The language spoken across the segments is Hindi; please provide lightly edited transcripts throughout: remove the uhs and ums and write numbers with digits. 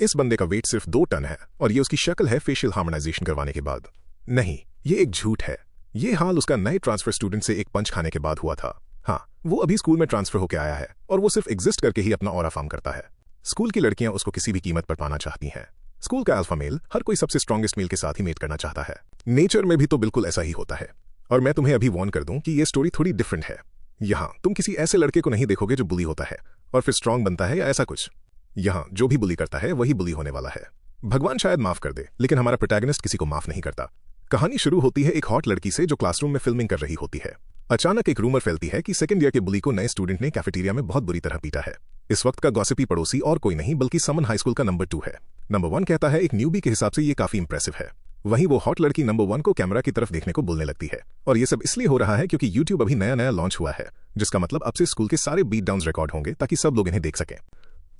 इस बंदे का वेट सिर्फ 2 टन है और ये उसकी शक्ल है फेशियल हार्मोनाइजेशन करवाने के बाद। नहीं, ये एक झूठ है। ये हाल उसका नए ट्रांसफर स्टूडेंट से एक पंच खाने के बाद हुआ था। हाँ, वो अभी स्कूल में ट्रांसफर होकर आया है और वो सिर्फ एग्जिस्ट करके ही अपना ऑरा फार्म करता है। स्कूल की लड़कियां उसको किसी भी कीमत पर पाना चाहती हैं। स्कूल का अल्फा मेल हर कोई सबसे स्ट्रॉन्गेस्ट मेल के साथ ही मेट करना चाहता है। नेचर में भी तो बिल्कुल ऐसा ही होता है। और मैं तुम्हें अभी वार्न कर दूं कि ये स्टोरी थोड़ी डिफरेंट है। यहाँ तुम किसी ऐसे लड़के को नहीं देखोगे जो बुली होता है और फिर स्ट्रांग बनता है या ऐसा कुछ। यहाँ जो भी बुली करता है वही बुली होने वाला है। भगवान शायद माफ कर दे, लेकिन हमारा प्रोटैगनिस्ट किसी को माफ नहीं करता। कहानी शुरू होती है एक हॉट लड़की से जो क्लासरूम में फिल्मिंग कर रही होती है। अचानक एक रूमर फैलती है कि सेकंड ईयर के बुली को नए स्टूडेंट ने कैफेटेरिया में बहुत बुरी तरह पीटा है। इस वक्त का गॉसिपी पड़ोसी और कोई नहीं बल्कि समन हाई स्कूल का नंबर 2 है। नंबर 1 कहता है एक न्यूबी के हिसाब से ये काफी इंप्रेसिव है। वहीं वो हॉट लड़की नंबर 1 को कैमरा की तरफ देखने को बोलने लगती है। और ये सब इसलिए हो रहा है क्योंकि यूट्यूब अभी नया लॉन्च हुआ है, जिसका मतलब अब से स्कूल के सारे बीट डाउन्स रिकॉर्ड होंगे ताकि सब लोग इन्हें देख सकें।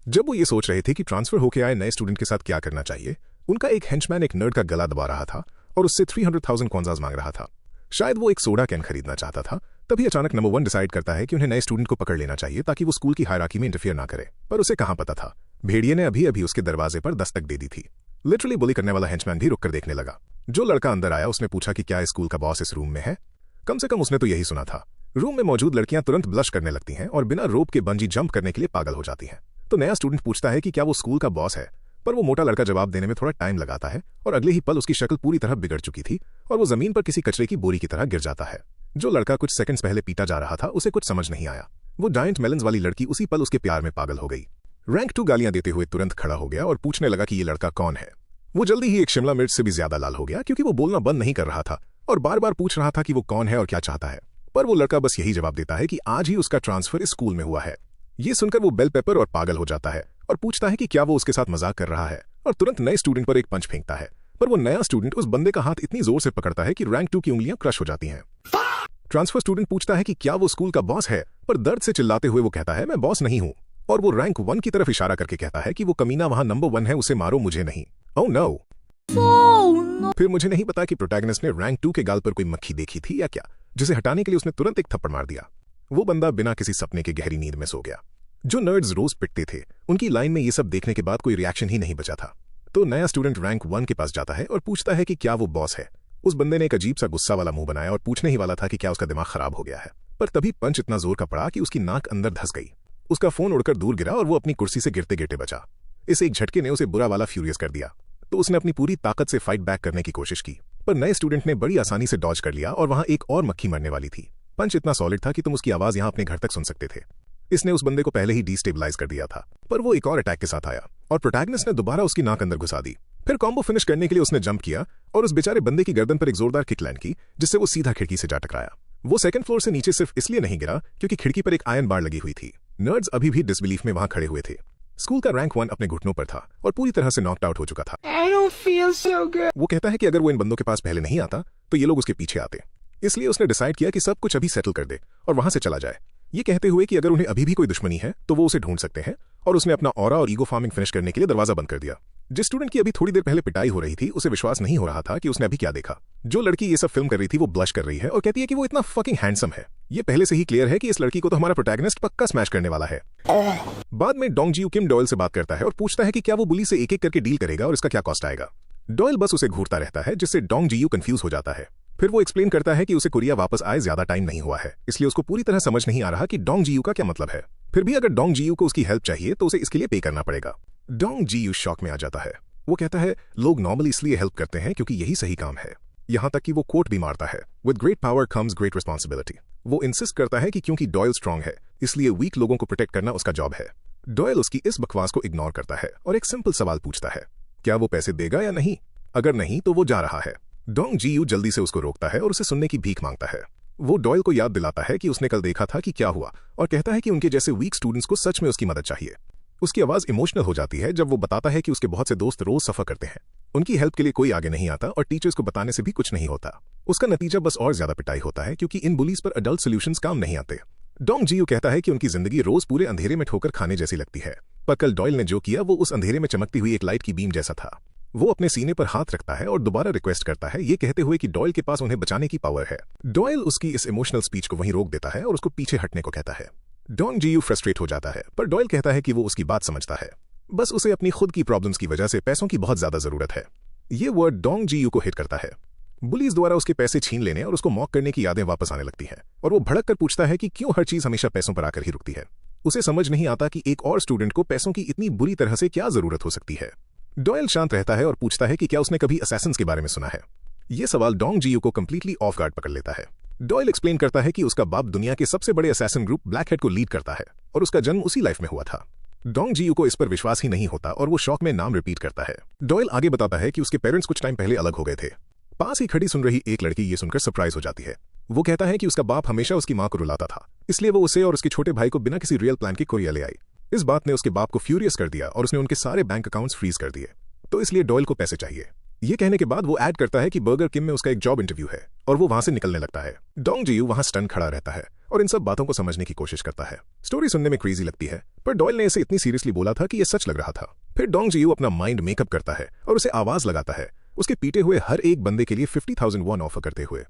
जब वो ये सोच रहे थे कि ट्रांसफर होकर आए नए स्टूडेंट के साथ क्या करना चाहिए, उनका एक हेंचमैन एक नर्ड का गला दबा रहा था और उससे 300,000 कॉन्जास मांग रहा था। शायद वो एक सोडा कैन खरीदना चाहता था। तभी अचानक नंबर 1 डिसाइड करता है कि उन्हें नए स्टूडेंट को पकड़ लेना चाहिए ताकि वो स्कूल की हायरार्की में इंटरफियर ना करे। पर उसे कहां पता था, भेड़िए ने अभी अभी उसके दरवाजे पर दस्तक दे दी थी। लिटरली बुली करने वाला हेंचमैन भी रुककर देखने लगा। जो लड़का अंदर आया उसने पूछा कि क्या स्कूल का बॉस इस रूम में है। कम से कम उसने तो यही सुना था। रूम में मौजूद लड़कियां तुरंत ब्लश करने लगती हैं और बिना रोप के बंजी जंप करने के लिए पागल हो जाती हैं। तो नया स्टूडेंट पूछता है कि क्या वो स्कूल का बॉस है, पर वो मोटा लड़का जवाब देने में थोड़ा टाइम लगाता है और अगले ही पल उसकी शक्ल पूरी तरह बिगड़ चुकी थी और वो जमीन पर किसी कचरे की बोरी की तरह गिर जाता है। जो लड़का कुछ सेकंड्स पहले पीटा जा रहा था उसे कुछ समझ नहीं आया। वो जायंट मेलन्स वाली लड़की उसी पल उसके प्यार में पागल हो गई। रैंक 2 गालियां देते हुए तुरंत खड़ा हो गया और पूछने लगा कि ये लड़का कौन है। वो जल्दी ही एक शिमला मिर्च से भी ज्यादा लाल हो गया क्योंकि वो बोलना बंद नहीं कर रहा था और बार बार पूछ रहा था कि वो कौन है और क्या चाहता है। पर वो लड़का बस यही जवाब देता है कि आज ही उसका ट्रांसफर इस स्कूल में हुआ है। ये सुनकर वो बेल पेपर और पागल हो जाता है और पूछता है कि क्या वो उसके साथ मजाक कर रहा है और तुरंत नए स्टूडेंट पर एक पंच फेंकता है। पर वो नया स्टूडेंट उस बंदे का हाथ इतनी जोर से पकड़ता है कि रैंक 2 की उंगलियां क्रश हो जाती हैं। ट्रांसफर स्टूडेंट पूछता है कि क्या वो स्कूल का बॉस है, पर दर्द से चिल्लाते हुए वो कहता है मैं बॉस नहीं हूं। और वो रैंक 1 की तरफ इशारा करके कहता है कि वो कमीना वहां नंबर 1 है, उसे मारो, मुझे नहीं। Oh no. फिर मुझे नहीं पता कि प्रोटैगनिस्ट ने रैंक 2 के गाल पर कोई मक्खी देखी थी या क्या, जिसे हटाने के लिए उसने तुरंत एक थप्पड़ मार दिया। वो बंदा बिना किसी सपने के गहरी नींद में सो गया। जो नर्ड्स रोज पिटते थे उनकी लाइन में ये सब देखने के बाद कोई रिएक्शन ही नहीं बचा था। तो नया स्टूडेंट रैंक 1 के पास जाता है और पूछता है कि क्या वो बॉस है। उस बंदे ने एक अजीब सा गुस्सा वाला मुंह बनाया और पूछने ही वाला था कि क्या उसका दिमाग खराब हो गया है। पर तभी पंच इतना जोर का पड़ा कि उसकी नाक अंदर धंस गई। उसका फोन उड़कर दूर गिरा और वो अपनी कुर्सी से गिरते गिरते बचा। इस एक झटके ने उसे बुरा वाला फ्यूरियस कर दिया। तो उसने अपनी पूरी ताकत से फाइट बैक करने की कोशिश की, पर नए स्टूडेंट ने बड़ी आसानी से डॉज कर लिया और वहां एक और मक्खी मरने वाली थी। पंच इतना सॉलिड था कि तुम उसकी आवाज यहां अपने घर तक सुन सकते थे। इसने उस बंदे को पहले ही डिस्टेबलाइज कर दिया था, पर वो एक और अटैक के साथ आया और प्रोटैगनिस्ट ने दोबारा उसकी नाक अंदर घुसा दी। फिर कॉम्बो फिनिश करने के लिए उसने जंप किया और उस बेचारे बंदे की गर्दन पर एक जोरदार किक लैंड की, जिससे वो सीधा खिड़की से जा टकराया। वो सेकंड फ्लोर से नीचे सिर्फ इसलिए नहीं गिरा क्योंकि खिड़की पर एक आयरन बार लगी हुई थी। नर्ड्स अभी भी डिसबिलीफ में वहां खड़े हुए थे। स्कूल का रैंक 1 अपने घुटनों पर था और पूरी तरह से नॉकड आउट हो चुका था। I don't feel so good. वो कहता है कि अगर वो इन बंदों के पास पहले नहीं आता तो ये लोग उसके पीछे आते। इसलिए उसने डिसाइड किया कि सब कुछ अभी सेटल कर दे और वहां से चला जाए, ये कहते हुए कि अगर उन्हें अभी भी कोई दुश्मनी है तो वो उसे ढूंढ सकते हैं। और उसने अपना ऑरा और ईगो फार्मिंग फिनिश करने के लिए दरवाजा बंद कर दिया। जिस स्टूडेंट की अभी थोड़ी देर पहले पिटाई हो रही थी उसे विश्वास नहीं हो रहा था कि उसने अभी क्या देखा। जो लड़की ये सब फिल्म कर रही थी वो ब्लश कर रही है और कहती है कि वो इतना फकिंग हैंडसम है। ये पहले से ही क्लियर है कि इस लड़की को तो हमारा प्रोटैगनिस्ट पक्का स्मैश करने वाला है। बाद में डोंग जियू किम डॉयल से बात करता है और पूछता है कि क्या वो बुली से एक एक करके डील करेगा और इसका क्या कॉस्ट आएगा। डॉयल बस उसे घूरता रहता है, जिससे डोंग जियू कंफ्यूज हो जाता है। फिर वो एक्सप्लेन करता है कि उसे कोरिया वापस आए ज्यादा टाइम नहीं हुआ है, इसलिए उसको पूरी तरह समझ नहीं आ रहा कि डोंग जियू का क्या मतलब है। फिर भी अगर डोंग जियू को उसकी हेल्प चाहिए तो उसे इसके लिए पे करना पड़ेगा। डोंग जियू शॉक में आ जाता है। वो कहता है लोग नॉर्मली इसलिए हेल्प करते हैं क्योंकि यही सही काम है। यहां तक कि वो कोट भी मारता है, with great power comes great responsibility. वो इंसिस्ट करता है कि क्योंकि डॉयल स्ट्रांग है इसलिए वीक लोगों को प्रोटेक्ट करना उसका जॉब है। डॉयल उसकी इस बकवास को इग्नोर करता है और एक सिंपल सवाल पूछता है, क्या वो पैसे देगा या नहीं। अगर नहीं तो वो जा रहा है। डोंग जियू जल्दी से उसको रोकता है और उसे सुनने की भीख मांगता है। वो डॉयल को याद दिलाता है कि उसने कल देखा था कि क्या हुआ और कहता है कि उनके जैसे वीक स्टूडेंट्स को सच में उसकी मदद चाहिए। उसकी आवाज इमोशनल हो जाती है जब वो बताता है कि उसके बहुत से दोस्त रोज सफर करते हैं, उनकी हेल्प के लिए कोई आगे नहीं आता और टीचर्स को बताने से भी कुछ नहीं होता। उसका नतीजा बस और ज्यादा पिटाई होता है क्योंकि इन बुलीज पर अडल्ट सॉल्यूशंस काम नहीं आते। डोंग जियू कहता है कि उनकी जिंदगी रोज पूरे अंधेरे में ठोकर खाने जैसी लगती है, पर कल डॉयल ने जो किया वो उस अंधेरे में चमकती हुई एक लाइट की बीम जैसा था। वो अपने सीने पर हाथ रखता है और दोबारा रिक्वेस्ट करता है, ये कहते हुए कि डॉयल के पास उन्हें बचाने की पावर है। डॉयल उसकी इस इमोशनल स्पीच को वहीं रोक देता है और उसको पीछे हटने को कहता है। डोंग जियू फ्रस्ट्रेट हो जाता है, पर डॉयल कहता है कि वो उसकी बात समझता है। बस उसे अपनी खुद की प्रॉब्लम्स की वजह से पैसों की बहुत ज्यादा जरूरत है। ये वर्ड डोंग जी यू को हिट करता है। बुलीज द्वारा उसके पैसे छीन लेने और उसको मॉक करने की यादें वापस आने लगती हैं और वो भड़क कर पूछता है कि क्यों हर चीज हमेशा पैसों पर आकर ही रुकती है। उसे समझ नहीं आता कि एक और स्टूडेंट को पैसों की इतनी बुरी तरह से क्या जरूरत हो सकती है। डॉयल शांत रहता है और पूछता है कि क्या उसने कभी असैसिन्स के बारे में सुना है। यह सवाल डोंग जी यू को कंप्लीटली ऑफ गार्ड पकड़ लेता है। डॉयल एक्सप्लेन करता है कि उसका बाप दुनिया के सबसे बड़े असैसिन ग्रुप ब्लैक हेड को लीड करता है और उसका जन्म उसी लाइफ में हुआ था। डोंग जी यू को इस पर विश्वास ही नहीं होता और वो शौक में नाम रिपीट करता है। डॉयल आगे बताता है कि उसके पेरेंट्स कुछ टाइम पहले अलग हो गए थे। पास ही खड़ी सुन रही एक लड़की ये सुनकर सरप्राइज हो जाती है। वो कहता है कि उसका बाप हमेशा उसकी मां को रुलाता था, इसलिए वो उसे और उसके छोटे भाई को बिना किसी रियल प्लान के कोरिया ले आई। इस बात ने उसके बाप को फ्यूरियस कर दिया और उसने उनके सारे बैंक अकाउंट्स फ्रीज कर दिए। तो इसलिए डॉयल को पैसे चाहिए। ये कहने के बाद वो ऐड करता है कि बर्गर किंग में उसका एक जॉब इंटरव्यू है और वो वहां से निकलने लगता है। डोंग जी यू वहां स्टन खड़ा रहता है और इन सब बातों को समझने की कोशिश करता है। स्टोरी सुनने में क्रेजी लगती है, पर डॉयल ने इसे इतनी सीरियसली बोला था कि यह सच लग रहा था। फिर डोंग जी यू अपना माइंड मेकअप करता है और उसे आवाज लगाता है, उसके पीटे हुए हर एक बंदे के लिए 50,000 वॉन ऑफर करते हुए।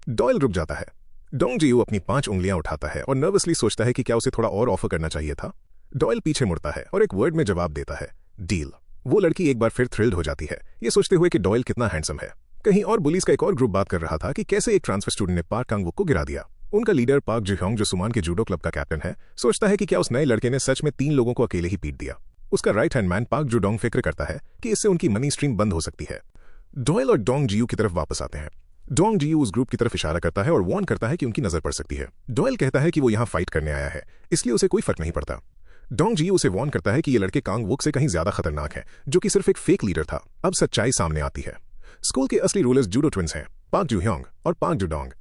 डॉयल रुक जाता है। डोंग जी यू अपनी 5 उंगलियां उठाता है और नर्वसली सोचता है कि क्या उसे थोड़ा और ऑफर करना चाहिए था। डॉयल पीछे मुड़ता है और एक वर्ड में जवाब देता है, डील। वो लड़की एक बार फिर थ्रिल्ड हो जाती है, ये सोचते हुए कि डॉयल कितना हैंडसम है। कहीं और पुलिस का एक और ग्रुप बात कर रहा था कि कैसे एक ट्रांसफर स्टूडेंट ने पार्क कांग वुक को गिरा दिया। उनका लीडर पार्क जुह्योंग, जो सुमान के जूडो क्लब का कैप्टन है, सोचता है कि क्या उस नए लड़के ने सच में 3 लोगों को अकेले ही पीट दिया। उसका राइट हैंड मैन पार्क जुडोंग फिक्र करता है कि इससे उनकी मनी स्ट्रीम बंद हो सकती है। डॉयल और डोंग जी यू की तरफ वापस आते हैं। डोंग जी यू उस ग्रुप की तरफ इशारा करता है और वार्न करता है कि उनकी नजर पड़ सकती है। डॉयल कहता है कि वो यहाँ फाइट करने आया है, इसलिए उसे कोई फर्क नहीं पड़ता। डोंग जी यू उसे वार्न करता है कि ये लड़के कांग वुक से कहीं ज्यादा खतरनाक है, जो कि सिर्फ एक फेक लीडर था। अब सच्चाई सामने आती है। स्कूल के असली रूलर्स जूडो ट्विंस हैं, पार्क जुह्योंग और पार्क जुडोंग।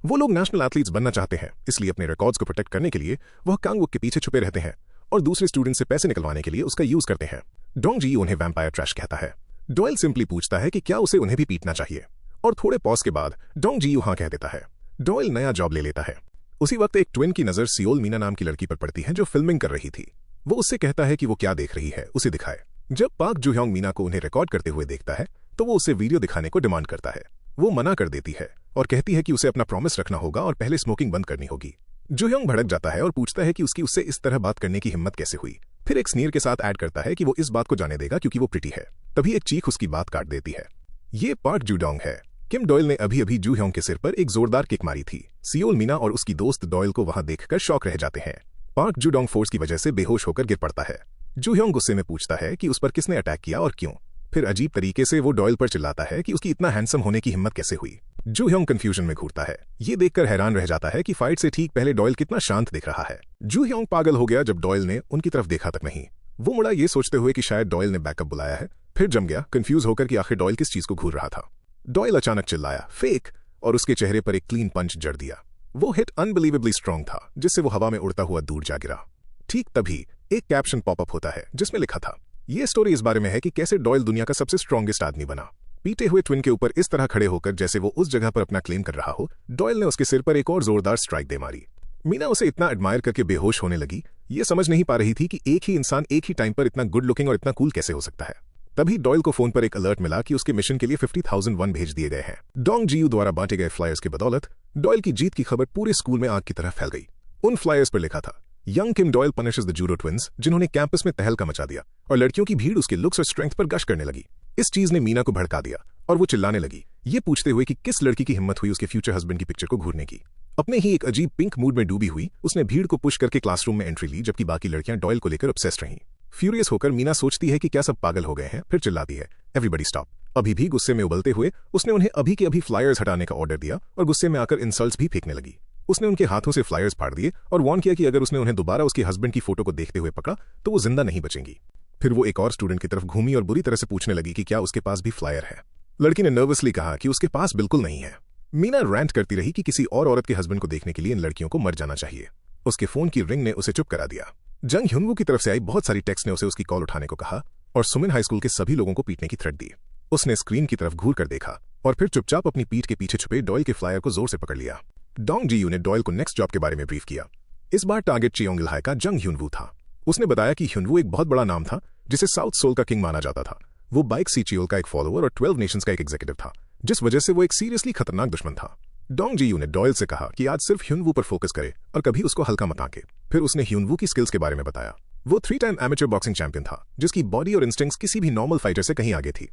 वो लोग नेशनल एथलीट्स बनना चाहते हैं, इसलिए अपने रिकॉर्ड्स को प्रोटेक्ट करने के लिए वह कांग वुक के पीछे छुपे रहते हैं और दूसरे स्टूडेंट से पैसे निकलवाने के लिए उसका यूज करते हैं। डोंग जी यू उन्हें वैम्पायर ट्रैश कहता है। डॉयल सिंपली पूछता है कि क्या उसे उन्हें भी पीटना चाहिए, और थोड़े पॉज के बाद डोंग जी यू हाँ कह देता है। डॉयल नया जॉब ले लेता है। उसी वक्त एक ट्विन की नजर सियोल मीना नाम की लड़की पर पड़ती है, जो फिल्मिंग कर रही थी। वो उससे कहता है कि वो क्या देख रही है उसे दिखाए। जब पार्क जुह्योंग मीना को उन्हें रिकॉर्ड करते हुए देखता है तो वो उसे वीडियो दिखाने को डिमांड करता है। वो मना कर देती है और कहती है कि उसे अपना प्रॉमिस रखना होगा और पहले स्मोकिंग बंद करनी होगी। जुह्योंग भड़क जाता है और पूछता है कि उसकी उससे इस तरह बात करने की हिम्मत कैसे हुई। फिर एक स्नीर के साथ ऐड करता है कि वो इस बात को जाने देगा क्योंकि वो प्रिटी है। तभी एक चीख उसकी बात काट देती है। ये पार्क जुडोंग है। किम डॉयल ने अभी अभी जुह्योंग के सिर पर एक जोरदार किक मारी थी। सियोल मीना और उसकी दोस्त डॉयल को वहां देखकर शॉक रह जाते हैं। पार्क जुडोंग फोर्स की वजह से बेहोश होकर गिर पड़ता है। जुह्योंग गुस्से में पूछता है कि उस पर किसने अटैक किया और क्यों। फिर अजीब तरीके से वो डॉयल पर चिल्लाता है कि उसकी इतना हैंडसम होने की हिम्मत कैसे हुई। जुह्योंग कंफ्यूजन में घूरता है। ये देखकर हैरान रह जाता है कि फाइट से ठीक पहले डॉयल कितना शांत दिख रहा है। जुह्योंग पागल हो गया जब डॉयल ने उनकी तरफ देखा तक नहीं। वो मुड़ा ये सोचते हुए कि शायद डॉयल ने बैकअप बुलाया है। फिर जम गया, कंफ्यूज होकर कि आखिर डॉयल किस चीज को घूर रहा था। डॉयल अचानक चिल्लाया, फेक, और उसके चेहरे पर एक क्लीन पंच जड़ दिया। वो हिट अनबिलीवेबली स्ट्रॉन्ग था, जिससे वो हवा में उड़ता हुआ दूर जा गिरा। ठीक तभी एक कैप्शन पॉपअप होता है जिसमें लिखा था, ये स्टोरी इस बारे में है कि कैसे डॉयल दुनिया का सबसे स्ट्रॉन्गेस्ट आदमी बना। पीटे हुए ट्विन के ऊपर इस तरह खड़े होकर जैसे वो उस जगह पर अपना क्लेम कर रहा हो, डॉयल ने उसके सिर पर एक और जोरदार स्ट्राइक दे मारी। मीना उसे इतना एडमायर करके बेहोश होने लगी। ये समझ नहीं पा रही थी कि एक ही इंसान एक ही टाइम पर इतना गुड लुकिंग और इतना कूल कैसे हो सकता है। तभी डॉयल को फोन पर एक अलर्ट मिला कि उसके मिशन के लिए 50,000 वन भेज दिए गए हैं। डोंग जी यू द्वारा बांटे गए फ्लायर्स की बदौलत डॉयल की जीत की खबर पूरे स्कूल में आग की तरह फैल गई। उन फ्लायर्स पर लिखा था, young Kim Doyle punishes the judo twins, जिन्होंने कैंपस में तहलका मचा दिया, और लड़कियों की भीड़ उसके लुक्स और स्ट्रेंथ पर गश करने लगी। इस चीज ने मीना को भड़का दिया और वो चिल्लाने लगी, ये पूछते हुए कि किस लड़की की हिम्मत हुई उसके फ्यूचर हस्बैंड की पिक्चर को घूरने की। अपने ही एक अजीब पिंक मूड में डूबी हुई उसने भीड़ को पुश करके क्लासरूम में एंट्री ली, जबकि बाकी लड़कियां डॉयल को लेकर ऑब्सेस्ड रहीं। फ्यूरियस होकर मीना सोचती है कि क्या सब पागल हो गए हैं, फिर चिल्लाती है, एवरीबॉडी स्टॉप। अभी भी गुस्से में उबलते हुए उसने उन्हें अभी के अभी फ्लायर्स हटाने का ऑर्डर दिया और गुस्से में आकर इंसल्ट्स भी फेंकने लगी। उसने उनके हाथों से फ्लायर्स फाड़ दिए और वार्न किया कि अगर उसने उन्हें दोबारा उसके हस्बैंड की फोटो को देखते हुए पकड़ा तो वो जिंदा नहीं बचेंगी। फिर वो एक और स्टूडेंट की तरफ घूमी और बुरी तरह से पूछने लगी कि क्या उसके पास भी फ्लायर है। लड़की ने नर्वसली कहा कि उसके पास बिल्कुल नहीं है। मीना रैंट करती रही कि किसी और औरत के हस्बैंड को देखने के लिए इन लड़कियों को मर जाना चाहिए। उसके फोन की रिंग ने उसे चुप करा दिया। जंग ह्युनवू की तरफ से आई बहुत सारी टेक्स्ट ने उसे उसकी कॉल उठाने को कहा और सुमिन हाई स्कूल के सभी लोगों को पीटने की थ्रेट दी। उसने स्क्रीन की तरफ घूर कर देखा और फिर चुपचाप अपनी पीठ के पीछे छुपे डॉयल के फ्लायर को जोर से पकड़ लिया। डोंग जी यू ने डॉयल को नेक्स्ट जॉब के बारे में ब्रीफ किया। इस बार टारगेट चियोंग इल्हाई का जंग ह्युनवू था। उसने बताया कि ह्युनवू एक बहुत बड़ा नाम था जिसे साउथ सोल का किंग माना जाता था। वो बाइक सी चियोल का एक फॉलोअर और 12 नेशंस का एक एग्जीक्यूटिव था, जिस वजह से वो एक सीरियसली खतरनाक दुश्मन था। डोंग जी यू ने डॉयल से कहा कि आज सिर्फ ह्युनवू पर फोकस करे और कभी उसको हल्का मत आंके। फिर उसने ह्युनवू की स्किल्स के बारे में बताया। वो 3 टाइम एमेचर बॉक्सिंग चैंपियन था, जिसकी बॉडी और इंस्टिंक्ट्स किसी भी नॉर्मल फाइटर से कहीं आगे थी।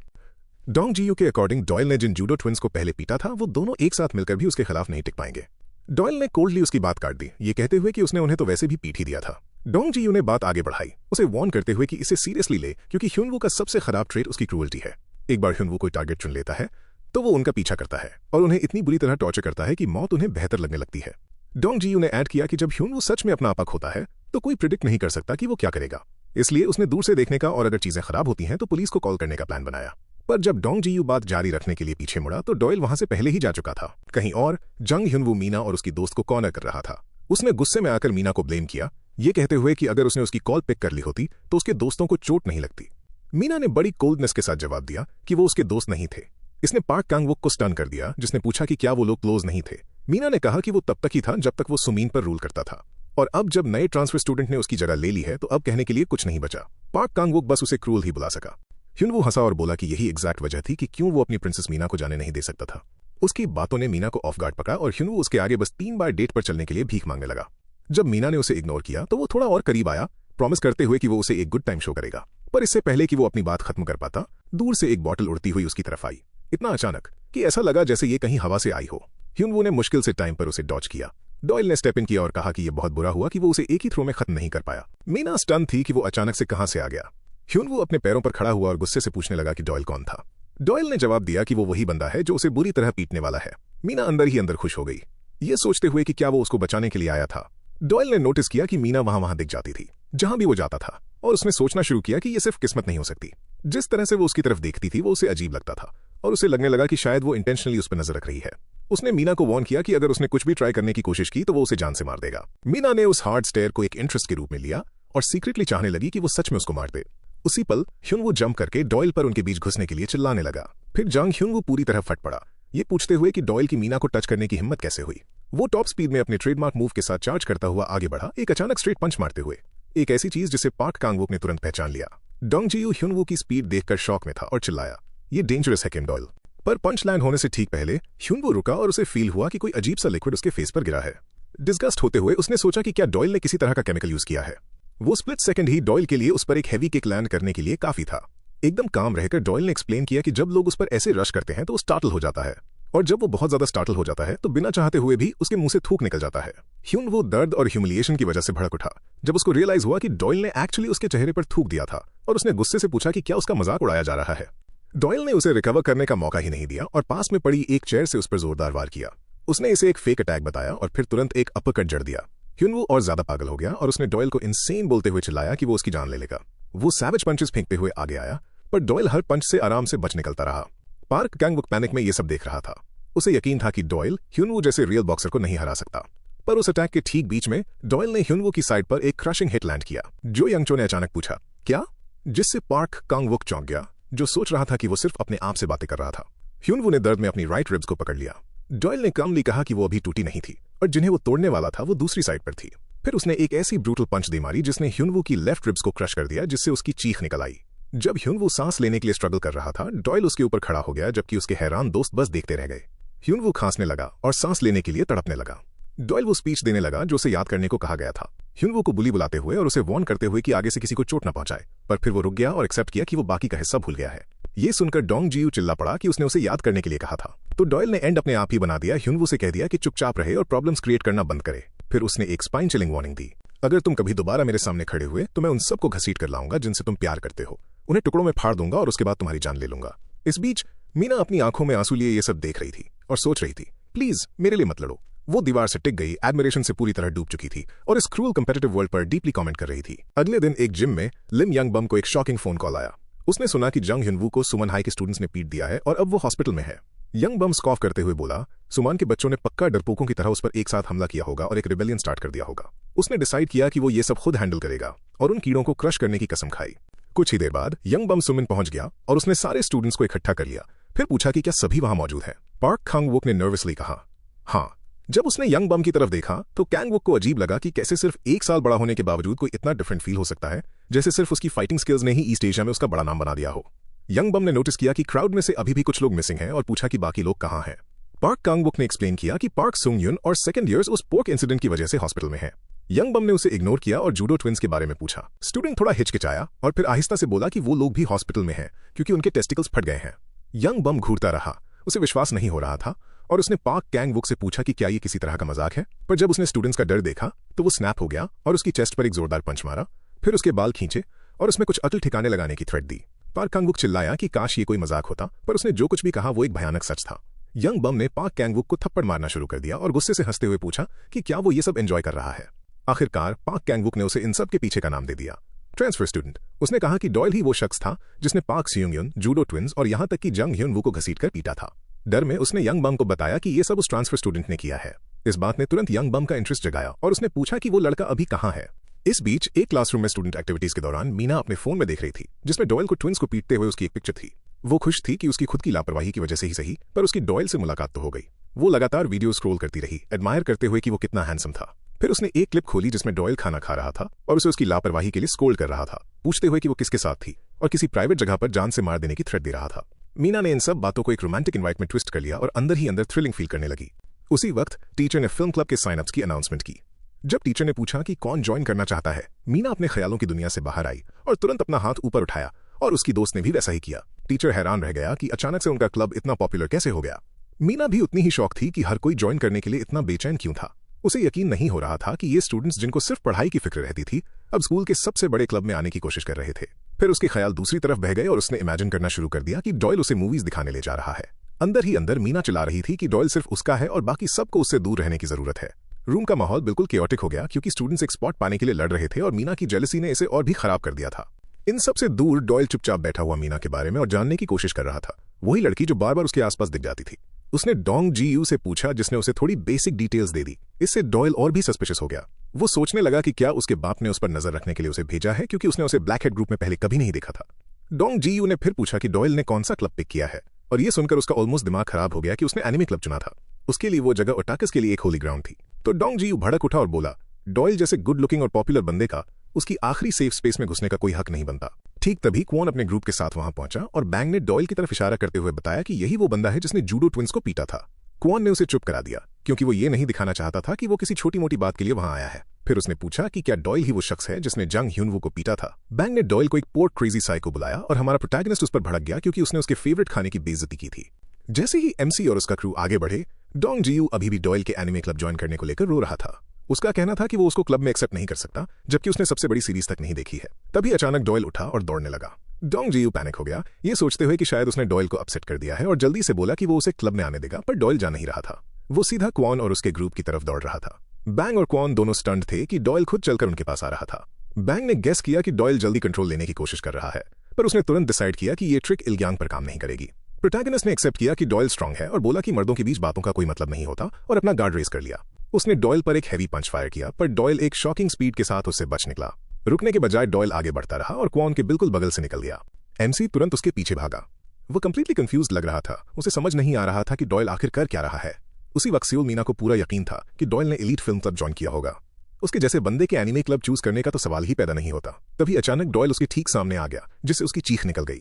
डोंग जियू के अकॉर्डिंग डॉयल ने जिन जूडो ट्विंस को पहले पीटा था, वो दोनों एक साथ मिलकर भी उसके खिलाफ नहीं टिक पाएंगे। डॉयल ने कोल्डली उसकी बात काट दी, ये कहते हुए कि उसने उन्हें तो वैसे भी पीट ही दिया था। डोंग जियू ने बात आगे बढ़ाई, उसे वार्न करते हुए कि इसे सीरियसली ले, क्योंकि ह्युनवू का सबसे खराब ट्रेट उसकी क्रूअल्टी है। एक बार ह्युनवू कोई टारगेट चुन लेता है तो वो उनका पीछा करता है और उन्हें इतनी बुरी तरह टॉर्चर करता है कि मौत उन्हें बेहतर लगने लगती है। डोंग जियू ने ऐड किया कि जब ह्युनवू सच में अपना आपा खोता है तो कोई प्रिडिक्ट नहीं कर सकता कि वो क्या करेगा, इसलिए उसने दूर से देखने का और अगर चीजें खराब होती हैं तो पुलिस को कॉल करने का प्लान बनाया। पर जब डोंग जियू बात जारी रखने के लिए पीछे मुड़ा तो डॉयल वहां से पहले ही जा चुका था। कहीं और जंग ह्युनवू मीना और उसकी दोस्त को कॉर्नर कर रहा था। उसने गुस्से में आकर मीना को ब्लेम किया, ये कहते हुए कि अगर उसने उसकी कॉल पिक कर ली होती तो उसके दोस्तों को चोट नहीं लगती। मीना ने बड़ी कोल्डनेस के साथ जवाब दिया कि वो उसके दोस्त नहीं थे। इसने पार्क कांग-वुक को स्टन कर दिया, जिसने पूछा कि क्या वो लोग क्लोज नहीं थे। मीना ने कहा कि वो तब तक ही था जब तक वो सुमीन पर रूल करता था, और अब जब नए ट्रांसफर स्टूडेंट ने उसकी जगह ले ली है तो अब कहने के लिए कुछ नहीं बचा। पार्क कांग-वुक बस उसे क्रूल ही बुला सका। ह्युनवू हंसा और बोला कि यही एग्जैक्ट वजह थी कि क्यों वो अपनी प्रिंसेस मीना को जाने नहीं दे सकता था। उसकी बातों ने मीना को ऑफ गार्ड पकड़ा और ह्युनवू उसके आगे बस 3 बार डेट पर चलने के लिए भीख मांगने लगा। जब मीना ने उसे इग्नोर किया तो वो थोड़ा और करीब आया, प्रॉमिस करते हुए कि वो उसे एक गुड टाइम शो करेगा। पर इससे पहले कि वो अपनी बात खत्म कर पाता, दूर से एक बॉटल उड़ती हुई उसकी तरफ आई, इतना अचानक कि ऐसा लगा जैसे ये कहीं हवा से आई हो। ह्युनवू ने मुश्किल से टाइम पर उसे डॉज किया। डॉयल ने स्टेप इन किया और कहा कि यह बहुत बुरा हुआ कि वो उसे एक ही थ्रो में खत्म नहीं कर पाया। मीना स्टन थी कि वो अचानक से कहां से आ गया। ह्युनवू अपने पैरों पर खड़ा हुआ और गुस्से से पूछने लगा कि डॉयल कौन था। डॉयल ने जवाब दिया कि वो वही बंदा है जो उसे बुरी तरह पीटने वाला है। मीना अंदर ही अंदर खुश हो गई, ये सोचते हुए कि क्या वो उसको बचाने के लिए आया था। डॉयल ने नोटिस किया कि मीना वहां दिख जाती थी जहां भी वो जाता था, और उसने सोचना शुरू किया कि ये सिर्फ किस्मत नहीं हो सकती। जिस तरह से वो उसकी तरफ देखती थी वो उसे अजीब लगता था और उसे लगने लगा कि शायद वो इंटेंशनली उस पर नजर रख रही है। उसने मीना को वार्न किया कि अगर उसने कुछ भी ट्राई करने की कोशिश की तो वो उसे जान से मार देगा। मीना ने उस हार्ड स्टेयर को एक इंटरेस्ट के रूप में लिया और सीक्रेटली चाहने लगी कि वो सच में उसको मार दे। उसी पल ह्युनवू जंप करके डॉयल पर उनके बीच घुसने के लिए चिल्लाने लगा। फिर जंग ह्युनवू पूरी तरह फट पड़ा, ये पूछते हुए कि डॉयल की मीना को टच करने की हिम्मत कैसे हुई। वो टॉप स्पीड में अपने ट्रेडमार्क मूव के साथ चार्ज करता हुआ आगे बढ़ा, एक अचानक स्ट्रेट पंच मारते हुए, एक ऐसी चीज जिसे पार्क कांग-वुक ने तुरंत पहचान लिया। डोंग जियू ह्युनवू की स्पीड देखकर शॉक में था और चिल्लाया, ये डेंजरस है किम डॉयल। पर पंच लैंड होने से ठीक पहले ह्युनवू रुका और उसे फील हुआ कि कोई अजीब सा लिक्विड उसके फेस पर गिरा है। डिस्गस्ट होते हुए उसने सोचा कि क्या डॉयल ने किसी तरह का केमिकल यूज किया है। वो स्प्लिट सेकंड ही डॉयल के लिए उस पर एक हैवी किक लैंड करने के लिए काफी था। एकदम काम रहकर डॉयल ने एक्सप्लेन किया कि जब लोग उस पर ऐसे रश करते हैं तो वो स्टार्टल हो जाता है, और जब वो बहुत ज्यादा स्टार्टल हो जाता है तो बिना चाहते हुए भी उसके मुंह से थूक निकल जाता है। ह्युनवू दर्द और ह्यूमिलिएशन की वजह से भड़क उठा जब उसको रियलाइज हुआ कि डॉयल ने एक्चुअली उसके चेहरे पर थूक दिया था, और उसने गुस्से से पूछा कि क्या उसका मजाक उड़ाया जा रहा है। डॉयल ने उसे रिकवर करने का मौका ही नहीं दिया और पास में पड़ी एक चेयर से उस पर जोरदार वार किया। उसने इसे एक फेक अटैक बताया और फिर तुरंत एक अपरकट जड़ दिया। ह्युनवू और ज्यादा पागल हो गया और उसने डॉयल को इनसेन बोलते हुए चिल्लाया कि वो उसकी जान ले लेगा। वो सैवेज पंचेस फेंकते हुए आगे आया, पर डॉयल हर पंच से आराम से बच निकलता रहा। पार्क कांग-वुक पैनिक में ये सब देख रहा था। उसे यकीन था कि डॉयल ह्युनवू जैसे रियल बॉक्सर को नहीं हरा सकता। पर उस अटैक के ठीक बीच में डॉयल ने ह्युनवू की साइड पर एक क्रशिंग हिट लैंड किया। जो यंगचो ने अचानक पूछा, क्या? जिससे पार्क कांग-वुक चौंक गया, जो सोच रहा था कि वो सिर्फ अपने आप से बातें कर रहा था। ह्युनवू ने दर्द में अपनी राइट रिब्स को पकड़ लिया। डॉयल ने कामली कहा कि वो अभी टूटी नहीं थी और जिन्हें वो तोड़ने वाला था वो दूसरी साइड पर थी। फिर उसने एक ऐसी ब्रूटल पंच दे मारी जिसने ह्युनवू की लेफ्ट रिब्स को क्रश कर दिया, जिससे उसकी चीख निकल आई। जब ह्युनवू सांस लेने के लिए स्ट्रगल कर रहा था, डॉयल उसके ऊपर खड़ा हो गया, जबकि उसके हैरान दोस्त बस देखते रह गए। ह्युनवू खांसने लगा और सांस लेने के लिए तड़पने लगा। डॉयल वो स्पीच देने लगा जो उसे याद करने को कहा गया था, ह्युनवू को बुली बुलाते हुए और उसे वार्न करते हुए कि आगे से किसी को चोट न पहुंचाए। पर फिर वो रुक गया और एक्सेप्ट किया कि वो बाकी का हिस्सा भूल गया है। ये सुनकर डोंग जियू चिल्ला पड़ा कि उसने उसे याद करने के लिए कहा था, तो डॉयल ने एंड अपने आप ही बना दिया। ह्युनवू से कह दिया कि चुपचाप रहे और प्रॉब्लम्स क्रिएट करना बंद करे। फिर उसने एक स्पाइन चिलिंग वार्निंग दी, अगर तुम कभी दोबारा मेरे सामने खड़े हुए तो मैं उन सबको घसीट कर लाऊंगा जिनसे तुम प्यार करते हो, उन्हें टुकड़ों में फाड़ दूंगा और उसके बाद तुम्हारी जान ले लूंगा। इस बीच मीना अपनी आंखों में आंसू लिए ये सब देख रही थी और सोच रही थी, प्लीज मेरे लिए मत लड़ो। वो दीवार से टिक गई, एडमिरेशन से पूरी तरह डूब चुकी थी और इस क्रूअल कंपेटिटिव वर्ल्ड पर डीपली कमेंट कर रही थी। अगले दिन एक जिम में लिम यंग बम को एक शॉकिंग फोन कॉल आया। उसने सुना कि जंग ह्युनवू को सुमन हाई के स्टूडेंट्स ने पीट दिया है और अब वो हॉस्पिटल में है। यंग बम स्कॉफ करते हुए बोला, सुमान के बच्चों ने पक्का डरपोकों की तरह उस पर एक साथ हमला किया होगा और एक रिबेलियन स्टार्ट कर दिया होगा। उसने डिसाइड किया कि वो ये सब खुद हैंडल करेगा और उन कीड़ों को क्रश करने की कसम खाई। कुछ ही देर बाद यंग बम सुमन पहुंच गया और उसने सारे स्टूडेंट्स को इकट्ठा कर लिया। फिर पूछा कि क्या सभी वहां मौजूद हैं। पार्क कांग-वुक ने नर्वसली कहा, हाँ। जब उसने यंग बम की तरफ देखा तो कांग-वुक को अजीब लगा कि कैसे सिर्फ 1 साल बड़ा होने के बावजूद कोई इतना डिफरेंट फील हो सकता है, जैसे सिर्फ उसकी फाइटिंग स्किल्स ने ही ईस्ट एशिया में उसका बड़ा नाम बना दिया हो। यंग बम ने नोटिस किया कि क्राउड में से अभी भी कुछ लोग मिसिंग हैं और पूछा कि बाकी लोग कहां हैं। पार्क कांग-वुक ने एक्सप्लेन किया कि पार्क सुंग-युन और सेकंड ईयर्स उस पोर्क इंसिडेंट की वजह से हॉस्पिटल में हैं। यंग बम ने उसे इग्नोर किया और जूडो ट्विंस के बारे में पूछा। स्टूडेंट थोड़ा हिचकिचाया और फिर आहिस्ता से बोला कि वो लोग भी हॉस्पिटल में हैं क्योंकि उनके टेस्टिकल्स फट गए हैं। यंग बम घूरता रहा, उसे विश्वास नहीं हो रहा था और उसने पार्क कांग-वुक से पूछा कि क्या ये किसी तरह का मजाक है। पर जब उसने स्टूडेंट्स का डर देखा तो वो स्नैप हो गया और उसकी चेस्ट पर एक जोरदार पंच मारा, फिर उसके बाल खींचे और उसमें कुछ अकल ठिकाने लगाने की थ्रेट दी। पार्क कांग-वुक चिल्लाया कि काश ये कोई मजाक होता, पर उसने जो कुछ भी कहा वो एक भयानक सच था। यंग बम ने पार्क कांग-वुक को थप्पड़ मारना शुरू कर दिया और गुस्से से हंसते हुए पूछा कि क्या वो ये सब एंजॉय कर रहा है। आखिरकार पार्क कांग-वुक ने उसे इन सब के पीछे का नाम दे दिया, ट्रांसफर स्टूडेंट। उसने कहा कि डॉयल ही वो शख्स था जिसने पार्क सुंग-युन, जूडो ट्विंस और यहां तक कि जंग ह्युन-वू को घसीटकर पीटा था। डर में उसने यंग बम को बताया कि ये सब उस ट्रांसफर स्टूडेंट ने किया है। इस बात ने तुरंत यंग बम का इंटरेस्ट जगाया और उसने पूछा कि वो लड़का अभी कहाँ है। इस बीच एक क्लासरूम में स्टूडेंट एक्टिविटीज के दौरान मीना अपने फोन में देख रही थी जिसमें डॉयल को ट्विंस को पीटते हुए उसकी एक पिक्चर थी। वो खुश थी कि उसकी खुद की लापरवाही की वजह से ही सही, पर उसकी डॉयल से मुलाकात तो हो गई। वो लगातार वीडियो स्क्रॉल करती रही, एडमायर करते हुए कि वो कितना हैंडसम था। फिर उसने एक क्लिप खोली जिसमें डॉयल खाना खा रहा था और उसे उसकी लापरवाही के लिए स्कोल्ड कर रहा था, पूछते हुए कि वो किसके साथ थी और किसी प्राइवेट जगह पर जान से मार देने की थ्रेट दे रहा था। मीना ने इन सब बातों को एक रोमांटिक इनवाइट में ट्विस्ट कर लिया और अंदर ही अंदर थ्रिलिंग फील करने लगी। उसी वक्त टीचर ने फिल्म क्लब के साइनअप्स की अनाउंसमेंट की। जब टीचर ने पूछा कि कौन ज्वाइन करना चाहता है, मीना अपने ख्यालों की दुनिया से बाहर आई और तुरंत अपना हाथ ऊपर उठाया और उसकी दोस्त ने भी वैसा ही किया। टीचर हैरान रह गया कि अचानक से उनका क्लब इतना पॉपुलर कैसे हो गया। मीना भी उतनी ही शौक थी कि हर कोई ज्वाइन करने के लिए इतना बेचैन क्यों था। उसे यकीन नहीं हो रहा था कि ये स्टूडेंट्स जिनको सिर्फ पढ़ाई की फिक्र रहती थी अब स्कूल के सबसे बड़े क्लब में आने की कोशिश कर रहे थे। फिर उसके ख्याल दूसरी तरफ बह गए और उसने इमेजिन करना शुरू कर दिया कि डॉयल उसे मूवीज दिखाने ले जा रहा है। अंदर ही अंदर मीना चिल्ला रही थी कि डॉयल सिर्फ उसका है और बाकी सबको उससे दूर रहने की जरूरत है। रूम का माहौल बिल्कुल केओटिक हो गया क्योंकि स्टूडेंट्स एक स्पॉट पाने के लिए लड़ रहे थे और मीना की जेलसी ने इसे और भी खराब कर दिया था। इन सबसे दूर डॉयल चुपचाप बैठा हुआ मीना के बारे में और जानने की कोशिश कर रहा था, वही लड़की जो बार बार उसके आसपास दिख जाती थी। उसने डोंग जी यू से पूछा जिसने उसे थोड़ी बेसिक डिटेल्स दे दी। इससे डॉयल और भी सस्पिशियस हो गया। वो सोचने लगा कि क्या उसके बाप ने उस पर नजर रखने के लिए उसे भेजा है क्योंकि उसने उसे ब्लैक हेड ग्रुप में पहले कभी नहीं देखा था। डोंग जी यू ने फिर पूछा कि डॉयल ने कौन सा क्लब पिक किया है और ये सुनकर उसका ऑलमोस्ट दिमाग खराब हो गया कि उसने एनिमे क्लब चुना था। उसके लिए वो जगह ओटाकस के लिए एक होली ग्राउंड थी। तो डोंग जी यू भड़क उठा और बोला, डॉयल जैसे गुड लुकिंग और पॉपुलर बंदे का उसकी आखिरी सेफ स्पेस में घुसने का कोई हक नहीं बनता। ठीक तभी क्वॉन अपने ग्रुप के साथ वहां पहुंचा और बैंग ने डॉयल की तरफ इशारा करते हुए बताया कि यही वो बंदा है जिसने जूडो ट्विंस को पीटा था। क्वॉन ने उसे चुप करा दिया क्योंकि वो ये नहीं दिखाना चाहता था कि वो किसी छोटी मोटी बात के लिए वहां आया है। फिर उसने पूछा कि क्या डॉयल ही वो शख्स है जिसने जंग ह्युन-वू को पीटा था। बैंग ने डॉयल को एक पोर्क क्रेजी साइको बुलाया और हमारा प्रोटैगनिस्ट उस पर भड़क गया क्योंकि उसने उसके फेवरेट खाने की बेइज्जती की थी। जैसे ही एमसी और उसका क्रू आगे बढ़े, डोंग जी यू अभी भी डॉयल के एनिमे क्लब ज्वाइन करने को लेकर रो रहा था। उसका कहना था कि वो उसको क्लब में एक्सेप्ट नहीं कर सकता जबकि उसने सबसे बड़ी सीरीज तक नहीं देखी है। तभी अचानक डॉयल उठा और दौड़ने लगा। डोंग जी यू पैनिक हो गया, ये सोचते हुए कि शायद उसने डॉयल को अपसेट कर दिया है और जल्दी से बोला कि वो उसे क्लब में आने देगा, पर डॉयल जा नहीं रहा था। वो सीधा क्वॉन और उसके ग्रुप की तरफ दौड़ रहा था। बैंग और क्वॉन दोनों स्टंट थे कि डॉयल खुद चलकर उनके पास आ रहा था। बैंग ने गेस किया कि डॉयल जल्दी कंट्रोल लेने की कोशिश कर रहा है, पर उसने तुरंत डिसाइड किया कि ये ट्रिक इल्ग्यांग पर काम नहीं करेगी। प्रोटैगनिस्ट ने एक्सेप्ट किया कि डॉयल स्ट्रांग है और बोला कि मर्दों के बीच बातों का कोई मतलब नहीं होता और अपना गार्ड रेस कर लिया। उसने डॉयल पर एक हैवी पंच फायर किया, पर डॉयल एक शॉकिंग स्पीड के साथ उससे बच निकला। रुकने के बजाय डॉयल आगे बढ़ता रहा और क्वॉन के बिल्कुल बगल से निकल गया। एमसी तुरंत उसके पीछे भागा। वो कंप्लीटली कंफ्यूज्ड लग रहा था, उसे समझ नहीं आ रहा था कि डॉयल आखिर कर क्या रहा है। उसी वक्त सियोल मीना को पूरा यकीन था कि डॉयल ने एलीट फिल्म क्लब ज्वाइन किया होगा। उसके जैसे बंदे के एनिमे क्लब चूज करने का तो सवाल ही पैदा नहीं होता। तभी अचानक डॉयल उसके ठीक सामने आ गया, जिससे उसकी चीख निकल गई।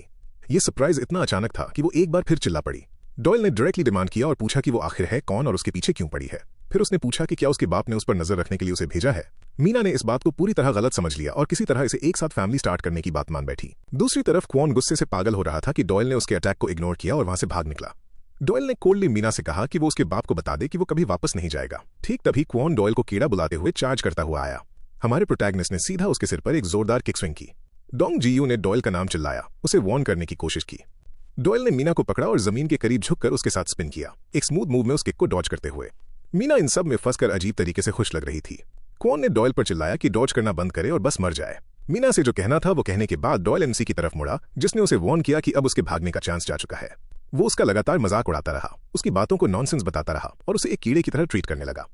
ये सरप्राइज इतना अचानक था कि वो एक बार फिर चिल्ला पड़ी। डॉयल ने डायरेक्टली डिमांड किया और पूछा कि वो आखिर है कौन और उसके पीछे क्यों पड़ी है। फिर उसने पूछा कि क्या उसके बाप ने उस पर नजर रखने के लिए उसे भेजा है। मीना ने इस बात को पूरी तरह गलत समझ लिया और किसी तरह इसे एक साथ फैमिली स्टार्ट करने की बात मान बैठी। दूसरी तरफ क्वॉन गुस्से से पागल हो रहा था कि डॉयल ने उसके अटैक को इग्नोर किया और वहां से भाग निकला। डॉयल ने कोल्डली मीना से कहा कि वो उसके बाप को बता दे कि वो कभी वापस नहीं जाएगा। ठीक तभी क्वॉन डॉयल को कीड़ा बुलाते हुए चार्ज करता हुआ आया। हमारे प्रोटैगनिस्ट ने सीधा उसके सिर पर एक जोरदार किक स्विंग की। डोंग जी यू ने डॉयल का नाम चिल्लाया, उसे वार्न करने की कोशिश की। डॉयल ने मीना को पकड़ा और जमीन के करीब झुककर उसके साथ स्पिन किया, एक स्मूथ मूव में उस किक को डॉज करते हुए। मीना इन सब में फंसकर अजीब तरीके से खुश लग रही थी। क्वॉन ने डॉयल पर चिल्लाया कि डॉज करना बंद करे और बस मर जाए। मीना से जो कहना था वो कहने के बाद डॉयल एमसी की तरफ मुड़ा, जिसने उसे वार्न किया कि अब उसके भागने का चांस जा चुका है। वो उसका लगातार मजाक उड़ाता रहा, उसकी बातों को नॉनसेंस बताता रहा और उसे एक कीड़े की तरह ट्रीट करने लगा।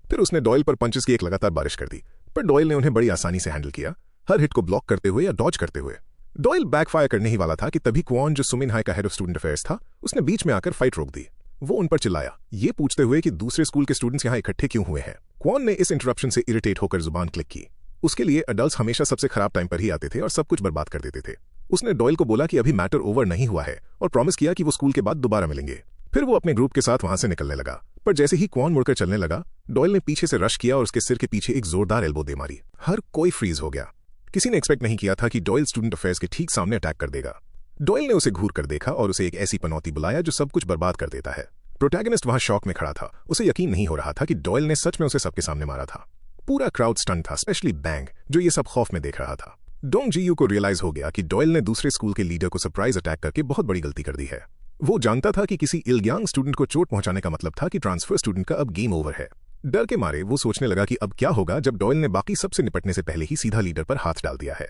फिर उसने डॉयल पर पंचेस की एक लगातार बारिश कर दी, पर डॉयल ने उन्हें बड़ी आसानी से हैंडल किया, हर हिट को ब्लॉक करते हुए या डॉज करते हुए। डॉयल बैकफायर करने ही वाला था कि तभी क्वॉन, जो सुमिन हाई का हेड ऑफ स्टूडेंट अफेयर्स था, उसने बीच में आकर फाइट रोक दी। वो उन पर चिल्लाया, ये पूछते हुए कि दूसरे स्कूल के स्टूडेंट्स यहाँ इकट्ठे क्यों हुए हैं। क्वॉन ने इस इंटरप्शन से इरिटेट होकर जुबान क्लिक की। उसके लिए अडल्ट्स हमेशा सबसे खराब टाइम पर ही आते थे और सब कुछ बर्बाद कर देते थे। उसने डॉयल को बोला कि अभी मैटर ओवर नहीं हुआ है और प्रॉमिस किया कि वो स्कूल के बाद दोबारा मिलेंगे। फिर वो अपने ग्रुप के साथ वहां से निकलने लगा, पर जैसे ही क्वान मुड़कर चलने लगा, डॉयल ने पीछे से रश किया और उसके सिर के पीछे एक जोरदार एल्बो दे मारी। हर कोई फ्रीज हो गया। किसी ने एक्सपेक्ट नहीं किया था कि डॉयल स्टूडेंट अफेयर्स के ठीक सामने अटैक कर देगा। डॉयल ने उसे घूर कर देखा और उसे एक ऐसी पनौती बुलाया जो सब कुछ बर्बाद कर देता है। प्रोटैगनिस्ट वहां शॉक में खड़ा था। उसे यकीन नहीं हो रहा था कि डॉयल ने सच में उसे सबके सामने मारा था। पूरा क्राउड स्टन था, स्पेशली बैंग जो ये सब खौफ में देख रहा था। डोंग जी यू को रियलाइज हो गया कि डॉयल ने दूसरे स्कूल के लीडर को सरप्राइज अटैक करके बहुत बड़ी गलती कर दी है। वो जानता था कि किसी इलग्यांग स्टूडेंट को चोट पहुंचाने का मतलब था कि ट्रांसफर स्टूडेंट का अब गेम ओवर है। डर के मारे वो सोचने लगा कि अब क्या होगा जब डॉयल ने बाकी सबसे निपटने से पहले ही सीधा लीडर पर हाथ डाल दिया है।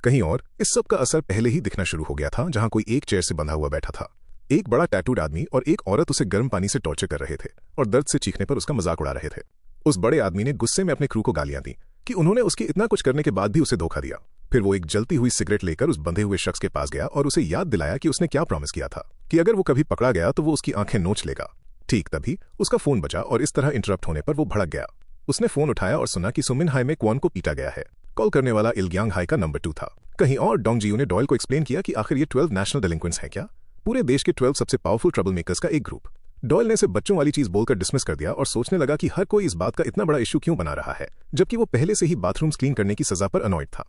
कहीं और इस सब का असर पहले ही दिखना शुरू हो गया था, जहां कोई एक चेयर से बंधा हुआ बैठा था। एक बड़ा टैटूड आदमी और एक औरत उसे गर्म पानी से टॉर्चर कर रहे थे और दर्द से चीखने पर उसका मजाक उड़ा रहे थे। उस बड़े आदमी ने गुस्से में अपने क्रू को गालियां दी कि उन्होंने उसके इतना कुछ करने के बाद भी उसे धोखा दिया। फिर वो एक जलती हुई सिगरेट लेकर उस बंधे हुए शख्स के पास गया और उसे याद दिलाया कि उसने क्या प्रॉमिस किया था कि अगर वो कभी पकड़ा गया तो वो उसकी आंखें नोच लेगा। ठीक तभी उसका फोन बजा और इस तरह इंटरप्ट होने पर वो भड़क गया। उसने फोन उठाया और सुना कि सुमिन हाई में क्वान को पीटा गया है। कॉल करने वाला इलग्यांग हाई का नंबर 2 था। कहीं और डोंग जी यू ने डॉयल को एक्सप्लेन किया कि आखिर ये 12 नेशनल डेलिंक्वेंट्स हैं क्या, पूरे देश के 12 सबसे पावरफुल ट्रबल मेकर्स का एक ग्रुप। डॉयल ने इसे बच्चों वाली चीज बोलकर डिसमिस कर दिया और सोचने लगा कि हर कोई इस बात का इतना बड़ा इश्यू क्यों बना रहा है, जबकि वो पहले से ही बाथरूम्स क्लीन करने की सजा पर अनॉयड था।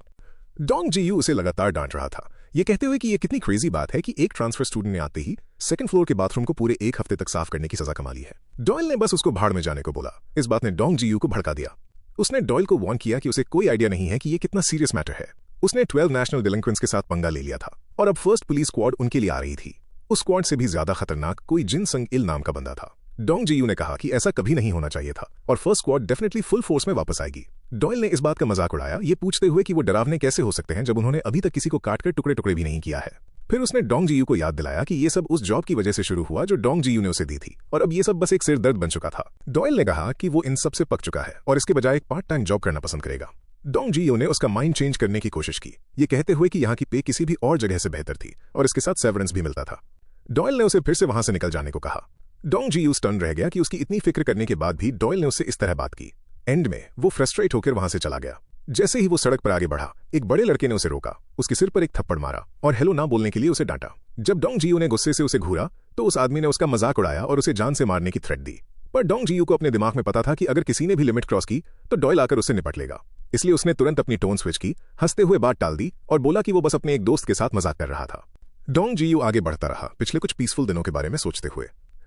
डोंग जी यू उसे लगातार डांट रहा था, ये कहते हुए कि ये कितनी क्रेजी बात है कि एक ट्रांसफर स्टूडेंट ने आते ही सेकंड फ्लोर के बाथरूम को पूरे एक हफ्ते तक साफ करने की सजा कमा ली है। डॉयल ने बस उसको भाड़ में जाने को बोला। इस बात ने डोंग जी यू को भड़का दिया। उसने डॉयल को वार्न किया कि उसे कोई आइडिया नहीं है कि ये कितना सीरियस मैटर है। उसने 12 नेशनल डेलिंक्वेंट्स के साथ पंगा ले लिया था और अब फर्स्ट पुलिस स्क्वाड उनके लिए आ रही थी। उस स्क्वाड से भी ज्यादा खतरनाक कोई जिन संग इल नाम का बंदा था। डोंग जी यू ने कहा कि ऐसा कभी नहीं होना चाहिए था और first squad definitely full force में वापस आएगी। डॉयल ने इस बात का मजाक उड़ाया, ये पूछते हुए कि वो डरावने कैसे हो सकते हैं जब उन्होंने अभी तक किसी को काटकर टुकड़े टुकड़े भी नहीं किया है। फिर उसने डोंग जी यू को याद दिलाया कि ये सब उस जॉब की वजह से शुरू हुआ जो डोंग जी यू ने उसे दी थी और अब ये सब बस एक सिर दर्द बन चुका था। डॉयल ने कहा कि वो इन सब से पक चुका है और इसके बजाय एक पार्ट टाइम जॉब करना पसंद करेगा। डोंग जी यू ने उसका माइंड चेंज करने की कोशिश की, ये कहते हुए कि यहाँ की पे किसी भी और जगह से बेहतर थी और इसके साथ सेवरेंस भी मिलता था। डॉयल ने उसे फिर से वहां से निकल जाने को कहा। डोंग जी यू स्टन रह गया कि उसकी इतनी फिक्र करने के बाद भी डॉयल ने उससे इस तरह बात की। एंड में वो फ्रस्ट्रेट होकर वहां से चला गया। जैसे ही वो सड़क पर आगे बढ़ा, एक बड़े लड़के ने उसे रोका, उसके सिर पर एक थप्पड़ मारा और हेलो ना बोलने के लिए उसे डांटा। जब डोंग जी यू ने गुस्से से उसे घूरा तो उस आदमी ने उसका मजाक उड़ाया और उसे जान से मारने की थ्रेट दी। पर डोंग जी यू को अपने दिमाग में पता था कि अगर किसी ने भी लिमिट क्रॉस की तो डॉयल आकर उससे निपट लेगा, इसलिए उसने तुरंत अपनी टोन स्विच की, हंसते हुए बात टाल दी और बोला कि वो बस अपने एक दोस्त के साथ मजाक कर रहा था। डोंग जी यू आगे बढ़ता रहा, पिछले कुछ पीसफुल दिनों के बारे में सोचते हुए।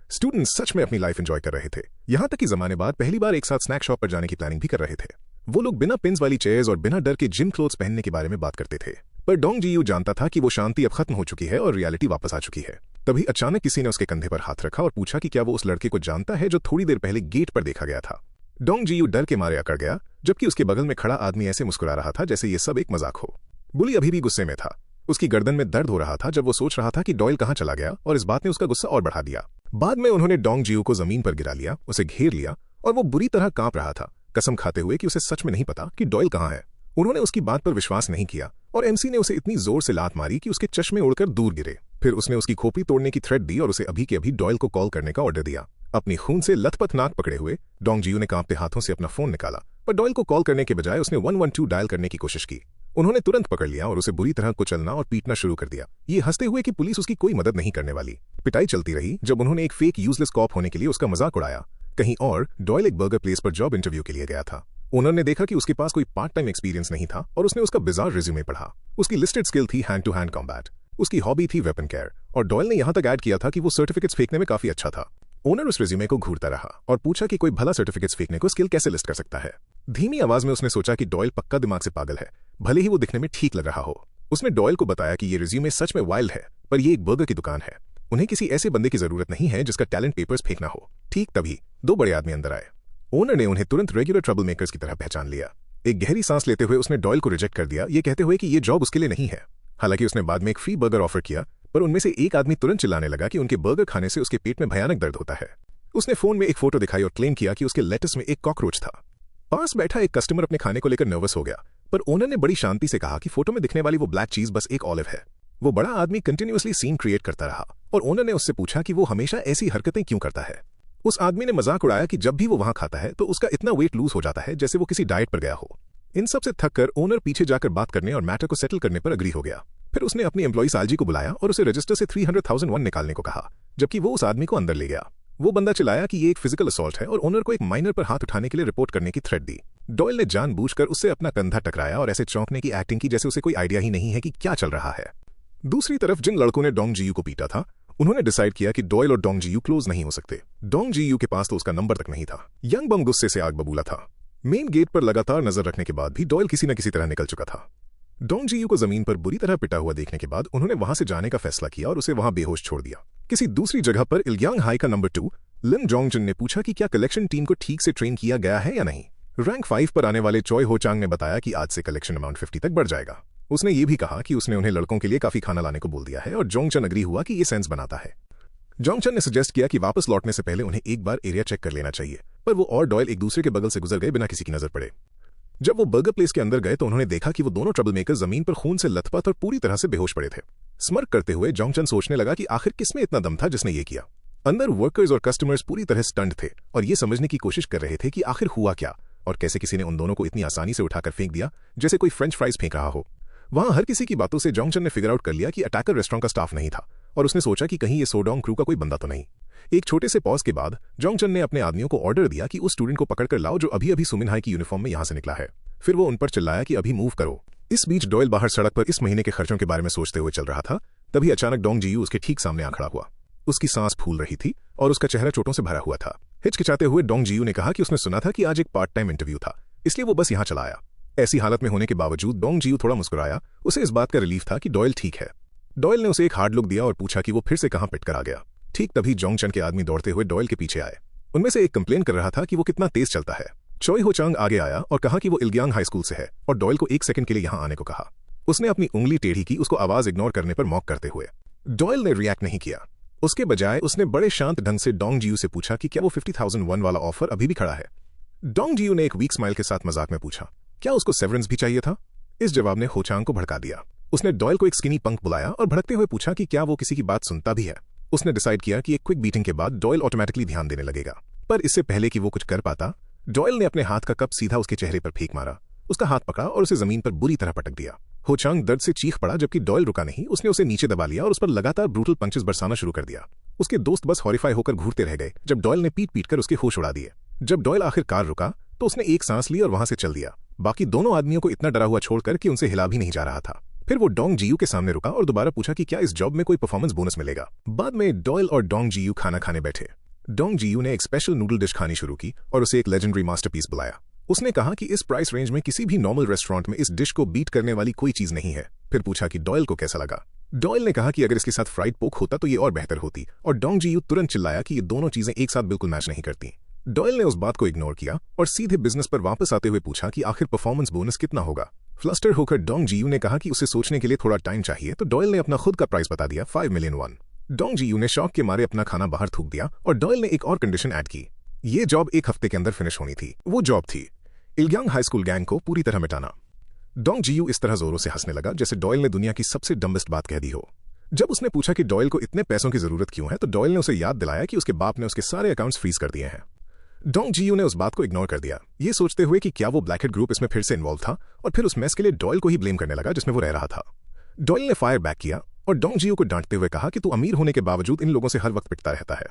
स्टूडेंट्स सच में अपनी लाइफ एंजॉय कर रहे थे, यहां तक कि जमाने बाद पहली बार एक साथ स्नैक शॉप पर जाने की प्लानिंग भी कर रहे थे। वो लोग बिना पिन्स वाली चेयर्स और बिना डर के जिम क्लोथ्स पहनने के बारे में बात करते थे। पर डोंग जी यू जानता था कि वो शांति अब खत्म हो चुकी है और रियलिटी वापस आ चुकी है। तभी अचानक किसी ने उसके कंधे पर हाथ रखा और पूछा कि क्या वो उस लड़के को जानता है जो थोड़ी देर पहले गेट पर देखा गया था। डोंग जी यू डर के मारे अकड़ गया, जबकि उसके बगल में खड़ा आदमी ऐसे मुस्कुरा रहा था जैसे ये सब एक मजाक हो। बुली अभी भी गुस्से में था, उसकी गर्दन में दर्द हो रहा था जब वो सोच रहा था कि डॉयल कहां चला गया और इस बात ने उसका गुस्सा और बढ़ा दिया। बाद में उन्होंने डोंग जी यू को जमीन पर गिरा लिया, उसे घेर लिया और वो बुरी तरह कांप रहा था, कसम खाते हुए कि उसे सच में नहीं पता कि डॉयल कहां है। उन्होंने उसकी बात पर विश्वास नहीं किया और एमसी ने उसे इतनी जोर से लात मारी कि उसके चश्मे उड़कर दूर गिरे। फिर उसने उसकी खोपड़ी तोड़ने की थ्रेट दी और उसे अभी के अभी डॉयल को कॉल करने का ऑर्डर दिया। अपनी खून से लथपथ नाक पकड़े हुए डोंग जी यू ने कांपते हाथों से अपना फोन निकाला, पर डॉयल को कॉल करने के बजाय उसने 112 डायल करने की कोशिश की। उन्होंने तुरंत पकड़ लिया और उसे बुरी तरह कुचलना और पीटना शुरू कर दिया, ये हंसते हुए कि पुलिस उसकी कोई मदद नहीं करने वाली। पिटाई चलती रही जब उन्होंने एक फेक यूजलेस कॉप होने के लिए उसका मजाक उड़ाया। कहीं और डॉयल एक बर्गर प्लेस पर जॉब इंटरव्यू के लिए गया था। ओनर ने देखा कि उसके पास कोई पार्ट टाइम एक्सपीरियंस नहीं था और उसने उसका बिजार रिज्यूमे पढ़ा। उसकी लिस्टेड स्किल थी हैंड टू हैंड कॉम्बैट, उसकी हॉबी थी वेपन केयर और डॉयल ने यहां तक ऐड किया था कि वो सर्टिफिकेट्स फेंकने में काफी अच्छा था। ओनर उस रिज्यूमे को घूरता रहा और पूछा कि कोई भला सर्टिफिकेट्स फेंकने को स्किल कैसे लिस्ट कर सकता है। धीमी आवाज में उसने सोचा कि डॉयल पक्का दिमाग से पागल है, भले ही वो दिखने में ठीक लग रहा हो। उसने डॉयल को बताया कि ये रिज्यूमे सच में वाइल्ड है, पर ये एक बर्गर की दुकान है, उन्हें किसी ऐसे बंदे की जरूरत नहीं है जिसका टैलेंट पेपर्स फेंकना हो। ठीक तभी 2 बड़े आदमी अंदर आए। ओनर ने उन्हें तुरंत रेगुलर ट्रबल मेकर्स की तरह पहचान लिया। एक गहरी सांस लेते हुए उसने डॉयल को रिजेक्ट कर दिया, ये कहते हुए कि ये जॉब उसके लिए नहीं है। हालांकि उसने बाद में एक फ्री बर्गर ऑफर किया, पर उनमें से एक आदमी तुरंत चिल्लाने लगा कि उनके बर्गर खाने से उसके पेट में भयानक दर्द होता है। उसने फोन में एक फोटो दिखाई और क्लेम किया कि उसके लेटस में एक कॉकरोच था। पास बैठा एक कस्टमर अपने खाने को लेकर नर्वस हो गया, पर ओनर ने बड़ी शांति से कहा कि फोटो में दिखने वाली वो ब्लैक चीज बस एक ऑलिव है। वो बड़ा आदमी कंटिन्यूअसली सीन क्रिएट करता रहा और ओनर ने उससे पूछा कि वो हमेशा ऐसी हरकतें क्यों करता है। उस आदमी ने मजाक उड़ाया कि जब भी वो वहां खाता है तो उसका इतना वेट लूज हो जाता है जैसे वो किसी डाइट पर गया हो। इन सब से थक कर ओनर पीछे जाकर बात करने और मैटर को सेटल करने पर अग्री हो गया। फिर उसने अपनी एम्प्लॉई सालजी को बुलाया और उसे रजिस्टर से 300,001 निकालने को कहा, जबकि वो उस आदमी को अंदर ले गया। वो बंदा चिल्लाया कि ये एक फिजिकल असॉल्ट है और ओनर को एक माइनर पर हाथ उठाने के लिए रिपोर्ट करने की थ्रेट दी। डॉयल ने जानबूझकर उससे अपना कंधा टकराया और ऐसे चौंकने की एक्टिंग की जैसे उसे कोई आइडिया ही नहीं है कि क्या चल रहा है। दूसरी तरफ जिन लड़कों ने डोंग जीयू को पीटा था, उन्होंने डिसाइड किया कि डॉयल और डोंग जीयू क्लोज नहीं हो सकते। डोंग जीयू के पास तो उसका नंबर तक नहीं था। यंग बम गुस्से से आग बबूला था। मेन गेट पर लगातार नजर रखने के बाद भी डॉयल किसी न किसी तरह निकल चुका था। डोंग जीयू को जमीन पर बुरी तरह पिटा हुआ देखने के बाद उन्होंने वहां से जाने का फैसला किया और उसे वहां बेहोश छोड़ दिया। किसी दूसरी जगह पर इल्यांग हाई का नंबर 2 लिन जोंगजन ने पूछा कि क्या कलेक्शन टीम को ठीक से ट्रेन किया गया है या नहीं। रैंक 5 पर आने वाले चॉय हो चांग ने बताया कि आज से कलेक्शन अमाउंट 50 तक बढ़ जाएगा। उसने ये भी कहा कि उसने उन्हें लड़कों के लिए काफी खाना लाने को बोल दिया है और जोंगचन अग्री हुआ कि ये सेंस बनाता है। जोंगचन ने सजेस्ट किया कि वापस लौटने से पहले उन्हें एक बार एरिया चेक कर लेना चाहिए, पर वो और डॉयल एक दूसरे के बगल से गुजर गए बिना किसी की नजर पड़े। जब वो बर्गर प्लेस के अंदर गए तो उन्होंने देखा कि वो दोनों ट्रबल मेकर जमीन पर खून से लथपथ और पूरी तरह से बेहोश पड़े थे। स्मर्क करते हुए जोंगचन सोचने लगा कि आखिर किसमें इतना दम था जिसने ये किया। अंदर वर्कर्स और कस्टमर्स पूरी तरह स्टंट थे और ये समझने की कोशिश कर रहे थे कि आखिर हुआ क्या और कैसे किसी ने उन दोनों को इतनी आसानी से उठाकर फेंक दिया जैसे कोई फ्रेंच फ्राइज फेंक रहा हो। वहां हर किसी की बातों से जोंगचन ने फिगर आउट कर लिया कि अटैकर रेस्टोरेंट का स्टाफ नहीं था और उसने सोचा कि कहीं ये सोडोंग क्रू का कोई बंदा तो नहीं। एक छोटे से पॉज के बाद जोंगचन ने अपने आदमियों को ऑर्डर दिया कि उस स्टूडेंट को पकड़कर लाओ जो अभी अभी सुमिन हाई की यूनिफॉर्म में यहां से निकला है। फिर वो उन पर चिल्लाया कि अभी मूव करो। इस बीच डॉयल बाहर सड़क पर इस महीने के खर्चों के बारे में सोचते हुए चल रहा था। तभी अचानक डोंग जीयू उसके ठीक सामने आ खड़ा हुआ। उसकी सांस फूल रही थी और उसका चेहरा चोटों से भरा हुआ था। हिचकिचाते हुए डोंग जीयू ने कहा कि उसने सुना था कि आज एक पार्ट टाइम इंटरव्यू था, इसलिए वो बस यहां चला आया। ऐसी हालत में होने के बावजूद डोंग जीयू थोड़ा मुस्कुराया। उसे इस बात का रिलीफ था कि डॉयल ठीक है। डॉयल ने उसे एक हार्ड लुक दिया और पूछा कि वो फिर से कहां पिट कर आ गया। ठीक तभी जोंगचन के आदमी दौड़ते हुए डॉयल के पीछे आए। उनमें से एक कंप्लेन कर रहा था कि वो कितना तेज चलता है। चॉय हो चांग आगे आया और कहा कि वो इल्यांग हाई स्कूल से है और डॉयल को 1 सेकंड के लिए यहां आने को कहा। उसने अपनी उंगली टेढ़ी की उसको आवाज इग्नोर करने पर मॉक करते हुए। डॉयल ने रिएक्ट नहीं किया। उसके बजाय उसने बड़े शांत ढंग से डोंग जीयू से पूछा कि क्या वो 50,001 वाला ऑफर अभी भी खड़ा है। डोंग जीयू ने एक वीक स्माइल के साथ मजाक में पूछा, क्या उसको सेवरेंस भी चाहिए था। इस जवाब ने हो चांग को भड़का दिया। उसने डॉयल को एक स्किनी पंक बुलाया और भड़कते हुए पूछा कि क्या वो किसी की बात सुनता भी है। उसने डिसाइड किया कि एक क्विक बीटिंग के बाद डॉयल ऑटोमेटिकली ध्यान देने लगेगा, पर इससे पहले कि वो कुछ कर पाता, डॉयल ने अपने हाथ का कप सीधा उसके चेहरे पर फेंक मारा। उसका हाथ पकड़ा और उसे जमीन पर बुरी तरह पटक दिया। हो चांग दर्द से चीख पड़ा, जबकि डॉयल रुका नहीं। उसने उसे नीचे दबा लिया और उस पर लगातार ब्रूटल पंचेस बरसाना शुरू कर दिया। उसके दोस्त बस हॉरिफाई होकर घूरते रह गए जब डॉयल ने पीट पीट कर उसके होश उड़ा दिए। जब डॉयल आखिरकार रुका तो उसने एक सांस ली और वहां से चल दिया, बाकी दोनों आदमियों को इतना डरा हुआ छोड़कर कि उनसे हिला भी नहीं जा रहा था। फिर वो डोंग जीयू के सामने रुका और दोबारा पूछा कि क्या इस जॉब में कोई परफॉर्मेंस बोनस मिलेगा। बाद में डॉयल और डोंग जीयू खाना खाने बैठे। डोंग जीयू ने एक स्पेशल नूडल डिश खानी शुरू की और उसे एक लेजेंडरी मास्टरपीस बुलाया। उसने कहा कि इस प्राइस रेंज में किसी भी नॉर्मल रेस्टोरेंट में इस डिश को बीट करने वाली कोई चीज नहीं है। फिर पूछा कि डॉयल को कैसा लगा। डॉयल ने कहा कि अगर इसके साथ फ्राइड पोक होता तो ये और बेहतर होती, और डोंग जीयू तुरंत चिल्लाया कि ये दोनों चीजें एक साथ बिल्कुल मैच नहीं करती। डॉयल ने उस बात को इग्नोर किया और सीधे बिजनेस पर वापस आते हुए पूछा कि आखिर परफॉर्मेंस बोनस कितना होगा। फ्लस्टर होकर डोंग जीयू ने कहा कि उसे सोचने के लिए थोड़ा टाइम चाहिए, तो डॉयल ने अपना खुद का प्राइस बता दिया, 5 मिलियन वन। डोंग जीयू ने शौक के मारे अपना खाना बाहर थूक दिया और डॉयल ने एक और कंडीशन ऐड की। ये जॉब 1 हफ्ते के अंदर फिनिश होनी थी। वो जॉब थी इल्यांग हाई स्कूल गैंग को पूरी तरह मिटाना। डोंग जीयू इस तरह जोरों से हंसने लगा जैसे डॉयल ने दुनिया की सबसे डम्बेस्ट बात कह दी हो। जब उसने पूछा कि डॉयल को इतने पैसों की जरूरत क्यों है, तो डॉयल ने उसे याद दिलाया कि उसके बाप ने उसके सारे अकाउंट्स फ्रीज कर दिए हैं। डोंग जीयू ने उस बात को इग्नोर कर दिया, ये सोचते हुए कि क्या वो ब्लैकहेड ग्रुप इसमें फिर से इन्वॉल्व था, और फिर उस मैस के लिए डॉयल को ही ब्लेम करने लगा जिसमें वो रह रहा था। डॉयल ने फायर बैक किया और डोंग जीयू को डांटते हुए कहा कि तू अमीर होने के बावजूद इन लोगों से हर वक्त पिटता रहता है।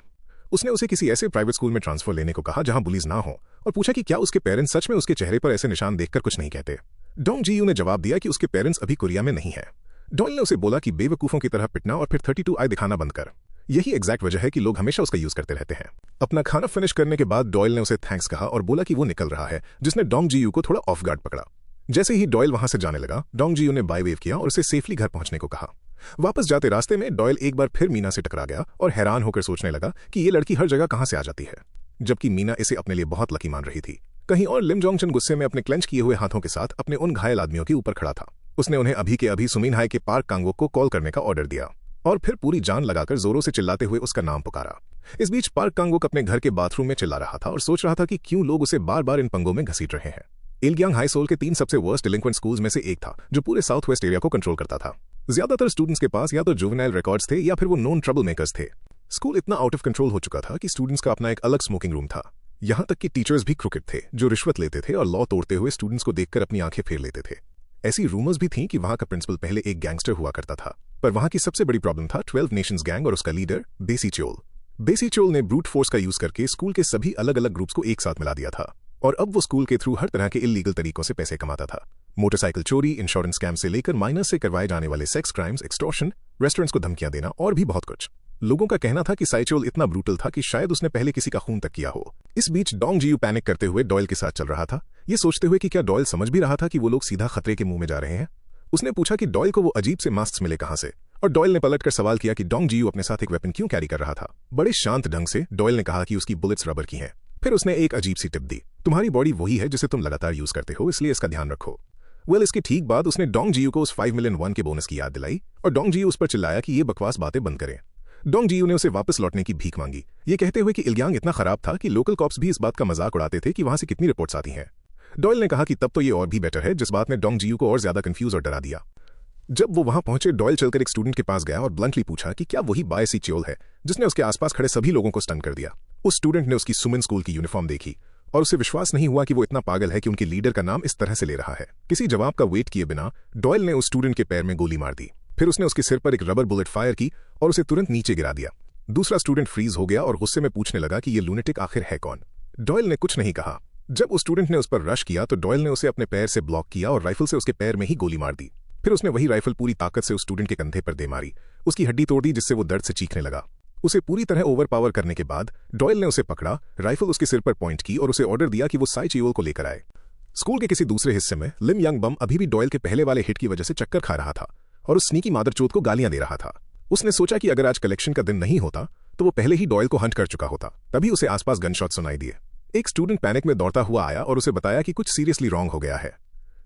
उसने उसे किसी ऐसे प्राइवेट स्कूल में ट्रांसफर लेने को कहा जहां बुलीज ना हो, और पूछा कि क्या उसके पेरेंट्स सच में उसके चेहरे पर ऐसे निशान देखकर कुछ नहीं कहते। डोंग जीयू ने जवाब दिया कि उसके पेरेंट्स अभी कोरिया में नहीं है। डॉयल ने उसे बोला कि बेवकूफों की तरह पिटना और फिर 32 आई दिखाना बंद कर। यही एग्जैक्ट वजह है कि लोग हमेशा उसका यूज करते रहते हैं। अपना खाना फिनिश करने के बाद डॉयल ने उसे थैंक्स कहा और बोला कि वो निकल रहा है, जिसने डोंग जीयू को थोड़ा ऑफ गार्ड पकड़ा। जैसे ही डॉयल वहां से जाने लगा, डोंग जीयू ने बाय वेव किया और उसे सेफली घर पहुंचने को कहा। वापस जाते रास्ते में डॉयल एक बार फिर मीना से टकरा गया और हैरान होकर सोचने लगा कि ये लड़की हर जगह कहां से आ जाती है, जबकि मीना इसे अपने लिए बहुत लकी मान रही थी। कहीं और लिम जोंगचन गुस्से में अपने क्लेंच किए हुए हाथों के साथ अपने उन घायल आदमियों के ऊपर खड़ा था। उसने उन्हें अभी के अभी सुमिन हाई के पार्क कांगवोक को कॉल करने का ऑर्डर दिया और फिर पूरी जान लगाकर जोरों से चिल्लाते हुए उसका नाम पुकारा। इस बीच पार्क कांगवोक अपने घर के बाथरूम में चिल्ला रहा था और सोच रहा था कि क्यों लोग उसे बार बार इन पंगों में घसीट रहे हैं। इल्यांग हाई सोल के 3 सबसे वर्स्ट डिलिंक्वेंट स्कूल्स में से एक था, जो पूरे साउथ वेस्ट एरिया को कंट्रोल करता था। ज्यादातर स्टूडेंट्स के पास या तो जुवेनाइल रिकॉर्ड्स थे या फिर वो नोन ट्रबल मेकर्स थे। स्कूल इतना आउट ऑफ कंट्रोल हो चुका था कि स्टूडेंट्स का अपना एक अलग स्मोकिंग रूम था। यहाँ तक कि टीचर्स भी क्रुकेट थे, जो रिश्वत लेते थे और लॉ तोड़ते हुए स्टूडेंट्स को देखकर अपनी आंखें फेर लेते थे। ऐसी रूमर्स भी थीं कि वहां का प्रिंसिपल पहले एक गैंगस्टर हुआ करता था, पर वहां की सबसे बड़ी प्रॉब्लम था 12 नेशंस गैंग और उसका लीडर बेसी चोल। बेसी चोल ने ब्रूट फोर्स का यूज करके स्कूल के सभी अलग अलग ग्रुप्स को एक साथ मिला दिया था और अब वो स्कूल के थ्रू हर तरह के इल्लीगल तरीकों से पैसे कमाता था। मोटरसाइकिल चोरी, इंश्योरेंस स्कैम से लेकर माइनर्स से करवाए जाने वाले सेक्स क्राइम्स, एक्सटॉर्शन, रेस्टोरेंट्स को धमकियां देना और भी बहुत कुछ। लोगों का कहना था कि साइचोल इतना ब्रूटल था कि शायद उसने पहले किसी का खून तक किया हो। इस बीच डोंग जियू पैनिक करते हुए डॉयल के साथ चल रहा था, ये सोचते हुए कि क्या डॉयल समझ भी रहा था कि वो लोग सीधा खतरे के मुंह में जा रहे हैं। उसने पूछा कि डॉयल को वो अजीब से मास्क मिले कहां से, और डॉयल ने पलटकर सवाल किया कि डोंग जियू अपने साथ एक वेपन क्यों कैरी कर रहा था। बड़े शांत ढंग से डॉयल ने कहा कि उसकी बुलेट्स रबर की हैं। फिर उसने एक अजीब सी टिप दी, तुम्हारी बॉडी वही है जिसे तुम लगातार यूज करते हो, इसलिए इसका ध्यान रखो। इसके ठीक बाद उसने डोंग जियू को उस 5 मिलियन वॉन के बोनस की याद दिलाई और डोंग जियू उस पर चिल्लाया कि ये बकवास बातें बंद करें। डोंग जियू ने उसे वापस लौटने की भीख मांगी, ये कहते हुए कि इल्यांग इतना खराब था कि लोकल कॉप्स भी इस बात का मजाक उड़ाते थे कि वहां से कितनी रिपोर्ट्स आती हैं। डॉयल ने कहा कि तब तो ये और भी बेटर है, जिस बात ने डोंग जियू को और ज्यादा कंफ्यूज और डरा दिया। जब वो वहां पहुंचे, डॉयल चलकर एक स्टूडेंट के पास गया और ब्लंटली पूछा कि क्या वही बेसी चोल है जिसने उसके आसपास खड़े सभी लोगों को स्टन कर दिया। उस स्टूडेंट ने उसकी सुमन स्कूल की यूनिफॉर्म देखी और उसे विश्वास नहीं हुआ कि वो इतना पागल है कि उनके लीडर का नाम इस तरह से ले रहा है। किसी जवाब का वेट किए बिना डॉयल ने उस स्टूडेंट के पैर में गोली मार दी। फिर उसने उसके सिर पर एक रबर बुलेट फायर की और उसे तुरंत नीचे गिरा दिया। दूसरा स्टूडेंट फ्रीज हो गया और गुस्से में पूछने लगा कि ये लूनेटिक आखिर है कौन। डॉयल ने कुछ नहीं कहा। जब उस स्टूडेंट ने उस पर रश किया तो डॉयल ने उसे अपने पैर से ब्लॉक किया और राइफल से उसके पैर में ही गोली मार दी। फिर उसने वही राइफल पूरी ताकत से उस स्टूडेंट के कंधे पर दे मारी, उसकी हड्डी तोड़ दी जिससे वो दर्द से चीखने लगा। उसे पूरी तरह ओवरपावर करने के बाद डॉयल ने उसे पकड़ा, राइफल उसके सिर पर पॉइंट की और उसे ऑर्डर दिया कि वो साइचियोल को लेकर आए। स्कूल के किसी दूसरे हिस्से में लिम यंग बम अभी भी डॉयल के पहले वाले हिट की वजह से चक्कर खा रहा था और उस स्नीकी मादरचोद को गालियां दे रहा था। उसने सोचा कि अगर आज कलेक्शन का दिन नहीं होता तो वो पहले ही डॉयल को हंट कर चुका होता। तभी उसे आसपास गनशॉट सुनाई दिए। एक स्टूडेंट पैनिक में दौड़ता हुआ आया और उसे बताया कि कुछ सीरियसली रॉन्ग हो गया है।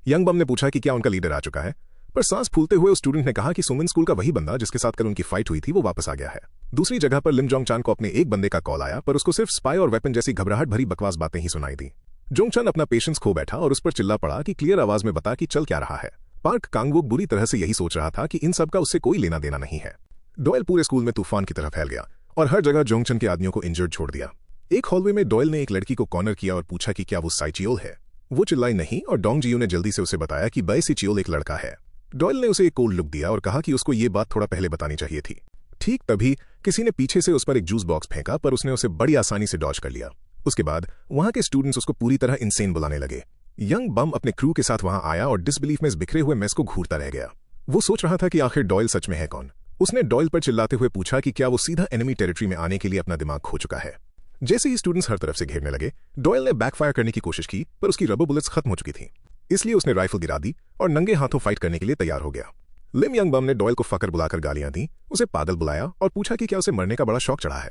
यंग बम ने पूछा कि क्या उनका लीडर आ चुका है, पर सांस फूलते हुए उस स्टूडेंट ने कहा कि सुमन स्कूल का वही बंदा जिसके साथ कल उनकी फाइट हुई थी वो वापस आ गया है। दूसरी जगह पर लिम जोंग चान को अपने एक बंदे का कॉल आया, पर उसको सिर्फ स्पाई और वेपन जैसी घबराहट भरी बकवास बातें ही सुनाई दी। जोंग चान अपना पेशेंस खो बैठा और उस पर चिल्ला पड़ा कि क्लियर आवाज में बता कि चल क्या रहा है। पार्क कांगवुक बुरी तरह से यही सोच रहा था कि इन सब का उससे कोई लेना देना नहीं है। डॉयल पूरे स्कूल में तूफान की तरह फैल गया और हर जगह जोंग चान के आदमियों को इंजर्ड छोड़ दिया। एक हॉलवे में डॉयल ने एक लड़की को कॉर्नर किया और पूछा कि क्या वो साइचियोल है। वो चिल्लाई नहीं और डोंग जियू ने जल्दी से उसे बताया कि बेसी चोल एक लड़का है। डॉयल ने उसे एक कोल्ड लुक दिया और कहा कि उसको ये बात थोड़ा पहले बतानी चाहिए थी। ठीक तभी किसी ने पीछे से उस पर एक जूस बॉक्स फेंका, पर उसने उसे बड़ी आसानी से डॉज कर लिया। उसके बाद वहां के स्टूडेंट्स उसको पूरी तरह इंसेन बुलाने लगे। यंग बम अपने क्रू के साथ वहां आया और डिसबिलीफ में इस बिखरे हुए मेस को घूरता रह गया। वो सोच रहा था कि आखिर डॉयल सच में है कौन। उसने डॉयल पर चिल्लाते हुए पूछा कि क्या वो सीधा एनिमी टेरिटरी में आने के लिए अपना दिमाग खो चुका है। जैसे ही स्टूडेंट्स हर तरफ से घेरने लगे, डॉयल ने बैकफायर करने की कोशिश की, पर उसकी रबर बुलेट्स खत्म हो चुकी थीं। इसलिए उसने राइफल गिरा दी और नंगे हाथों फाइट करने के लिए तैयार हो गया। लिम यंग बम ने डॉयल को फकर बुलाकर गालियां दी, उसे पागल बुलाया और पूछा कि क्या उसे मरने का बड़ा शौक चढ़ा है।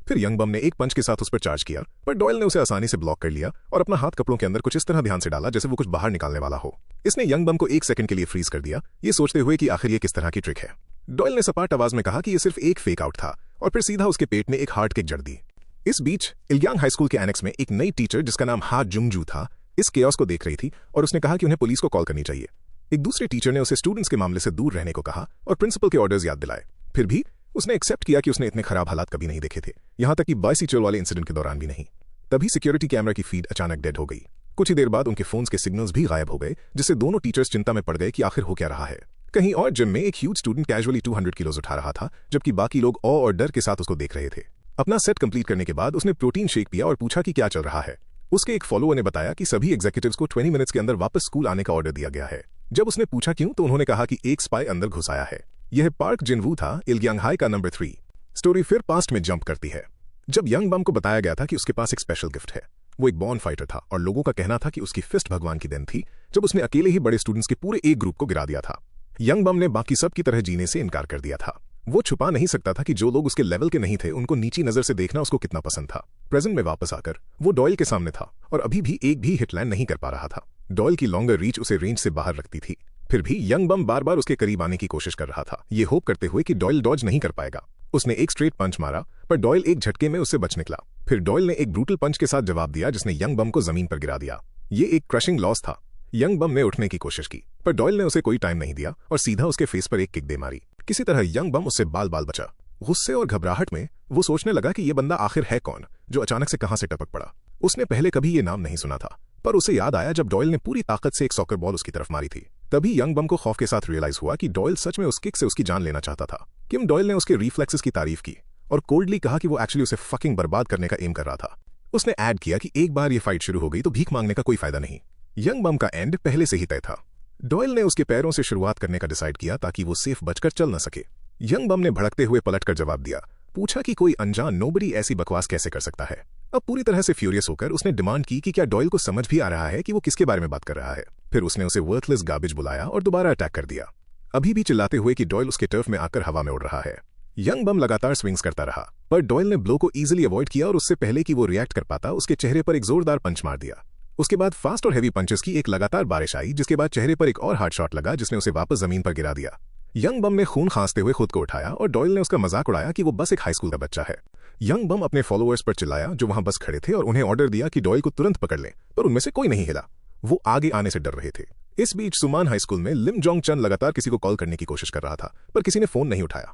फिर यंग बम ने एक पंच के साथ उस पर चार्ज किया, पर डॉयल ने उसे आसानी से ब्लॉक कर लिया और अपना हाथ कपड़ों के अंदर कुछ इस तरह ध्यान से डाला जैसे वो कुछ बाहर निकालने वाला हो। इसने यंग बम को 1 सेकंड के लिए फ्रीज कर दिया, ये सोचते हुए कि आखिर ये किस तरह की ट्रिक है। डॉयल ने सपाट आवाज में कहा कि ये सिर्फ एक फेक आउट था और फिर सीधा उसके पेट में एक हार्ड किक जड़ दी। इस बीच इल्यांग हाई स्कूल के एनेक्स में एक नई टीचर जिसका नाम हा जुंगजू था, इस केओस को देख रही थी और उसने कहा कि उन्हें पुलिस को कॉल करनी चाहिए। एक दूसरे टीचर ने उसे स्टूडेंट्स के मामले से दूर रहने को कहा और प्रिंसिपल के ऑर्डर्स याद दिलाए। फिर भी उसने एक्सेप्ट किया कि उसने इतने खराब हालात कभी नहीं देखे थे, यहां तक कि बेसी चोल वाले इंसिडेंट के दौरान भी नहीं। तभी सिक्योरिटी कैमरा की फीड अचानक डेड हो गई। कुछ ही देर बाद उनके फोन्स के सिग्नल्स भी गायब हो गए, जिससे दोनों टीचर्स चिंता में पड़ गए कि आखिर हो क्या रहा है। कहीं और जिम में एक ह्यूज स्टूडेंट कैजुअली 200 किलोज उठा रहा था, जबकि बाकी लोग औ और डर के साथ उसको देख रहे थे। अपना सेट कंप्लीट करने के बाद उसने प्रोटीन शेक पिया और पूछा कि क्या चल रहा है। उसके एक फॉलोअर ने बताया कि सभी एग्जीक्यूटिव्स को 20 मिनट्स के अंदर वापस स्कूल आने का ऑर्डर दिया गया है। जब उसने पूछा क्यों, तो उन्होंने कहा कि एक स्पाई अंदर घुस आया है। यह पार्क जिनवू था, इल्यांग हाई का नंबर 3। स्टोरी फिर पास्ट में जंप करती है, जब यंग बम को बताया गया था कि उसके पास एक स्पेशल गिफ्ट है। वो एक बॉर्न फाइटर था और लोगों का कहना था कि उसकी फिस्ट भगवान की देन थी, जब उसने अकेले ही बड़े स्टूडेंट्स के पूरे एक ग्रुप को गिरा दिया था। यंग बम ने बाकी सब की तरह जीने से इनकार कर दिया था। वो छुपा नहीं सकता था कि जो लोग उसके लेवल के नहीं थे उनको नीची नजर से देखना उसको कितना पसंद था। प्रेजेंट में वापस आकर वो डॉयल के सामने था और अभी भी एक भी हिटलैंड नहीं कर पा रहा था। डॉयल की लॉन्गर रीच उसे रेंज से बाहर रखती थी। फिर भी यंग बम बार बार उसके करीब आने की कोशिश कर रहा था, ये होप करते हुए कि डॉयल डॉज नहीं कर पाएगा। उसने एक स्ट्रेट पंच मारा, पर डॉयल एक झटके में उससे बच निकला। फिर डॉयल ने एक ब्रूटल पंच के साथ जवाब दिया जिसने यंग बम को जमीन पर गिरा दिया। ये एक क्रशिंग लॉस था। यंग बम ने उठने की कोशिश की, पर डॉयल ने उसे कोई टाइम नहीं दिया और सीधा उसके फेस पर एक किक दे मारी। किसी तरह यंग बम उससे बाल बाल बचा। गुस्से और घबराहट में वो सोचने लगा कि ये बंदा आखिर है कौन, जो अचानक से कहां से टपक पड़ा। उसने पहले कभी ये नाम नहीं सुना था, पर उसे याद आया जब डॉयल ने पूरी ताकत से एक सॉकर बॉल उसकी तरफ मारी थी। तभी यंग बम को खौफ के साथ रियलाइज हुआ कि डॉयल सच में उस किक से उसकी जान लेना चाहता था। किम डॉयल ने उसके रिफ्लेक्सेस की तारीफ की और कोल्डली कहा कि वो एक्चुअली उसे फकिंग बर्बाद करने का एम कर रहा था। उसने ऐड किया कि एक बार ये फाइट शुरू हो गई तो भीख मांगने का कोई फायदा नहीं। यंग बम का एंड पहले से ही तय था। डॉयल ने उसके पैरों से शुरुआत करने का डिसाइड किया ताकि वो सेफ बचकर चल न सके। यंग बम ने भड़कते हुए पलटकर जवाब दिया, पूछा कि कोई अनजान नोबडी ऐसी बकवास कैसे कर सकता है। अब पूरी तरह से फ्यूरियस होकर उसने डिमांड की कि क्या डॉयल को समझ भी आ रहा है कि वो किसके बारे में बात कर रहा है। फिर उसने उसे वर्थलेस गार्बेज बुलाया और दोबारा अटैक कर दिया, अभी भी चिल्लाते हुए कि डॉयल उसके टर्फ में आकर हवा में उड़ रहा है। यंग बम लगातार स्विंग्स करता रहा, पर डॉयल ने ब्लो को इजीली अवॉइड किया और उससे पहले कि वो रिएक्ट कर पाता उसके चेहरे पर एक जोरदार पंच मार दिया। उसके बाद फास्ट और हैवी पंचेस की एक लगातार बारिश आई, जिसके बाद चेहरे पर एक और हार्ड शॉट लगा जिसने उसे वापस जमीन पर गिरा दिया। यंग बम ने खून खांसते हुए खुद को उठाया और डॉयल ने उसका मजाक उड़ाया कि वो बस एक हाई स्कूल का बच्चा है। यंग बम अपने फॉलोअर्स पर चिल्लाया जो वहां बस खड़े थे और उन्हें ऑर्डर दिया कि डॉयल को तुरंत पकड़ लें, पर उनमें से कोई नहीं हिला। वो आगे आने से डर रहे थे। इस बीच सुमान हाई स्कूल में लिम जोंग चन लगातार किसी को कॉल करने की कोशिश कर रहा था, पर किसी ने फोन नहीं उठाया।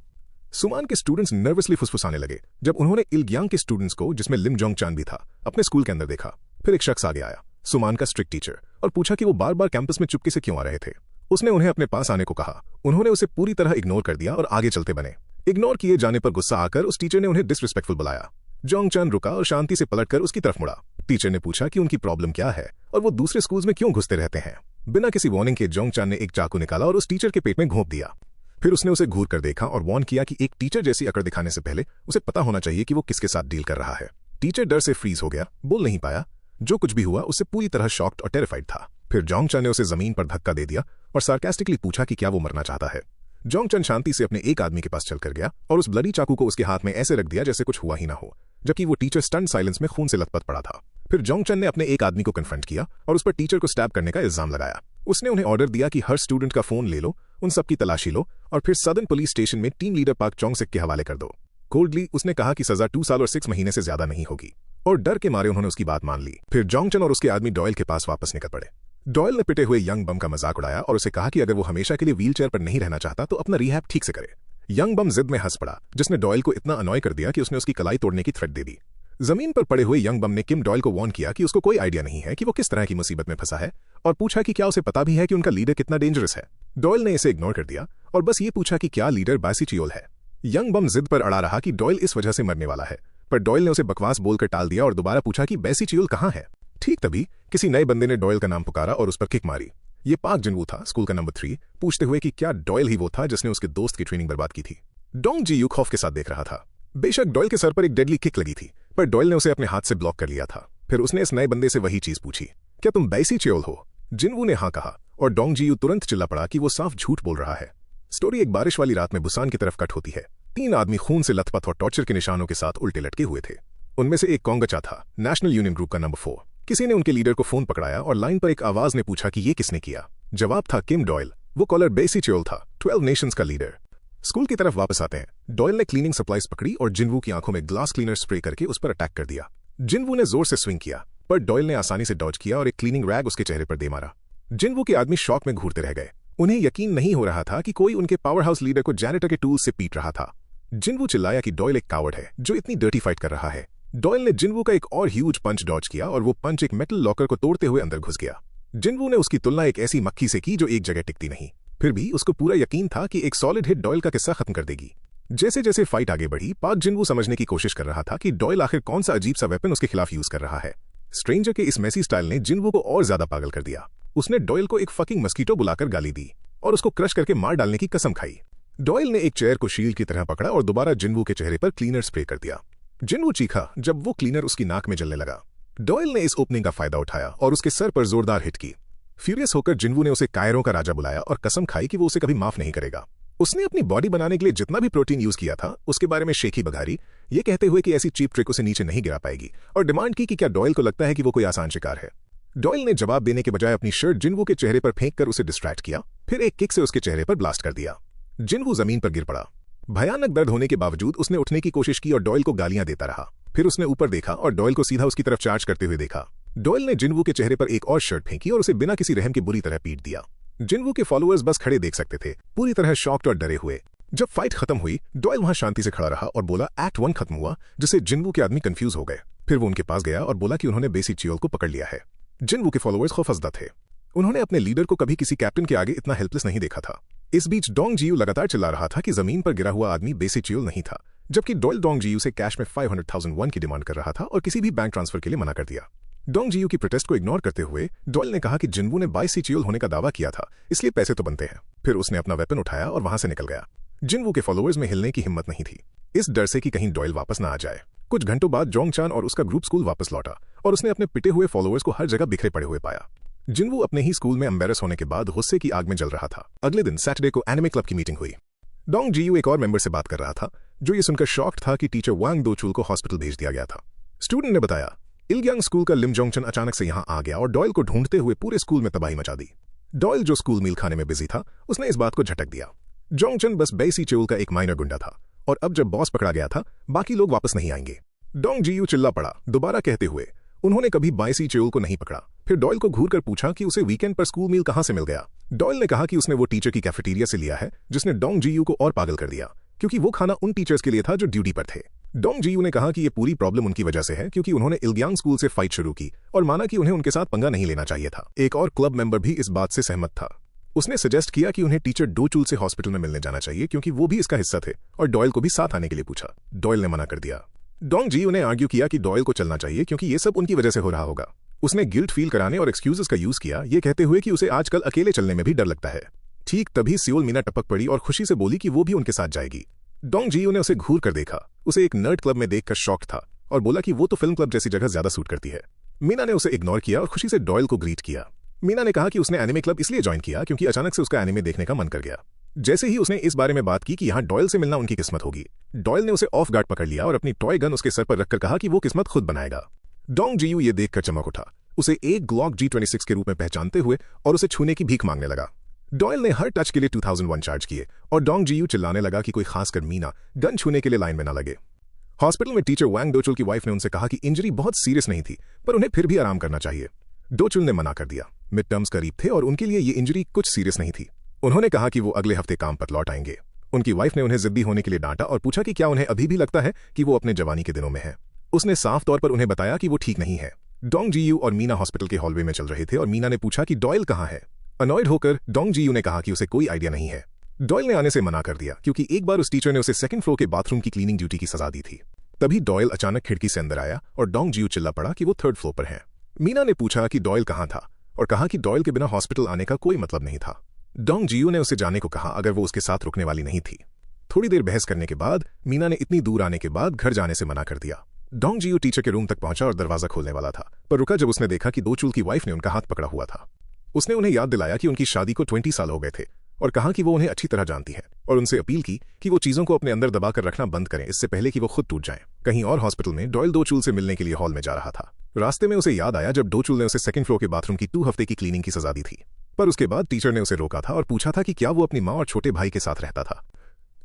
सुमान के स्टूडेंट्स नर्वसली फुसफुसाने लगे जब उन्होंने इलग्यांग के स्टूडेंट्स को, जिसमें लिम जोंग चन भी था, अपने स्कूल के अंदर देखा। फिर एक शख्स आगे आया, सुमान का स्ट्रिक्ट टीचर, और पूछा कि वो बार बार कैंपस में चुपके से क्यों आ रहे थे। उसने उन्हें अपने पास आने को कहा। उन्होंने उसे पूरी तरह इग्नोर कर दिया और आगे चलते बने। इग्नोर किए जाने पर गुस्सा आकर उस टीचर ने उन्हें डिसरिस्पेक्टफुल बुलाया। जोंग चन रुका और शांति से पलटकर उसकी तरफ मुड़ा। टीचर ने पूछा कि उनकी प्रॉब्लम क्या है और वो दूसरे स्कूल्स में क्यों घुसते रहते हैं। बिना किसी वार्निंग के जोंग चन ने एक चाकू निकाला और उस टीचर के पेट में घोंप दिया। फिर उसने उसे घूर कर देखा और वार्न किया कि एक टीचर जैसी अकड़ दिखाने से पहले उसे पता होना चाहिए कि वो किसके साथ डील कर रहा है। टीचर डर से फ्रीज हो गया, बोल नहीं पाया। जो कुछ भी हुआ उससे पूरी तरह शॉक्ड और टेरिफाइड था। फिर जोंग चन ने उसे जमीन पर धक्का दे दिया और सार्कास्टिकली पूछा कि क्या वो मरना चाहता है। जोंग चन शांति से अपने एक आदमी के पास चलकर गया और उस ब्लडी चाकू को उसके हाथ में ऐसे रख दिया जैसे कुछ हुआ ही ना हो, जबकि वो टीचर स्टंट साइलेंस में खून से लथपथ पड़ा था। फिर जोंग चन ने अपने एक आदमी को कन्फ्रंट किया और उस पर टीचर को स्टैब करने का इल्जाम लगाया। उसने उन्हें ऑर्डर दिया कि हर स्टूडेंट का फोन ले लो, उन सबकी तलाशी लो और फिर सदर्न पुलिस स्टेशन में टीम लीडर पाक चोंग सिक के हवाले कर दो। कोल्डली उसने कहा कि सजा 2 साल और 6 महीने से ज्यादा नहीं होगी, और डर के मारे उन्होंने उसकी बात मान ली। फिर जोंग चन और उसके आदमी डॉयल के पास वापस निकल पड़े। डॉयल ने पिटे हुए यंग बम का मजाक उड़ाया और उसे कहा कि अगर वो हमेशा के लिए व्हीलचेयर पर नहीं रहना चाहता तो अपना रिहैब ठीक से करे। यंग बम जिद में हंस पड़ा, जिसने डॉयल को इतना अनॉय कर दिया कि उसने उसकी कलाई तोड़ने की थ्रेट दे दी। जमीन पर पड़े हुए यंग बम ने किम डॉयल को वार्न किया कि उसको कोई आइडिया नहीं है कि वो किस तरह की मुसीबत में फंसा है, और पूछा कि क्या उसे पता भी है कि उनका लीडर कितना डेंजरस है। डॉयल ने इसे इग्नोर कर दिया और बस ये पूछा कि क्या लीडर बासी चियोल है। यंग बम जिद पर अड़ा रहा कि डॉयल इस वजह से मरने वाला है, पर डॉयल ने उसे बकवास बोलकर टाल दिया और दोबारा पूछा कि बैसी चियोल कहाँ है। ठीक तभी किसी नए बंदे ने डॉयल का नाम पुकारा और उस पर किक मारी। ये पाक जिनवू था, स्कूल का नंबर 3, पूछते हुए कि क्या डॉयल ही वो था जिसने उसके दोस्त की ट्रेनिंग बर्बाद की थी। डोंग जी यू खौफ के साथ देख रहा था। बेशक डॉयल के सर पर एक डेडली किक लगी थी, पर डॉयल ने उसे अपने हाथ से ब्लॉक कर लिया था। फिर उसने इस नए बंदे से वही चीज पूछी, क्या तुम बैसी चियोल हो? जिनवू ने हाँ कहा और डोंग जी यू तुरंत चिल्ला पड़ा कि वो साफ झूठ बोल रहा है। स्टोरी एक बारिश वाली रात में बुसान की तरफ कट होती है। 3 आदमी खून से लथपथ और टॉर्चर के निशानों के साथ उल्टे लटके हुए थे। उनमें से एक कोंगचा था, नेशनल यूनियन ग्रुप का नंबर 4। किसी ने उनके लीडर को फोन पकड़ाया और लाइन पर एक आवाज ने पूछा कि ये किसने किया। जवाब था किम डॉयल। वो कॉलर बैसी चियोल था, 12 नेशंस का लीडर। स्कूल की तरफ वापस आते हैं। डॉयल ने क्लीनिंग सप्लाईज पकड़ी और जिनवू की आंखों में ग्लास क्लीनर स्प्रे करके उस पर अटैक कर दिया। जिनवू ने जोर से स्विंग किया, पर डॉयल ने आसानी से डॉज किया और एक क्लीनिंग रैग उसके चेहरे पर दे मारा। जिनवू के आदमी शॉक में घूरते रह गए। उन्हें यकीन नहीं हो रहा था कि कोई उनके पावर हाउस लीडर को जैनिटर के टूल से पीट रहा था। जिनवू चिल्लाया कि डॉयल एक कावर्ड है जो इतनी डर्टी फाइट कर रहा है। डॉयल ने जिनवू का एक और ह्यूज पंच डॉज किया और वो पंच एक मेटल लॉकर को तोड़ते हुए अंदर घुस गया। जिनवू ने उसकी तुलना एक ऐसी मक्खी से की जो एक जगह टिकती नहीं। फिर भी उसको पूरा यकीन था कि एक सॉलिड हिट डॉयल का किस्सा खत्म कर देगी। जैसे जैसे फाइट आगे बढ़ी, पाक जिनवू समझने की कोशिश कर रहा था कि डॉयल आखिर कौन सा अजीब सा वेपन उसके खिलाफ यूज कर रहा है। स्ट्रेंजर के इस मैसी स्टाइल ने जिनवू को और ज्यादा पागल कर दिया। उसने डॉयल को एक फकिंग मस्कीटो बुलाकर गाली दी और उसको क्रश करके मार डालने की कसम खाई। डॉयल ने एक चेयर को शील्ड की तरह पकड़ा और दोबारा जिनवू के चेहरे पर क्लीनर स्प्रे कर दिया। जिनवू चीखा जब वो क्लीनर उसकी नाक में जलने लगा। डॉयल ने इस ओपनिंग का फायदा उठाया और उसके सर पर जोरदार हिट की। फ्यूरियस होकर जिनवू ने उसे कायरों का राजा बुलाया और कसम खाई कि वो उसे कभी माफ नहीं करेगा। उसने अपनी बॉडी बनाने के लिए जितना भी प्रोटीन यूज किया था उसके बारे में शेखी बघारी, ये कहते हुए कि ऐसी चीप ट्रिक उसे नीचे नहीं गिरा पाएगी, और डिमांड की कि क्या डॉयल को लगता है कि वो कोई आसान शिकार है। डॉयल ने जवाब देने के बजाय अपनी शर्ट जिनवू के चेहरे पर फेंककर उसे डिस्ट्रैक्ट किया, फिर एक किक से उसके चेहरे पर ब्लास्ट कर दिया। जिनवू जमीन पर गिर पड़ा। भयानक दर्द होने के बावजूद उसने उठने की कोशिश की और डॉयल को गालियां देता रहा। फिर उसने ऊपर देखा और डॉयल को सीधा उसकी तरफ चार्ज करते हुए देखा। डॉयल ने जिनवू के चेहरे पर एक और शर्ट फेंकी और उसे बिना किसी रहम के बुरी तरह पीट दिया। जिनवू के फॉलोअर्स बस खड़े देख सकते थे, पूरी तरह शॉक्ड और डरे हुए। जब फाइट खत्म हुई, डॉयल वहां शांति से खड़ा रहा और बोला एक्ट 1 खत्म हुआ, जिससे जिनवू के आदमी कंफ्यूज हो गए। फिर वो उनके पास गया और बोला कि उन्होंने बैसी चियोल को पकड़ लिया है। जिनवू के फॉलोअर्स खौफजदा थे। उन्होंने अपने लीडर को कभी किसी कैप्टन के आगे इतना हेल्पलेस नहीं देखा था। इस बीच डोंग जियू लगातार चिल्ला रहा था कि जमीन पर गिरा हुआ आदमी बेसी चियोल नहीं था, जबकि डॉयल डोंग जियू से कैश में 500,000 वॉन की डिमांड कर रहा था और किसी भी बैंक ट्रांसफर के लिए मना कर दिया। डोंग जियू की प्रोटेस्ट को इग्नोर करते हुए डॉयल ने कहा कि जिनवू ने 22 चियोल होने का दावा किया था, इसलिए पैसे तो बनते हैं। फिर उसने अपना वेपन उठाया और वहां से निकल गया। जिनवू के फॉलोअर्स में हिलने की हिम्मत नहीं थी, इस डर से कि कहीं डॉयल वापस न आ जाए। कुछ घंटों बाद जोंग चान और उसका ग्रुप स्कूल वापस लौटा और उसने अपने पिटे हुए फॉलोअर्स को हर जगह बिखरे पड़े हुए पाया। जिनवू अपने ही स्कूल में एम्बेरस होने के बाद गुस्से की आग में जल रहा था। अगले दिन सैटरडे को एनिमे क्लब की मीटिंग हुई। डोंग जियू एक और मेंबर से बात कर रहा था, जो ये सुनकर शॉक्ड था कि टीचर वांग दोचुल को हॉस्पिटल भेज दिया गया था। स्टूडेंट ने बताया, इलग्यांग स्कूल का लिम जोंगचन अचानक से यहां आ गया और डॉयल को ढूंढते हुए पूरे स्कूल में तबाही मचा दी। डॉयल जो स्कूल मील खाने में बिजी था, उसने इस बात को झटक दिया। जोंगचन बस बेसी चियोल का एक माइनर गुंडा था और अब जब बॉस पकड़ा गया था, बाकी लोग वापस नहीं आएंगे। डोंग जियू चिल्ला पड़ा, दोबारा कहते हुए, उन्होंने कभी बाइसी चियोल को नहीं पकड़ा। फिर डॉयल को घूर कर पूछा कि उसे वीकेंड पर स्कूल मील कहां से मिल गया। डॉयल ने कहा कि उसने वो टीचर की कैफेटेरिया से लिया है, जिसने डोंग जियू को और पागल कर दिया, क्योंकि वो खाना उन टीचर्स के लिए था जो ड्यूटी पर थे। डोंग जियू ने कहा कि ये पूरी प्रॉब्लम उनकी वजह से है, क्योंकि उन्होंने इलग्यांग स्कूल से फाइट शुरू की और माना कि उन्हें उनके साथ पंगा नहीं लेना चाहिए था। एक और क्लब मेंबर भी इस बात से सहमत था। उसने सजेस्ट किया कि उन्हें टीचर दोचुल से हॉस्पिटल में मिलने जाना चाहिए, क्योंकि वो भी इसका हिस्सा थे, और डॉयल को भी साथ आने के लिए पूछा। डॉयल ने मना कर दिया। डोंग जियू ने आर्ग्यू किया कि डॉयल को चलना चाहिए, क्योंकि ये सब उनकी वजह से हो रहा होगा। उसने गिल्ट फील कराने और एक्सक्यूजेस का यूज किया, ये कहते हुए कि उसे आजकल अकेले चलने में भी डर लगता है। ठीक तभी सियोल मीना टपक पड़ी और खुशी से बोली कि वो भी उनके साथ जाएगी। डोंग जियू ने उसे घूर कर देखा, उसे एक नर्ड क्लब में देखकर शॉक था और बोला कि वो तो फिल्म क्लब जैसी जगह ज्यादा सूट करती है। मीना ने उसे इग्नोर किया और खुशी से डॉयल को ग्रीट किया। मीना ने कहा कि उसने एनिमे क्लब इसलिए ज्वाइन किया क्योंकि अचानक से उसका एनिमे देखने का मन कर गया। जैसे ही उसने इस बारे में बात की कि यहाँ डॉयल से मिलना उनकी किस्मत होगी, डॉयल ने उसे ऑफ गार्ड पकड़ लिया और अपनी टॉय गन उसके सर पर रखकर कहा कि वो किस्मत खुद बनाएगा। डोंग जियू ये देखकर चमक उठा, उसे एक ग्लॉक G26 के रूप में पहचानते हुए और उसे छूने की भीख मांगने लगा। डॉयल ने हर टच के लिए 2001 चार्ज किए और डोंग जियू चिल्लाने लगा कि कोई खासकर मीना गन छूने के लिए लाइन में न लगे। हॉस्पिटल में टीचर वांग दोचुल की वाइफ ने उनसे कहा कि इंजरी बहुत सीरियस नहीं थी, पर उन्हें फिर भी आराम करना चाहिए। दोचुल ने मना कर दिया। मिड टर्म्स करीब थे और उनके लिए ये इंजरी कुछ सीरियस नहीं थी। उन्होंने कहा कि वो अगले हफ्ते काम पर लौट आएंगे। उनकी वाइफ ने उन्हें जिद्दी होने के लिए डांटा और पूछा कि क्या उन्हें अभी भी लगता है कि वो अपने जवानी के दिनों में है। उसने साफ तौर पर उन्हें बताया कि वो ठीक नहीं है। डोंग जियू और मीना हॉस्पिटल के हॉलवे में चल रहे थे और मीना ने पूछा कि डॉयल कहाँ है। अनॉयड होकर डोंग जियू ने कहा कि उसे कोई आइडिया नहीं है। डॉयल ने आने से मना कर दिया, क्योंकि एक बार उस टीचर ने उसे सेकंड फ्लोर के बाथरूम की क्लीनिंग ड्यूटी की सजा दी थी। तभी डॉयल अचानक खिड़की से अंदर आया और डोंग जियू चिल्ला पड़ा कि वो थर्ड फ्लोर पर है। मीना ने पूछा कि डॉयल कहाँ था और कहा कि डॉयल के बिना हॉस्पिटल आने का कोई मतलब नहीं था। डोंग जियू ने उसे जाने को कहा अगर वो उसके साथ रुकने वाली नहीं थी। थोड़ी देर बहस करने के बाद मीना ने इतनी दूर आने के बाद घर जाने से मना कर दिया। डोंग जियू टीचर के रूम तक पहुंचा और दरवाजा खोलने वाला था, पर रुका जब उसने देखा कि दोचुल की वाइफ ने उनका हाथ पकड़ा हुआ था। उसने उन्हें याद दिलाया कि उनकी शादी को 20 साल हो गए थे और कहा कि वो उन्हें अच्छी तरह जानती है, और उनसे अपील की कि वो चीजों को अपने अंदर दबाकर रखना बंद करें इससे पहले कि वो खुद टूट जाएं। कहीं और हॉस्पिटल में डॉयल दोचुल से मिलने के लिए हॉल में जा रहा था। रास्ते में उसे याद आया जब दोचुल ने उसे सेकंड फ्लोर के बाथरूम की 2 हफ्ते की क्लीनिंग की सजा दी थी, पर उसके बाद टीचर ने उसे रोका था और पूछा था कि क्या वो अपनी माँ और छोटे भाई के साथ रहता था।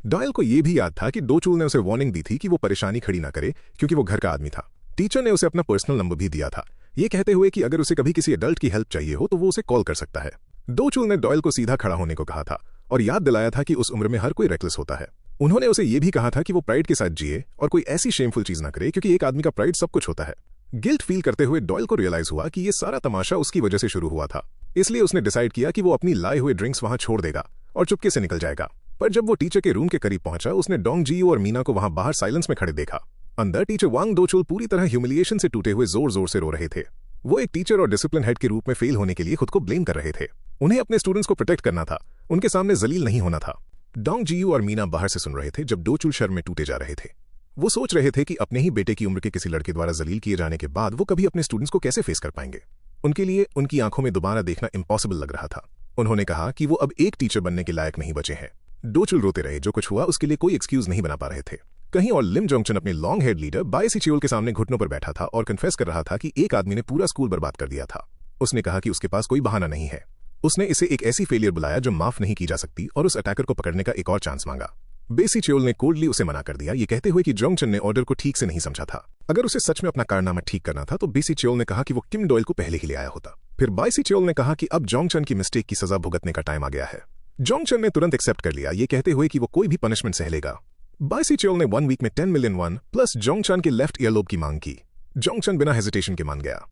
डॉयल को यह भी याद था कि दोचुल ने उसे वार्निंग दी थी कि वो परेशानी खड़ी ना करे, क्योंकि वो घर का आदमी था। टीचर ने उसे अपना पर्सनल नंबर भी दिया था, ये कहते हुए कि अगर उसे कभी किसी एडल्ट की हेल्प चाहिए हो तो वो उसे कॉल कर सकता है। दोचुल ने डॉयल को सीधा खड़ा होने को कहा था और याद दिलाया था कि उस उम्र में हर कोई रेकलेस होता है। उन्होंने उसे यह भी कहा था कि वो प्राइड के साथ जिए और कोई ऐसी शेमफुल चीज ना करे, क्योंकि एक आदमी का प्राइड सब कुछ होता है। गिल्ट फील करते हुए डॉयल को रियलाइज हुआ कि ये सारा तमाशा उसकी वजह से शुरू हुआ था, इसलिए उसने डिसाइड किया कि वो अपनी लाए हुए ड्रिंक्स वहां छोड़ देगा और चुपके से निकल जाएगा। पर जब वो टीचर के रूम के करीब पहुंचा, उसने डोंग जियू और मीना को वहां बाहर साइलेंस में खड़े देखा। अंदर टीचर वांग दोचुल पूरी तरह ह्यूमिलिएशन से टूटे हुए जोर जोर से रो रहे थे। वो एक टीचर और डिसिप्लिन हेड के रूप में फेल होने के लिए खुद को ब्लेम कर रहे थे। उन्हें अपने स्टूडेंट्स को प्रोटेक्ट करना था, उनके सामने जलील नहीं होना था। डोंग जियू और मीना बाहर से सुन रहे थे जब दोचुल शर्म में टूटे जा रहे थे। वो सोच रहे थे कि अपने ही बेटे की उम्र के किसी लड़के द्वारा जलील किए जाने के बाद वो कभी अपने स्टूडेंट्स को कैसे फेस कर पाएंगे। उनके लिए उनकी आंखों में दोबारा देखना इम्पॉसिबल लग रहा था। उन्होंने कहा कि वो अब एक टीचर बनने के लायक नहीं बचे हैं। दोचुल रोते रहे, जो कुछ हुआ उसके लिए कोई एक्सक्यूज नहीं बना पा रहे थे। कहीं और लिम जोंगचन अपने लॉन्ग हेड लीडर बाइसी चियोल के सामने घुटनों पर बैठा था और कन्फेस कर रहा था कि एक आदमी ने पूरा स्कूल बर्बाद कर दिया था। उसने कहा कि उसके पास कोई बहाना नहीं है। उसने इसे एक ऐसी फेलियर बुलाया जो माफ नहीं की जा सकती और उस अटैकर को पकड़ने का एक और चांस मांगा। बेसी चियोल ने कोल्डली उसे मना कर दिया, ये कहते हुए कि जोंगचन ने ऑर्डर को ठीक से नहीं समझा था। अगर उसे सच में अपना कारनामा ठीक करना था तो बेसी चियोल ने कहा कि वो किम डॉयल को पहले ही ले आया होता। फिर बाइसी चियोल ने कहा कि अब जोंगचन की मिस्टेक की सजा भुगतने का टाइम आ गया है। जोंगचन ने तुरंत एक्सेप्ट कर लिया, ये कहते हुए कि वो कोई भी पनिशमेंट सह लेगा। बाइसी चियोल ने 1 वीक में 10 मिलियन वॉन प्लस जोंगचन के लेफ्ट ईयरलोब की मांग की। जोंगचन बिना हेजिटेशन के मान गया।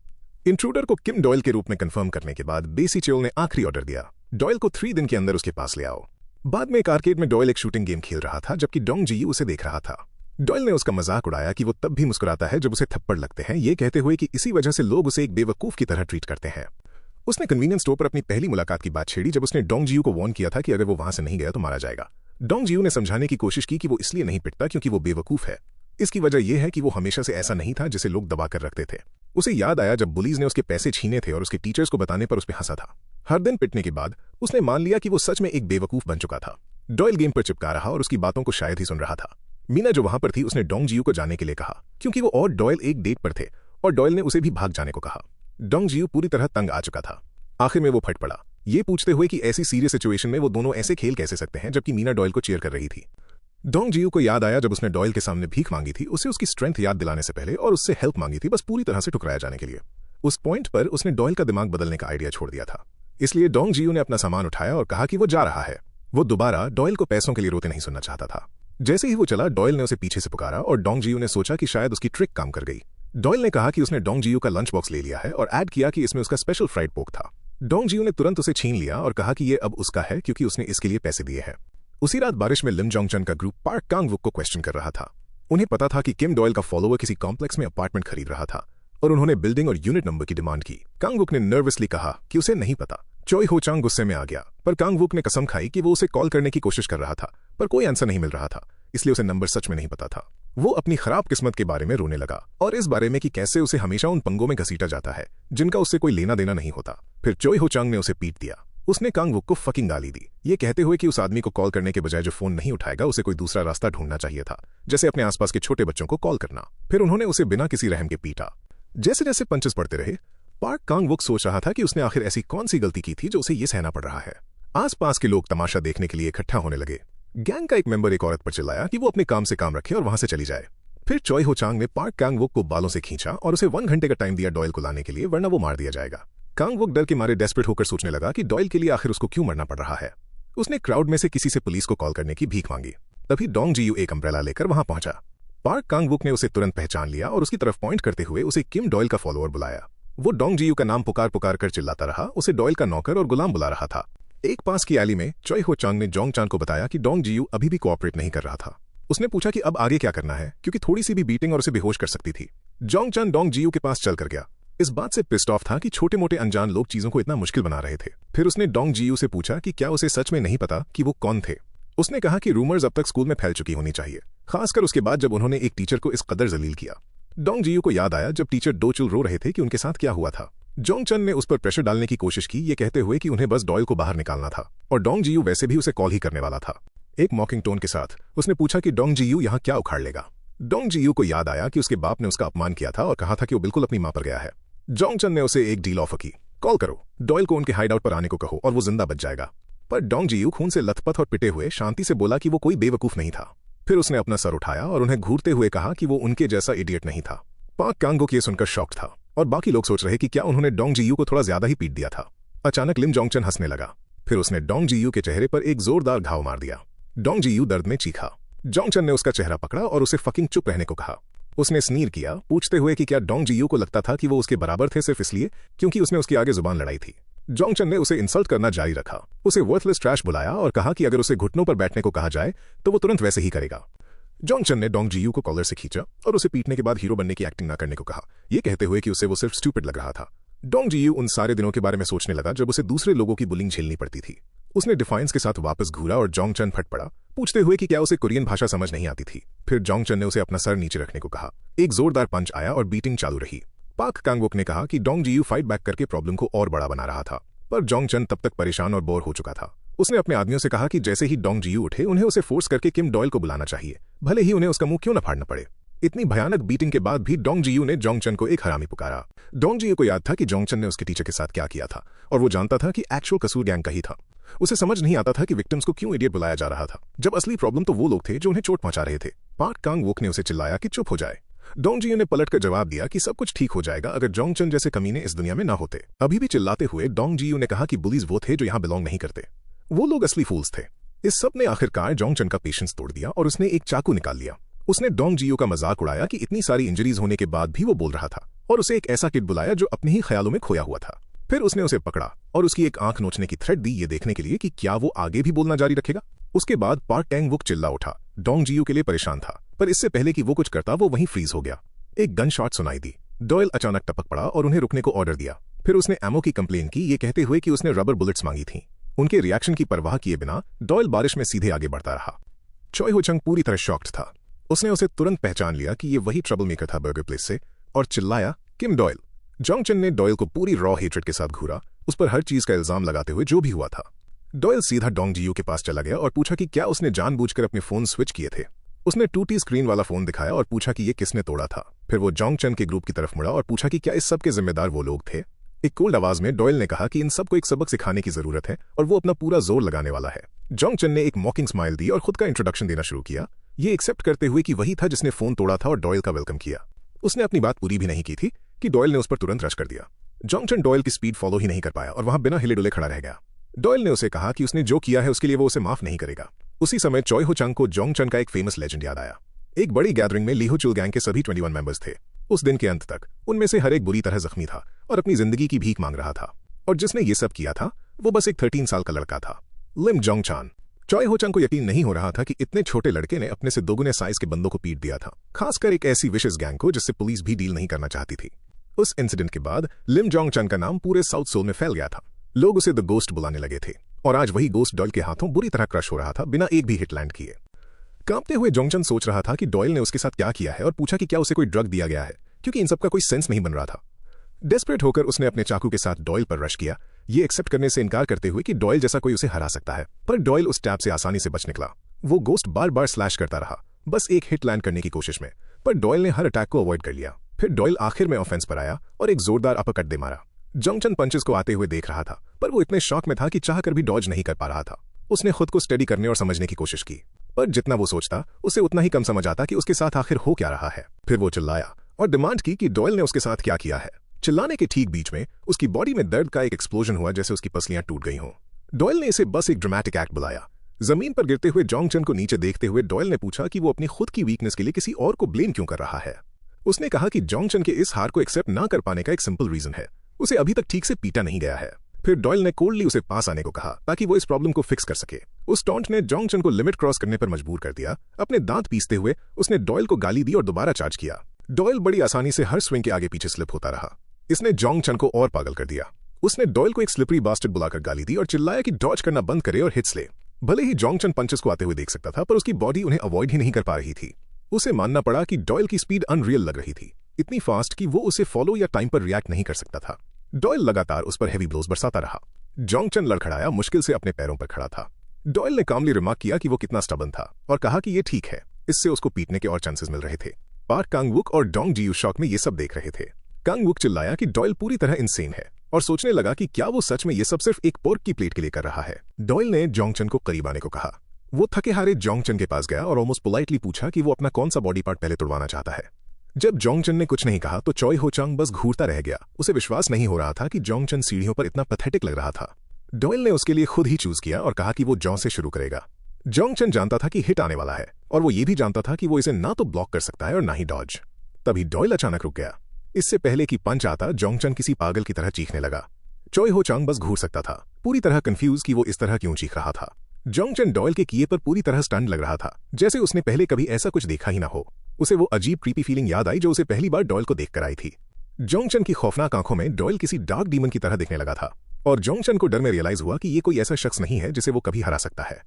इंट्रूडर को किम डॉयल के रूप में कंफर्म करने के बाद बेसी चेओल ने आखिरी ऑर्डर दिया, डॉयल को 3 दिन के अंदर उसके पास ले आओ। बाद में एक आर्केड में डॉयल एक शूटिंग गेम खेल रहा था जबकि डोंग जीयू उसे देख रहा था। डॉयल ने उसका मजाक उड़ाया कि वो तब भी मुस्कुराता है जब उसे थप्पड़ लगते हैं, ये कहते हुए कि इसी वजह से लोग उसे एक बेवकूफ की तरह ट्रीट करते हैं। उसने कन्वीनियंस स्टोर पर अपनी पहली मुलाकात की बात छेड़ी जब उसने डोंग जीयू को वार्न किया था कि अगर वो वहां से नहीं गया तो मारा जाएगा। डोंग जीयू ने समझाने की कोशिश की कि वो इसलिए नहीं पिटता क्योंकि वो बेवकूफ है। इसकी वजह यह है कि वो हमेशा से ऐसा नहीं था जिसे लोग दबा कर रखते थे। उसे याद आया जब बुलीज ने उसके पैसे छीने थे और उसके टीचर्स को बताने पर उस पर हंसा था। हर दिन पिटने के बाद उसने मान लिया कि वो सच में एक बेवकूफ बन चुका था। डॉयल गेम पर चिपका रहा और उसकी बातों को शायद ही सुन रहा था। मीना जो वहां पर थी उसने डोंग जीयू को जाने के लिए कहा क्योंकि वो और डॉयल एक डेट पर थे और डॉयल ने उसे भी भाग जाने को कहा। डोंग जीयू पूरी तरह तंग आ चुका था। आखिर में वो फट पड़ा, ये पूछते हुए कि ऐसी सीरियस सिचुएशन में वो दोनों ऐसे खेल कैसे सकते हैं, जबकि मीना डॉयल को चीयर कर रही थी। डोंग जीयू को याद आया जब उसने डॉयल के सामने भीख मांगी थी, उसे उसकी स्ट्रेंथ याद दिलाने से पहले, और उससे हेल्प मांगी थी बस पूरी तरह से ठुकराया जाने के लिए। उस पॉइंट पर उसने डॉयल का दिमाग बदलने का आइडिया छोड़ दिया था। इसलिए डोंग जीयू ने अपना सामान उठाया और कहा कि वो जा रहा है। वो दोबारा डॉयल को पैसों के लिए रोते नहीं सुनना चाहता था। जैसे ही वो चला, डॉयल ने उसे पीछे से पुकारा और डोंग जीयू ने सोचा कि शायद उसकी ट्रिक काम कर गई। डॉयल ने कहा कि उसने डोंग जीयू का लंच बॉक्स ले लिया है और ऐड किया कि इसमें उसका स्पेशल फ्राइड पोर्क था। डोंग जीयू ने तुरंत उसे छीन लिया और कहा कि ये अब उसका है क्योंकि उसने इसके लिए पैसे दिए हैं। उसी रात बारिश में लिम जोंग चन का ग्रुप पार्क कांग वुक को क्वेश्चन कर रहा था। उन्हें पता था कि किम डॉयल का फॉलोअर किसी कॉम्प्लेक्स में अपार्टमेंट खरीद रहा था और उन्होंने बिल्डिंग और यूनिट नंबर की डिमांड की। कांग वुक ने नर्वसली कहा कि उसे नहीं पता। चोई हो चांग गुस्से में आ गया, पर कांग वुक ने कसम खाई कि वो उसे कॉल करने की कोशिश कर रहा था पर कोई आंसर नहीं मिल रहा था, इसलिए उसे नंबर सच में नहीं पता था। वो अपनी खराब किस्मत के बारे में रोने लगा और इस बारे में कि कैसे उसे हमेशा उन पंगों में घसीटा जाता है जिनका उससे कोई लेना देना नहीं होता। फिर चोई हो चांग ने उसे पीट दिया। उसने कांग वुक को फकिंग गाली दी, ये कहते हुए कि उस आदमी को कॉल करने के बजाय जो फोन नहीं उठाएगा उसे कोई दूसरा रास्ता ढूंढना चाहिए था, जैसे अपने आसपास के छोटे बच्चों को कॉल करना। फिर उन्होंने उसे बिना किसी रहम के पीटा। जैसे जैसे पंचेस पड़ते रहे, पार्क कांग वुक सोच रहा था कि उसने आखिर ऐसी कौन सी गलती की थी जो उसे ये सहना पड़ रहा है। आसपास के लोग तमाशा देखने के लिए इकट्ठा होने लगे। गैंग का एक मेंबर एक औरत पर चिल्लाया कि वो अपने काम से काम रखे और वहां से चली जाए। फिर चोई हो चांग ने पार्क कांग वुक को बालों से खींचा और उसे 1 घंटे का टाइम दिया डॉयल को लाने के लिए, वरना वो मार दिया जाएगा। कांग वुक डर के मारे डेस्परेट होकर सोचने लगा कि डॉयल के लिए आखिर उसको क्यों मरना पड़ रहा है। उसने क्राउड में से किसी से पुलिस को कॉल करने की भीख मांगी। तभी डोंग जीयू एक अम्ब्रेला लेकर वहां पहुंचा। पार्क कांग वुक ने उसे तुरंत पहचान लिया और उसकी तरफ पॉइंट करते हुए उसे किम डॉयल का फॉलोअर बुलाया। वो डोंग जीयू का नाम पुकार पुकार कर चिल्लाता रहा, उसे डॉयल का नौकर और गुलाम बुला रहा था। एक पास की एली में चोई हो चांग ने जोंग चान को बताया कि डोंग जीयू अभी भी कोऑपरेट नहीं कर रहा था। उसने पूछा कि अब आगे क्या करना है, क्योंकि थोड़ी सी भी बीटिंग और उसे बेहोश कर सकती थी। जोंग चान डोंग जीयू के पास चल कर गया। इस बात से पिस्ड ऑफ था कि छोटे मोटे अनजान लोग चीजों को इतना मुश्किल बना रहे थे। फिर उसने डोंग जीयू से पूछा कि क्या उसे सच में नहीं पता कि वो कौन थे। उसने कहा कि रूमर्स अब तक स्कूल में फैल चुकी होनी चाहिए, खासकर उसके बाद जब उन्होंने एक टीचर को इस कदर जलील किया। डोंग जीयू को याद आया जब टीचर दो चुल रो रहे थे कि उनके साथ क्या हुआ था। जोंग चन ने उस पर प्रेशर डालने की कोशिश की, ये कहते हुए कि उन्हें बस डॉयल को बाहर निकालना था और डोंग जीयू वैसे भी उसे कॉल ही करने वाला था। एक मॉकिंग टोन के साथ उसने पूछा कि डोंग जीयू यहाँ क्या उखाड़ लेगा। डोंग जीयू को याद आया कि उसके बाप ने उसका अपमान किया था और कहा था कि वो बिल्कुल अपनी मां पर गया है। जोंग चन ने उसे एक डील ऑफर की, कॉल करो, डॉयल को उनके हाइड आउट पर आने को कहो और वो जिंदा बच जाएगा। पर डोंग जीयू खून से लथपथ और पिटे हुए शांति से बोला कि वो कोई बेवकूफ नहीं था। फिर उसने अपना सर उठाया और उन्हें घूरते हुए कहा कि वो उनके जैसा इडियट नहीं था। पार्क कांग वुक ये सुनकर शॉक्ड था और बाकी लोग सोच रहे कि क्या उन्होंने डोंग जीयू को थोड़ा ज्यादा ही पीट दिया था। अचानक लिम जोंग चन हंसने लगा। फिर उसने डोंग जीयू के चेहरे पर एक जोरदार घाव मार दिया। डोंग जीयू दर्द में चीखा। जोंग चन ने उसका चेहरा पकड़ा और उसे फकिंग चुप रहने को कहा। उसने स्नीर किया, पूछते हुए कि क्या डोंग जीयू को लगता था कि वो उसके बराबर थे सिर्फ इसलिए क्योंकि उसने उसके आगे जुबान लड़ाई थी। जोंग चन ने उसे इंसल्ट करना जारी रखा, उसे वर्थलेस ट्रैश बुलाया और कहा कि अगर उसे घुटनों पर बैठने को कहा जाए तो वो तुरंत वैसे ही करेगा। जोंग चन ने डोंग जीयू को कॉलर से खींचा और उसे पीटने के बाद हीरो बनने की एक्टिंग न करने को कहा, ये कहते हुए कि उसे वो सिर्फ स्टूपिड लग रहा था। डोंग जीयू उन सारे दिनों के बारे में सोचने लगा जब उसे दूसरे लोगों की बुलिंग झेलनी पड़ती थी। उसने डिफाइंस के साथ वापस घूरा और जोंग चन फट पड़ा, पूछते हुए कि क्या उसे कोरियन भाषा समझ नहीं आती थी। फिर जोंग चन ने उसे अपना सर नीचे रखने को कहा। एक जोरदार पंच आया और बीटिंग चालू रही। पार्क कांग वुक ने कहा कि डोंग जीयू फाइट बैक करके प्रॉब्लम को और बड़ा बना रहा था, पर जोंग चन तब तक परेशान और बोर हो चुका था। उसने अपने आदमियों से कहा कि जैसे ही डोंग जीयू उठे उन्हें उसे फोर्स करके किम डॉयल को बुलाना चाहिए, भले ही उन्हें उसका मुंह क्यों न फाड़ना पड़े। इतनी भयानक बीटिंग के बाद भी डोंग जीयू ने जोंग चन को एक हरामी पुकारा। डोंग जीयू को याद था कि जोंग चन ने उसके टीचर के साथ क्या किया था और वो जानता था कि एक्चुअल कसूर गैंग का ही था। उसे समझ नहीं आता था कि विक्टिम्स को क्यों इडियट बुलाया जा रहा था, जब असली प्रॉब्लम तो वो लोग थे जो उन्हें चोट पहुंचा रहे थे। पार्क कांग वुक ने उसे चिल्लाया कि चुप हो जाए। डोंग जीयू ने पलटकर जवाब दिया कि सब कुछ ठीक हो जाएगा अगर जोंग चन जैसे कमीने इस दुनिया में ना होते। अभी भी चिल्लाते हुए डोंग जीयू ने कहा कि बुलीज वो थे जो यहाँ बिलोंग नहीं करते, वो लोग असली फूल्स थे। इस सब ने आखिरकार जोंग चन का पेशेंस तोड़ दिया और उसने एक चाकू निकाल लिया। उसने डोंग जीयू का मजाक उड़ाया कि इतनी सारी इंजरीज होने के बाद भी वो बोल रहा था और उसे एक ऐसा किड बुलाया जो अपने ही ख्यालों में खोया हुआ था। फिर उसने उसे पकड़ा और उसकी एक आंख नोचने की थ्रेट दी, ये देखने के लिए कि क्या वो आगे भी बोलना जारी रखेगा। उसके बाद पार्क टैंग वुक चिल्ला उठा। डोंग जियू के लिए परेशान था, पर इससे पहले कि वो कुछ करता वो वहीं फ्रीज हो गया। एक गन शॉट सुनाई दी। डॉयल अचानक टपक पड़ा और उन्हें रुकने को ऑर्डर दिया। फिर उसने एमो की कंप्लेन की, ये कहते हुए कि उसने रबर बुलेट्स मांगी थी। उनके रिएक्शन की परवाह किए बिना डॉयल बारिश में सीधे आगे बढ़ता रहा। चॉय हो चंग पूरी तरह शॉक्ड था। उसने उसे तुरंत पहचान लिया कि ये वही ट्रबल मेकर था बर्गर प्लेस से, और चिल्लाया, किम डॉयल। जोंग चन ने डॉयल को पूरी रॉ हेट्रेड के साथ घूरा, उस पर हर चीज का इल्जाम लगाते हुए जो भी हुआ था। डॉयल सीधा डोंग जियू के पास चला गया और पूछा कि क्या उसने जानबूझकर अपने फोन स्विच किए थे। उसने टूटी स्क्रीन वाला फोन दिखाया और पूछा कि ये किसने तोड़ा था। फिर वो जोंग चन के ग्रुप की तरफ मुड़ा और पूछा कि क्या इस सब के जिम्मेदार वो लोग थे। एक कोल्ड आवाज में डॉयल ने कहा कि इन सबको एक सबक सिखाने की जरूरत है और वो अपना पूरा जोर लगाने वाला है। जोंग चन ने एक मॉकिंग स्माइल दी और खुद का इंट्रोडक्शन देना शुरू किया, ये एक्सेप्ट करते हुए कि वही था जिसने फोन तोड़ा था और डॉयल का वेलकम किया। उसने अपनी बात पूरी भी नहीं की थी कि डॉयल ने उस पर तुरंत रश कर दिया। जोंग चन डॉयल की स्पीड फॉलो ही नहीं कर पाया और वहां बिना हिले डुले खड़ा रह गया। डॉयल ने उसे कहा कि उसने जो किया है उसके लिए वो उसे माफ नहीं करेगा। उसी समय चॉय हो चंग को जोंग चन का एक फेमस लेजेंड याद आया। एक बड़ी गैदरिंग में लीहो चुल गैंग के सभी 21 मेंबर्स थे। उस दिन के अंत तक उनमें से हर एक बुरी तरह जख्मी था और अपनी जिंदगी की भीख मांग रहा था, और जिसने ये सब किया था वो बस एक 13 साल का लड़का था, लिम जोंग चान। चॉय हो चंग को यकीन नहीं हो रहा था कि इतने छोटे लड़के ने अपने से दोगुने साइज के बंदों को पीट दिया था, खासकर एक ऐसी विशेष गैंग को जिससे पुलिस भी डील नहीं करना चाहती थी। उस इंसिडेंट के बाद लिम जोंग चन का नाम पूरे साउथ सोल में फैल गया था। लोग उसे द गोस्ट बुलाने लगे थे, और आज वही गोस्ट डॉयल के हाथों बुरी तरह क्रश हो रहा था बिना एक भी हिट लैंड किए। कांपते हुए जोंग चन सोच रहा था कि डॉयल ने उसके साथ क्या किया है और पूछा कि क्या उसे कोई ड्रग दिया गया है, क्योंकि इन सब का कोई सेंस नहीं बन रहा था। डेस्परेट होकर उसने अपने चाकू के साथ डॉयल पर रश किया, ये एक्सेप्ट करने से इनकार करते हुए कि डॉयल जैसा कोई उसे हरा सकता है, पर डॉयल उस टैब से आसानी से बच निकला। वो गोस्ट बार बार स्लैश करता रहा, बस एक हिट लैंड करने की कोशिश में, पर डॉयल ने हर अटैक को अवॉइड कर लिया। फिर डॉयल आखिर में ऑफेंस पर आया और एक जोरदार अपरकट दे मारा। जोंग चन पंचेस को आते हुए देख रहा था, पर वो इतने शॉक में था कि चाहकर भी डॉज नहीं कर पा रहा था। उसने खुद को स्टडी करने और समझने की कोशिश की, पर जितना वो सोचता उसे उतना ही कम समझ आता कि उसके साथ आखिर हो क्या रहा है। फिर वो चिल्लाया और डिमांड की कि डॉयल ने उसके साथ क्या किया है। चिल्लाने के ठीक बीच में उसकी बॉडी में दर्द का एक एक्सप्लोजन हुआ, जैसे उसकी पसलियां टूट गई हों। डॉयल ने इसे बस एक ड्रामेटिक एक्ट बुलाया। जमीन पर गिरते हुए जोंग चन को नीचे देखते हुए डॉयल ने पूछा कि वो अपनी खुद की वीकनेस के लिए किसी और को ब्लेम क्यों कर रहा है। उसने कहा कि जोंग चन के इस हार को एक्सेप्ट ना कर पाने का एक सिंपल रीजन है, उसे अभी तक ठीक से पीटा नहीं गया है। फिर डॉयल ने कोल्डली उसे पास आने को कहा ताकि वो इस प्रॉब्लम को फिक्स कर सके। उस टॉन्ट ने जोंग चन को लिमिट क्रॉस करने पर मजबूर कर दिया। अपने दांत पीसते हुए उसने डॉयल को गाली दी और दोबारा चार्ज किया। डॉयल बड़ी आसानी से हर स्विंग के आगे पीछे स्लिप होता रहा। इसने जोंग चन को और पागल कर दिया। उसने डॉयल को एक स्लिपरी बास्टर्ड बुलाकर गाली दी और चिल्लाया कि डॉज करना बंद करे और हिट्स ले। भले ही जोंग चन पंचेस को आते हुए देख सकता था, पर उसकी बॉडी उन्हें अवॉइड ही नहीं कर पा रही थी। उसे मानना पड़ा कि डॉयल की स्पीड अनरियल लग रही थी, इतनी फास्ट कि वो उसे फॉलो या टाइम पर रिएक्ट नहीं कर सकता था। डॉयल लगातार उस पर हेवी ब्लोज बरसाता रहा। जोंग चन लड़खड़ाया, मुश्किल से अपने पैरों पर खड़ा था। डॉयल ने कामली रिमार्क किया कि वो कितना स्टबर्न था और कहा कि ये ठीक है, इससे उसको पीटने के और चांसेस मिल रहे थे। पार्क कांग वुक और डोंग जियू शॉक में ये सब देख रहे थे। कांग वुक चिल्लाया कि डॉयल पूरी तरह इंसेन है और सोचने लगा कि क्या वो सच में ये सब सिर्फ एक पोर्क की प्लेट के लिए कर रहा है। डॉयल ने जोंग चन को करीब आने को कहा। वो थके हारे जोंग चन के पास गया और ऑलमोस्ट पोलाइटली पूछा कि वो अपना कौन सा बॉडी पार्ट पहले तोड़वाना चाहता है। जब जोंग चन ने कुछ नहीं कहा तो चॉय हो चंग बस घूरता रह गया। उसे विश्वास नहीं हो रहा था कि जोंग चन सीढ़ियों पर इतना पैथेटिक लग रहा था। डॉयल ने उसके लिए खुद ही चूज किया और कहा कि वो जॉ से शुरू करेगा। जोंग चन जानता था कि हिट आने वाला है और वो ये भी जानता था कि वो इसे ना तो ब्लॉक कर सकता है और ना ही डॉज। तभी डॉयल अचानक रुक गया। इससे पहले कि पंच आता, जोंग चन किसी पागल की तरह चीखने लगा। चॉय हो चंग बस घूर सकता था, पूरी तरह कंफ्यूज कि वो इस तरह क्यों चीख रहा था। जोंग चन डॉयल के किए पर पूरी तरह स्टंड लग रहा था, जैसे उसने पहले कभी ऐसा कुछ देखा ही ना हो। उसे वो अजीब क्रीपी फीलिंग याद आई जो उसे पहली बार डॉयल को देखकर आई थी। जोंग चन की खौफनाक आंखों में डॉयल किसी डार्क डीमन की तरह दिखने लगा था और जोंग चन को डर में रियलाइज हुआ कि ये कोई ऐसा शख्स नहीं है जिसे वो कभी हरा सकता है।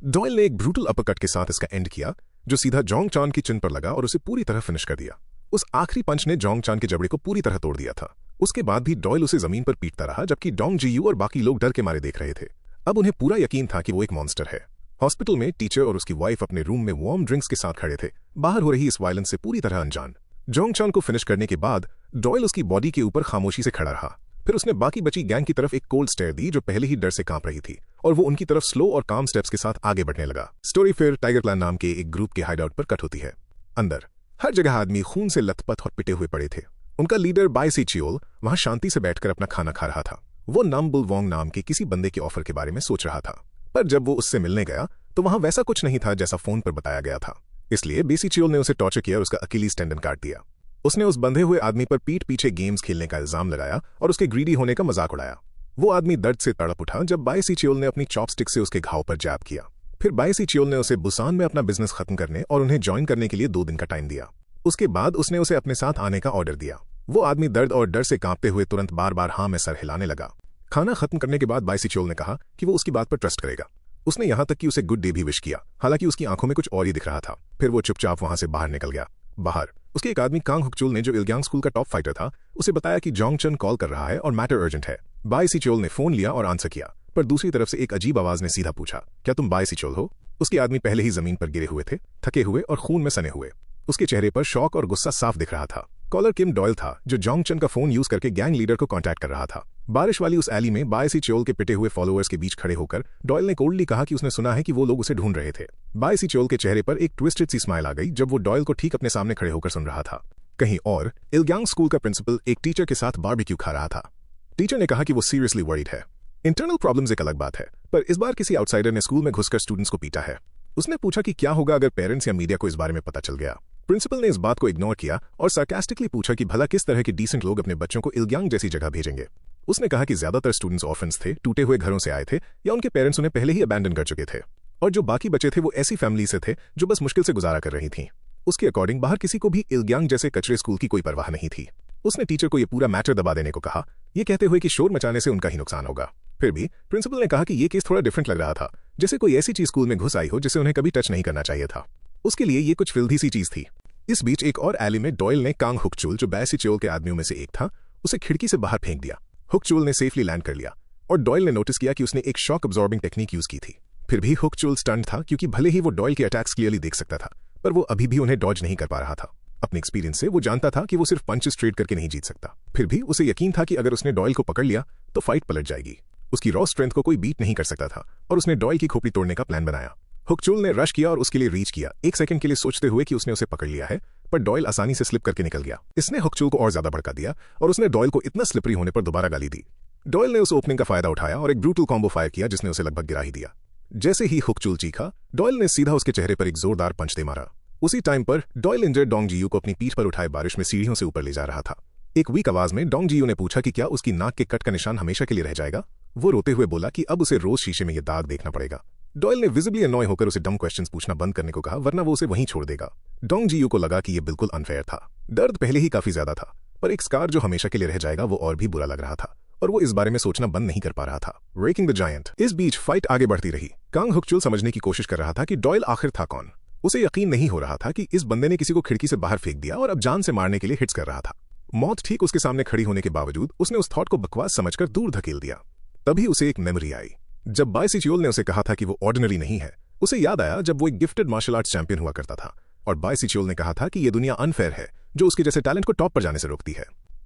डॉयल ने एक ब्रूटल अपरकट के साथ इसका एंड किया जो सीधा जोंग चन की चिन पर लगा और उसे पूरी तरह फिनिश कर दिया। उस आखिरी पंच ने जोंग चन के जबड़े को पूरी तरह तोड़ दिया था। उसके बाद भी डॉयल उसे जमीन पर पीटता रहा, जबकि डोंग जियू और बाकी लोग डर के मारे देख रहे थे। अब उन्हें पूरा यकीन था कि वो एक मॉन्स्टर है। हॉस्पिटल में टीचर और उसकी वाइफ अपने रूम में वार्म ड्रिंक्स के साथ खड़े थे, बाहर हो रही इस वायलेंस से पूरी तरह अनजान। जोंग चन को फिनिश करने के बाद डॉयल उसकी बॉडी के ऊपर खामोशी से खड़ा रहा। फिर उसने बाकी बची गैंग की तरफ एक कोल्ड स्टेयर दी जो पहले ही डर से कांप रही थी, और वो उनकी तरफ स्लो और काम स्टेप्स के साथ आगे बढ़ने लगा। स्टोरी फिर टाइगर क्लैन नाम के एक ग्रुप के हाइडआउट पर कट होती है। अंदर हर जगह आदमी खून से लथपथ और पिटे हुए पड़े थे। उनका लीडर बायसी चियोल वहां शांति से बैठकर अपना खाना खा रहा था। वो नम्बुल वोंग नाम के किसी बंदे के ऑफर के बारे में सोच रहा था, पर जब वो उससे मिलने गया तो वहां वैसा कुछ नहीं था जैसा फोन पर बताया गया था। इसलिए बेसी चियोल ने उसे टॉर्चर किया और उसका अकीलीज टेंडन काट दिया। उसने उस बंधे हुए आदमी पर पीठ पीछे गेम्स खेलने का इल्जाम लगाया और उसके ग्रीडी होने का मजाक उड़ाया। वो आदमी दर्द से तड़प उठा जब बायसी चियोल ने अपनी चॉपस्टिक से उसके घाव पर जैब किया। फिर बायसी चियोल ने उसे बुसान में अपना बिजनेस खत्म करने और उन्हें ज्वाइन करने के लिए 2 दिन का टाइम दिया। उसके बाद उसने उसे अपने साथ आने का ऑर्डर दिया। वो आदमी दर्द और डर से कांपते हुए तुरंत बार बार हाँ में सर हिलाने लगा। खाना खत्म करने के बाद बायसी चियोल ने कहा कि वो उसकी बात पर ट्रस्ट करेगा। उसने यहां तक कि उसे गुड डे भी विश किया, हालांकि उसकी आंखों में कुछ और ही दिख रहा था। फिर वो चुपचाप वहां से बाहर निकल गया। बाहर उसके एक आदमी कांग हुकचुल ने, जो इल्ग्यांग स्कूल का टॉप फाइटर था, उसे बताया कि जोंग चन कॉल कर रहा है और मैटर अर्जेंट है। बायसी चियोल ने फोन लिया और आंसर किया, पर दूसरी तरफ से एक अजीब आवाज ने सीधा पूछा, क्या तुम बायसी चियोल हो? उसके आदमी पहले ही जमीन पर गिरे हुए थे, थके हुए और खून में सने हुए। उसके चेहरे पर शौक और गुस्सा साफ दिख रहा था। कॉलर किम डॉयल था, जो जोंग चन का फोन यूज करके गैंग लीडर को कांटेक्ट कर रहा था। बारिश वाली उस एली में बायसी चियोल के पिटे हुए फॉलोअर्स के बीच खड़े होकर डॉयल ने कोल्डली कहा कि उसने सुना है कि वो लोग उसे ढूंढ रहे थे। बायसी चियोल के चेहरे पर एक ट्विस्टेड सी स्माइल आ गई जब वो डॉयल को ठीक अपने सामने खड़े होकर सुन रहा था। कहीं और इल्ग्यांग स्कूल का प्रिंसिपल एक टीचर के साथ बारबेक्यू खा रहा था। टीचर ने कहा कि वो सीरियसली वरीड है। इंटरनल प्रॉब्लम्स एक अलग बात है, पर इस बार किसी आउटसाइडर ने स्कूल में घुसकर स्टूडेंट्स को पीटा है। उसने पूछा कि क्या होगा अगर पेरेंट्स या मीडिया को इस बारे में पता चल गया। प्रिंसिपल ने इस बात को इग्नोर किया और सार्कास्टिकली पूछा कि भला किस तरह के डिसेंट लोग अपने बच्चों को इल्ग्यांग जैसी जगह भेजेंगे। उसने कहा कि ज्यादातर स्टूडेंट्स ऑर्फन्स थे, टूटे हुए घरों से आए थे या उनके पेरेंट्स उन्हें पहले ही अबैंडन कर चुके थे, और जो बाकी बचे थे वो ऐसी फैमिली से थे जो बस मुश्किल से गुजारा कर रही थीं। उसके अकॉर्डिंग बाहर किसी को भी इल्ग्यांग जैसे कचरे स्कूल की कोई परवाह नहीं थी। उसने टीचर को यह पूरा मैटर दबा देने को कहा, ये कहते हुए कि शोर मचाने से उनका ही नुकसान होगा। फिर भी प्रिंसिपल ने कहा कि यह केस थोड़ा डिफरेंट लग रहा था, जैसे कोई ऐसी चीज स्कूल में घुस आई हो जिसे उन्हें कभी टच नहीं करना चाहिए था। उसके लिए ये कुछ फिल्दी सी चीज थी। इस बीच एक और एली में डॉयल ने कांग हुकचुल, जो बायसी चियोल के आदमियों में से एक था, उसे खिड़की से बाहर फेंक दिया। हुकचुल ने सेफली लैंड कर लिया और डॉयल ने नोटिस किया कि उसने एक शॉक अब्सॉर्बिंग टेक्निक यूज की थी। फिर भी हुकचुल स्टंट था, क्योंकि भले ही वो डॉयल के अटैक्स क्लियरली देख सकता था, पर वो अभी भी उन्हें डॉज नहीं कर पा रहा था। अपने एक्सपीरियंस से वो जानता था कि वो सिर्फ पंचेस ट्रेड करके नहीं जीत सकता। फिर भी उसे यकीन था कि अगर उसने डॉयल को पकड़ लिया तो फाइट पलट जाएगी। उसकी रॉ स्ट्रेंथ को कोई बीट नहीं कर सकता था और उसने डॉयल की खोपड़ी तोड़ने का प्लान बनाया। हुकचुल ने रश किया और उसके लिए रीच किया, एक सेकंड के लिए सोचते हुए कि उसने उसे पकड़ लिया है, पर डॉयल आसानी से स्लिप करके निकल गया। इसने हुकचुल को और ज्यादा भड़का दिया और उसने डॉयल को इतना स्लिपरी होने पर दोबारा गाली दी। डॉयल ने उस ओपनिंग का फायदा उठाया और एक ब्रूटल कॉम्बो फायर किया जिसने उसे लगभग गिरा ही दिया। जैसे ही हुकचुल चीखा, डॉयल ने सीधा उसके चेहरे पर एक जोरदार पंच दे मारा। उसी टाइम पर डॉयल इंजर्ड डोंग जियू को अपनी पीठ पर उठाए बारिश में सीढ़ियों से ऊपर ले जा रहा था। एक वीक आवाज में डोंग जियू ने पूछा कि क्या उसकी नाक के कट का निशान हमेशा के लिए रह जाएगा। वो रोते हुए बोला कि अब उसे रोज शीशे में ये दाग देखना पड़ेगा। डॉयल ने विजिबली अनॉय होकर उसे डम क्वेश्चंस पूछना बंद करने को कहा, वरना वो उसे वहीं छोड़ देगा। डोंग जियू को लगा कि यह बिल्कुल अनफेयर था। दर्द पहले ही काफी ज्यादा था, पर एक स्कार जो हमेशा के लिए रह जाएगा वो और भी बुरा लग रहा था, और वो इस बारे में सोचना बंद नहीं कर पा रहा था। Breaking the giant. इस बीच फाइट आगे बढ़ती रही। कांग हुकचुल समझने की कोशिश कर रहा था कि डॉयल आखिर था कौन। उसे यकीन नहीं हो रहा था कि इस बंदे ने किसी को खिड़की से बाहर फेंक दिया और अब जान से मारने के लिए हिट्स कर रहा था। मौत ठीक उसके सामने खड़ी होने के बावजूद उसने उस थॉट को बकवास समझकर दूर धकेल दिया। तभी उसे एक मेमोरी आई। जब बायसी चियोल ने उसे कहा था कि वो ऑर्डिनरी नहीं है, उसे याद आया जब वो एक गिफ्टेड मार्शल आर्ट्स चैंपियन हुआ करता था, और बायसी चियोल ने कहा था कि ये दुनिया अनफेयर है जो उसके जैसे टैलेंट को टॉप पर जाने से रोकती है।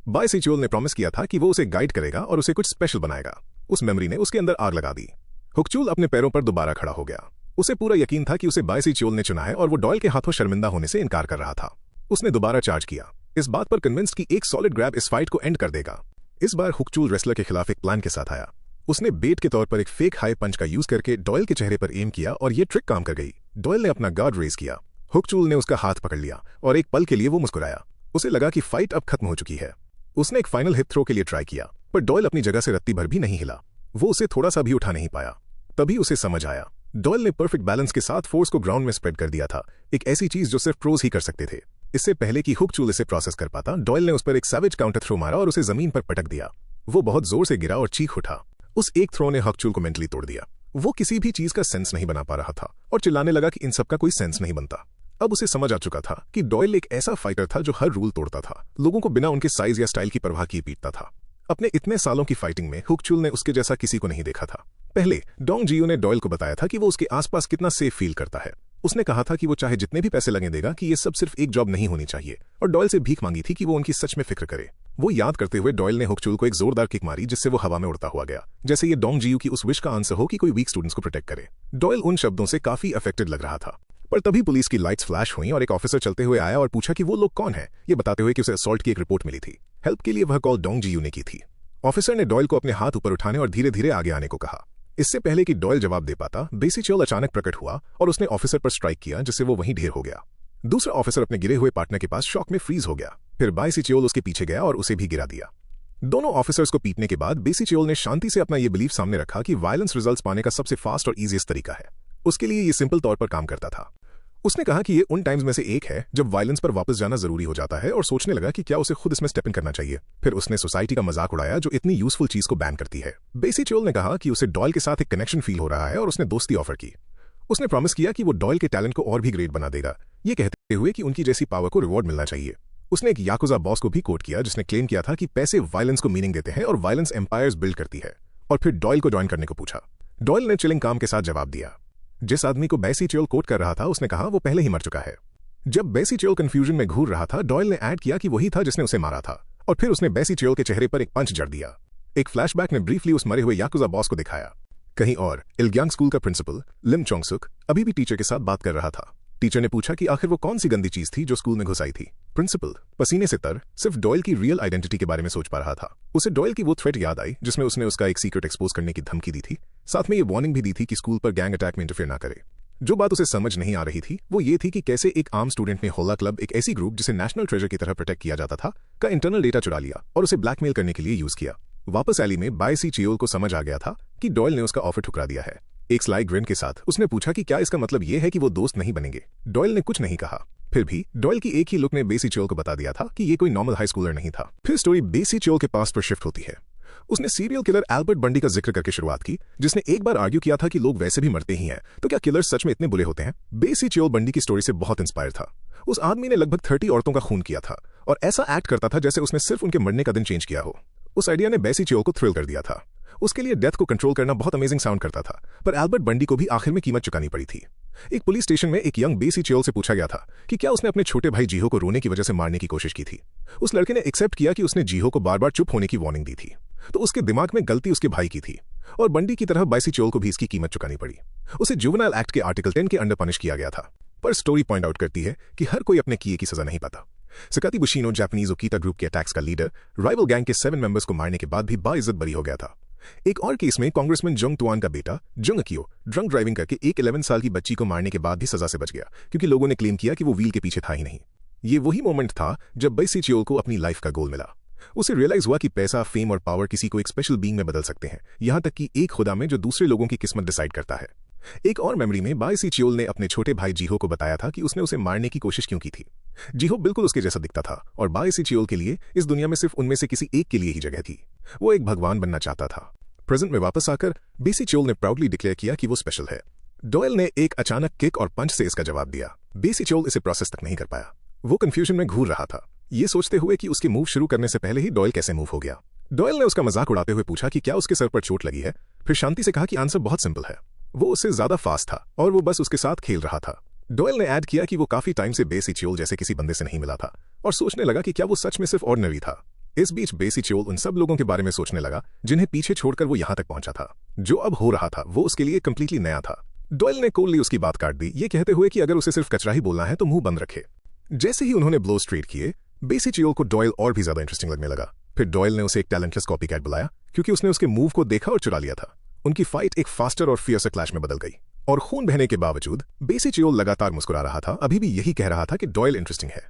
बायसी चियोल ने प्रॉमिस किया था कि वो उसे गाइड करेगा और उसे कुछ स्पेशल बनाएगा। उस मेमोरी ने उसके अंदर आग लगा दी। हुकचुल अपने पैरों पर दोबारा खड़ा हो गया। उसे पूरा यकीन था कि उसे बायसी चियोल ने चुना है और वो डॉयल के हाथों शर्मिंदा होने से इनकार कर रहा था। उसने दोबारा चार्ज किया, इस बात पर कन्विंस्ड कि एक सॉलिड ग्रैब इस फाइट को एंड कर देगा। इस बार हुकचुल रेसलर के खिलाफ एक प्लान के साथ आया। उसने बेट के तौर पर एक फेक हाई पंच का यूज करके डॉयल के चेहरे पर एम किया और ये ट्रिक काम कर गई। डॉयल ने अपना गार्ड रेज किया। हुकचुल ने उसका हाथ पकड़ लिया और एक पल के लिए वो मुस्कुराया। उसे लगा कि फाइट अब खत्म हो चुकी है। उसने एक फाइनल हिप थ्रो के लिए ट्राई किया, पर डॉयल अपनी जगह से रत्ती भर भी नहीं हिला। वो उसे थोड़ा सा भी उठा नहीं पाया। तभी उसे समझ आया, डॉयल ने परफेक्ट बैलेंस के साथ फोर्स को ग्राउंड में स्प्रेड कर दिया था, एक ऐसी चीज जो सिर्फ प्रोज ही कर सकते थे। इससे पहले कि हुकचुल इसे प्रोसेस कर पाता, डॉयल ने उस पर एक सैवेज काउंटर थ्रो मारा और उसे जमीन पर पटक दिया। वो बहुत जोर से गिरा और चीख उठा। उस एक थ्रो ने हुकचुल को मेंटली तोड़ दिया। वो किसी भी चीज का सेंस नहीं बना पा रहा था और चिल्लाने लगा कि इन सब का कोई सेंस नहीं बनता। अब उसे समझ आ चुका था कि डॉयल एक ऐसा फाइटर था जो हर रूल तोड़ता था, लोगों को बिना उनके साइज या स्टाइल की परवाह किए पीटता था। अपने इतने सालों की फाइटिंग में हुकचुल ने उसके जैसा किसी को नहीं देखा था। पहले डोंग जियू ने डॉयल को बताया था कि वो उसके आसपास कितना सेफ फील करता है। उसने कहा था कि वो चाहे जितने भी पैसे लगे देगा कि ये सब सिर्फ एक जॉब नहीं होनी चाहिए, और डॉयल से भीख मांगी थी कि वो उनकी सच में फिक्र करे। वो याद करते हुए डॉयल ने हुकचुल को एक जोरदार किक मारी जिससे वो हवा में उड़ता हुआ गया, जैसे ये डोंग जियू की उस विश का आंसर हो कि कोई वीक स्टूडेंट्स को प्रोटेक्ट करे। डॉयल उन शब्दों से काफी अफेक्टेड लग रहा था, पर तभी पुलिस की लाइट्स फ्लैश हुई और एक ऑफिसर चलते हुए आया और पूछा कि वो लोग कौन है, ये बताते हुए कि उसे असॉल्ट की एक रिपोर्ट मिली थी। हेल्प के लिए वह कॉल डोंग जियू ने की थी। ऑफिसर ने डॉयल को अपने हाथ ऊपर उठाने और धीरे धीरे आगे आने को कहा। इससे पहले कि डॉयल जवाब दे पाता, बायसी चियोल अचानक प्रकट हुआ और उसने ऑफिसर पर स्ट्राइक किया, जिससे वो वहीं ढेर हो गया। दूसरा ऑफिसर अपने गिरे हुए पार्टनर के पास शॉक में फ्रीज हो गया। फिर बायसी चियोल उसके पीछे गया और उसे भी गिरा दिया। दोनों ऑफिसर्स को पीटने के बाद बेसी चियोल ने शांति से अपना ये बिलीफ सामने रखा कि वायलेंस रिजल्ट्स पाने का सबसे फास्ट और इजीएस्ट तरीका है। उसके लिए ये सिंपल तौर पर काम करता था। उसने कहा कि ये उन टाइम्स में से एक है जब वायलेंस पर वापस जाना जरूरी हो जाता है, और सोचने लगा कि क्या उसे खुद इसमें स्टेप इन करना चाहिए। फिर उसने सोसाइटी का मजाक उड़ाया जो इतनी यूजफुल चीज को बैन करती है। बेसी चियोल ने कहा कि उसे डॉयल के साथ एक कनेक्शन फील हो रहा है और उसने दोस्ती ऑफर की। उसने प्रॉमिस किया कि वो डॉयल के टैलेंट को और भी ग्रेट बना देगा, ये कहते हुए कि उनकी जैसी पावर को रिवॉर्ड मिलना चाहिए। उसने एक याकुजा बॉस को भी कोट किया जिसने क्लेम किया था कि पैसे वायलेंस को मीनिंग देते हैं और वायलेंस एम्पायर्स बिल्ड करती है, और फिर डॉयल को ज्वाइन करने को पूछा। डॉयल ने चिलिंग काम के साथ जवाब दिया। जिस आदमी को बेसी चियोल कोट कर रहा था उसने कहा वो पहले ही मर चुका है। जब बेसी चियोल कंफ्यूजन में घूर रहा था, डॉयल ने ऐड किया कि वही था जिसने उसे मारा था, और फिर उसने बेसी चियोल के चेहरे पर एक पंच जड़ दिया। एक फ्लैशबैक ने ब्रीफली उस मरे हुए याकुजा बॉस को दिखाया। कहीं और इलग्यांग स्कूल का प्रिंसिपल लिम चोंगसुक अभी भी टीचर के साथ बात कर रहा था। टीचर ने पूछा कि आखिर वो कौन सी गंदी चीज थी जो स्कूल में घुस आई थी। प्रिंसिपल पसीने से तर सिर्फ डॉयल की रियल आइडेंटिटी के बारे में सोच पा रहा था। उसे डॉयल की वो थ्रेट याद आई जिसमें उसने उसका एक सीक्रेट एक्सपोज करने की धमकी दी थी। साथ में ये वार्निंग भी दी थी कि स्कूल पर गैंग अटैक में इंटरफेयर ना करे। जो बात उसे समझ नहीं आ रही थी वो ये थी कि कैसे एक आम स्टूडेंट ने होला क्लब, एक ऐसी ग्रुप जिसे नेशनल ट्रेजर की तरह प्रोटेक्ट किया जाता था, का इंटरनल डेटा चुरा लिया और उसे ब्लैकमेल करने के लिए यूज किया। वापस एली में बायसी चियोल को समझ आ गया था कि डॉयल ने उसका ऑफर ठुकरा दिया है। एक स्लाई ग्रिन के साथ उसने पूछा कि क्या इसका मतलब यह है कि वो दोस्त नहीं बनेंगे। डॉयल ने कुछ नहीं कहा। फिर भी डॉयल की एक ही लुक ने बेसी चियोल को बता दिया था कि ये कोई नॉर्मल हाई स्कूलर नहीं था। फिर स्टोरी बेसी चियोल के पास पर शिफ्ट होती है। उसने सीरियल किलर एल्बर्ट बंडी का जिक्र करके शुरुआत की, जिसने एक बार आर्ग्यू किया था कि लोग वैसे भी मरते ही हैं, तो क्या किलर्स सच में इतने बुरे होते हैं। बेसी चियोल बंडी की स्टोरी से बहुत इंस्पायर था। उस आदमी ने लगभग 30 औरतों का खून किया था और ऐसा एक्ट करता था जैसे उसने सिर्फ उनके मरने का दिन चेंज किया हो। उस आइडिया ने बेसी चियोल को थ्रिल कर दिया था। उसके लिए डेथ को कंट्रोल करना बहुत अमेजिंग साउंड करता था, पर एल्बर्ट बंडी को भी आखिर में कीमत चुकानी पड़ी थी। एक पुलिस स्टेशन में एक यंग बेसी चियोल से पूछा गया था कि क्या उसने अपने छोटे भाई जीहो को रोने की वजह से मारने की कोशिश की थी। उस लड़के ने एक्सेप्ट किया कि उसने जीहो को बार बार चुप होने की वार्निंग दी थी, तो उसके दिमाग में गलती उसके भाई की थी, और बंडी की तरह बेसी चियोल को भी इसकी कीमत चुकानी पड़ी। उसे जुवेनाइल एक्ट के आर्टिकल 10 के अंडर पनिश किया गया था। पर स्टोरी पॉइंट आउट करती है कि हर कोई अपने किए की सजा नहीं पाता। सकाती बुशिनो जापानीज ओकीता ग्रुप के अटैक्स का लीडर राइवल गैंग के 7 मेंबर्स को मारने के बाद भी बाइज्जत बरी हो गया था। एक और केस में कांग्रेसमैन जंग तुआन का बेटा जंग अकियो ड्रंक ड्राइविंग करके एक 11 साल की बच्ची को मारने के बाद भी सजा से बच गया, क्योंकि लोगों ने क्लेम किया कि वो व्हील के पीछे था ही नहीं। ये वही मोमेंट था जब बेसी चियोल को अपनी लाइफ का गोल मिला। उसे रियलाइज हुआ कि पैसा, फेम और पावर किसी को एक स्पेशल बीइंग में बदल सकते हैं, यहां तक कि एक खुदा में जो दूसरे लोगों की किस्मत डिसाइड करता है। एक और मेमोरी में बेसी चियोल ने अपने छोटे भाई जीहो को बताया था कि उसने उसे मारने की कोशिश क्यों की थी। जीहो बिल्कुल उसके जैसा दिखता था और बेसी चियोल के लिए इस दुनिया में सिर्फ उनमें से किसी एक के लिए ही जगह थी। वो एक भगवान बनना चाहता था। प्रेजेंट में वापस आकर बेसी चियोल ने प्राउडली डिक्लेयर किया कि वो स्पेशल है। डॉयल ने एक अचानक किक और पंच से इसका जवाब दिया। बेसी चियोल इसे प्रोसेस तक नहीं कर पाया। वो कंफ्यूजन में घूर रहा था, ये सोचते हुए कि उसके मूव शुरू करने से पहले ही डॉयल कैसे मूव हो गया। डॉयल ने उसका मजाक उड़ाते हुए पूछा कि क्या उसके सर पर चोट लगी है, फिर शांति से कहा कि आंसर बहुत सिंपल है, वो उससे ज्यादा फास्ट था और वो बस उसके साथ खेल रहा था। डॉयल ने ऐड किया कि वो काफी टाइम से बेसी चियोल जैसे किसी बंदे से नहीं मिला था और सोचने लगा कि क्या वो सच में सिर्फ ऑर्डिनरी था। इस बीच बेसी चियोल उन सब लोगों के बारे में सोचने लगा जिन्हें पीछे छोड़कर वो यहां तक पहुंचा था। जो अब हो रहा था वो उसके लिए कंप्लीटली नया था। डॉयल ने कोल्डली उसकी बात काट दी, ये कहते हुए कि अगर उसे सिर्फ कचरा ही बोलना है तो मुंह बंद रखे। जैसे ही उन्होंने ब्लो स्ट्रेट किए, बेसी चियोल को डॉयल और भी ज्यादा इंटरेस्टिंग लगने लगा। फिर डॉयल ने उसे एक टैलेंटलेस कॉपीकैट बुलाया क्योंकि उसने उसके मूव को देखा और चुरा लिया था। उनकी फाइट एक फास्टर और फियर्सर क्लैश में बदल गई और खून बहने के बावजूद बेसी चियोल लगातार मुस्कुरा रहा था, अभी भी यही कह रहा था कि डॉयल इंटरेस्टिंग है।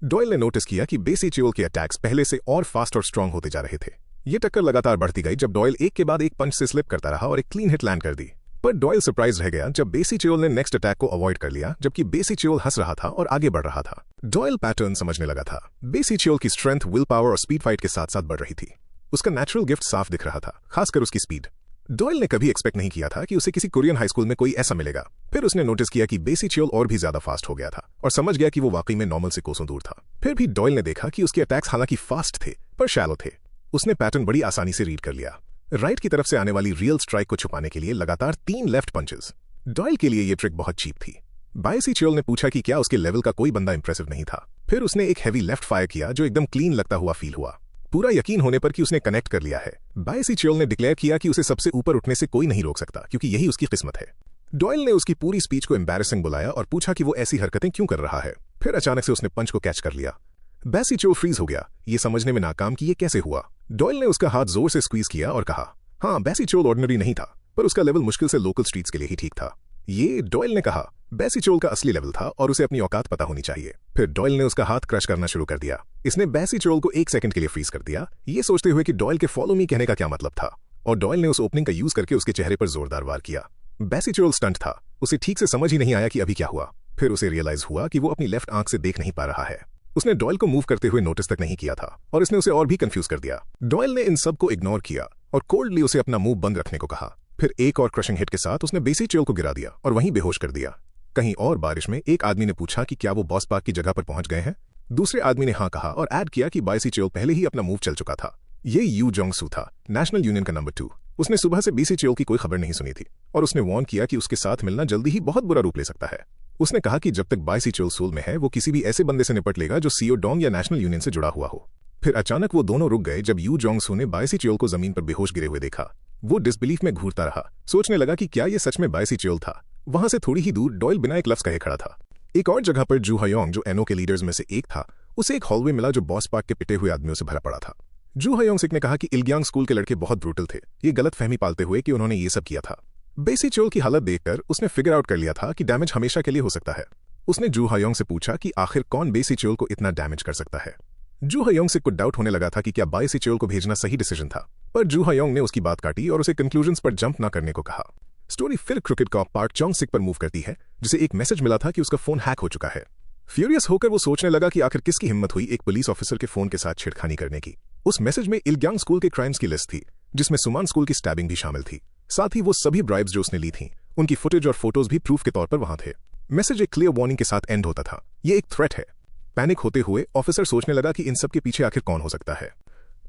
डॉयल ने नोटिस किया कि बेसी चियोल के अटैक्स पहले से और फास्ट और स्ट्रांग होते जा रहे थे। ये टक्कर लगातार बढ़ती गई जब डॉयल एक के बाद एक पंच से स्लिप करता रहा और एक क्लीन हिट लैंड कर दी। पर डॉयल सरप्राइज रह गया जब बेसी चियोल ने नेक्स्ट अटैक को अवॉइड कर लिया, जबकि बेसी चियोल हंस रहा था और आगे बढ़ रहा था। डॉयल पैटर्न समझने लगा था। बेसी चियोल की स्ट्रेंथ, विल पावर और स्पीड फाइट के साथ साथ बढ़ रही थी। उसका नेचुरल गिफ्ट साफ दिख रहा था, खासकर उसकी स्पीड। डॉयल ने कभी एक्सपेक्ट नहीं किया था कि उसे किसी कोरियन हाई स्कूल में कोई ऐसा मिलेगा। फिर उसने नोटिस किया कि बेसी चियोल और भी ज्यादा फास्ट हो गया था और समझ गया कि वो वाकई में नॉर्मल से कोसों दूर था। फिर भी डॉयल ने देखा कि उसके अटैक्स हालांकि फास्ट थे पर शैलो थे। उसने पैटर्न बड़ी आसानी से रीड कर लिया। राइट की तरफ से आने वाली रियल स्ट्राइक को छुपाने के लिए लगातार 3 लेफ्ट पंचेस। डॉयल के लिए ये ट्रिक बहुत चीप थी। बेसी चियोल ने पूछा कि क्या उसके लेवल का कोई बंदा इंप्रेसिव नहीं था। फिर उसने एक हैवी लेफ्ट फायर किया जो एकदम क्लीन लगता हुआ फील हुआ। पूरा यकीन होने पर कि उसने कनेक्ट कर लिया है, बेसी चियोल ने डिक्लेयर किया कि उसे सबसे ऊपर उठने से कोई नहीं रोक सकता क्योंकि यही उसकी किस्मत है। डॉयल ने उसकी पूरी स्पीच को एम्बैरेसिंग बुलाया और पूछा कि वो ऐसी हरकतें क्यों कर रहा है। फिर अचानक से उसने पंच को कैच कर लिया। बेसी चियोल फ्रीज हो गया, ये समझने में नाकाम कि ये कैसे हुआ। डॉयल ने उसका हाथ जोर से स्क्वीज किया और कहा, हाँ बेसी चियोल ऑर्डिनरी नहीं था, पर उसका लेवल मुश्किल से लोकल स्ट्रीट्स के लिए ही ठीक था। ये डॉयल ने कहा। बेसी चोल का असली लेवल था और उसे अपनी औकात पता होनी चाहिए। फिर डॉयल ने उसका हाथ क्रश करना शुरू कर दिया। इसने बेसी चोल को 1 सेकंड के लिए फ्रीज कर दिया, ये सोचते हुए कि डॉयल के फॉलो मी कहने का क्या मतलब था, और डॉयल ने उस ओपनिंग का यूज करके उसके चेहरे पर जोरदार वार किया। बेसी चोल स्टंट था, उसे ठीक से समझ ही नहीं आया कि अभी क्या हुआ। फिर उसे रियलाइज हुआ कि वो अपनी लेफ्ट आंख से देख नहीं पा रहा है। उसने डॉयल को मूव करते हुए नोटिस तक नहीं किया था और इसने उसे और भी कंफ्यूज कर दिया। डॉयल ने इन सब को इग्नोर किया और कोल्डली उसे अपना मुंह बंद रखने को कहा। फिर एक और क्रशिंग हिट के साथ उसने बेसी चोल को गिरा दिया और वहीं बेहोश कर दिया। कहीं और बारिश में एक आदमी ने पूछा कि क्या वो बॉस पार्क की जगह पर पहुंच गए हैं। दूसरे आदमी ने हाँ कहा और ऐड किया कि बेसी चोल पहले ही अपना मूव चल चुका था। ये यू जोंग सू था, नेशनल यूनियन का नंबर 2। उसने सुबह से बेसी चोल की कोई खबर नहीं सुनी थी और उसने वार्न किया कि उसके साथ मिलना जल्दी ही बहुत बुरा रूप ले सकता है। उसने कहा कि जब तक बेसी चोल सोल में है वो किसी भी ऐसे बंदे से निपट लेगा जो सीओ डोंग या नेशनल यूनियन से जुड़ा हुआ हो। फिर अचानक वो दोनों रुक गए जब यू जोंग सू ने बेसी चोल को जमीन पर बेहोश गिरे हुए देखा। वो डिसबिलीफ में घूरता रहा, सोचने लगा कि क्या ये सच में बेसी चोल था। वहां से थोड़ी ही दूर डॉयल बिना एक लफ्ज कहे खड़ा था। एक और जगह पर जू हयोंग, जो एनओ के लीडर्स में से एक था, उसे एक हॉलवे मिला जो बॉस पार्क के पिटे हुए आदमियों से भरा पड़ा था। जू हयोंग सिक ने कहा कि इल्गियांग स्कूल के लड़के बहुत ब्रूटल थे, ये गलत फहमी पालते हुए कि उन्होंने ये सब किया था। बेसी चोल की हालत देखकर उसने फिगर आउट कर लिया था कि डैमेज हमेशा के लिए हो सकता है। उसने जू हयोंग से पूछा कि आखिर कौन बेसी चोल को इतना डैमेज कर सकता है। जू हयोंग से कुछ डाउट होने लगा था कि क्या बेसी चोल को भेजना सही डिसीजन था, पर जू हयोंग ने उसकी बात काटी और उसे कंक्लूजन्स पर जंप न करने को कहा। स्टोरी फिर क्रिकेट कॉप पार्क चोंग सिक पर मूव करती है, जिसे एक मैसेज मिला था कि उसका फोन हैक हो चुका है। फ्यूरियस होकर वो सोचने लगा कि आखिर किसकी हिम्मत हुई एक पुलिस ऑफिसर के फोन के साथ छेड़खानी करने की। उस मैसेज में इल्गियांग स्कूल के क्राइम्स की लिस्ट थी, जिसमें सुमान स्कूल की स्टैबिंग भी शामिल थी। साथ ही वो सभी ब्राइब्स जो उसने ली थी उनकी फुटेज और फोटोज भी प्रूफ के तौर पर वहां थे। मैसेज एक क्लियर वार्निंग के साथ एंड होता था, ये एक थ्रेट है। पैनिक होते हुए ऑफिसर सोचने लगा कि इन सब के पीछे आखिर कौन हो सकता है।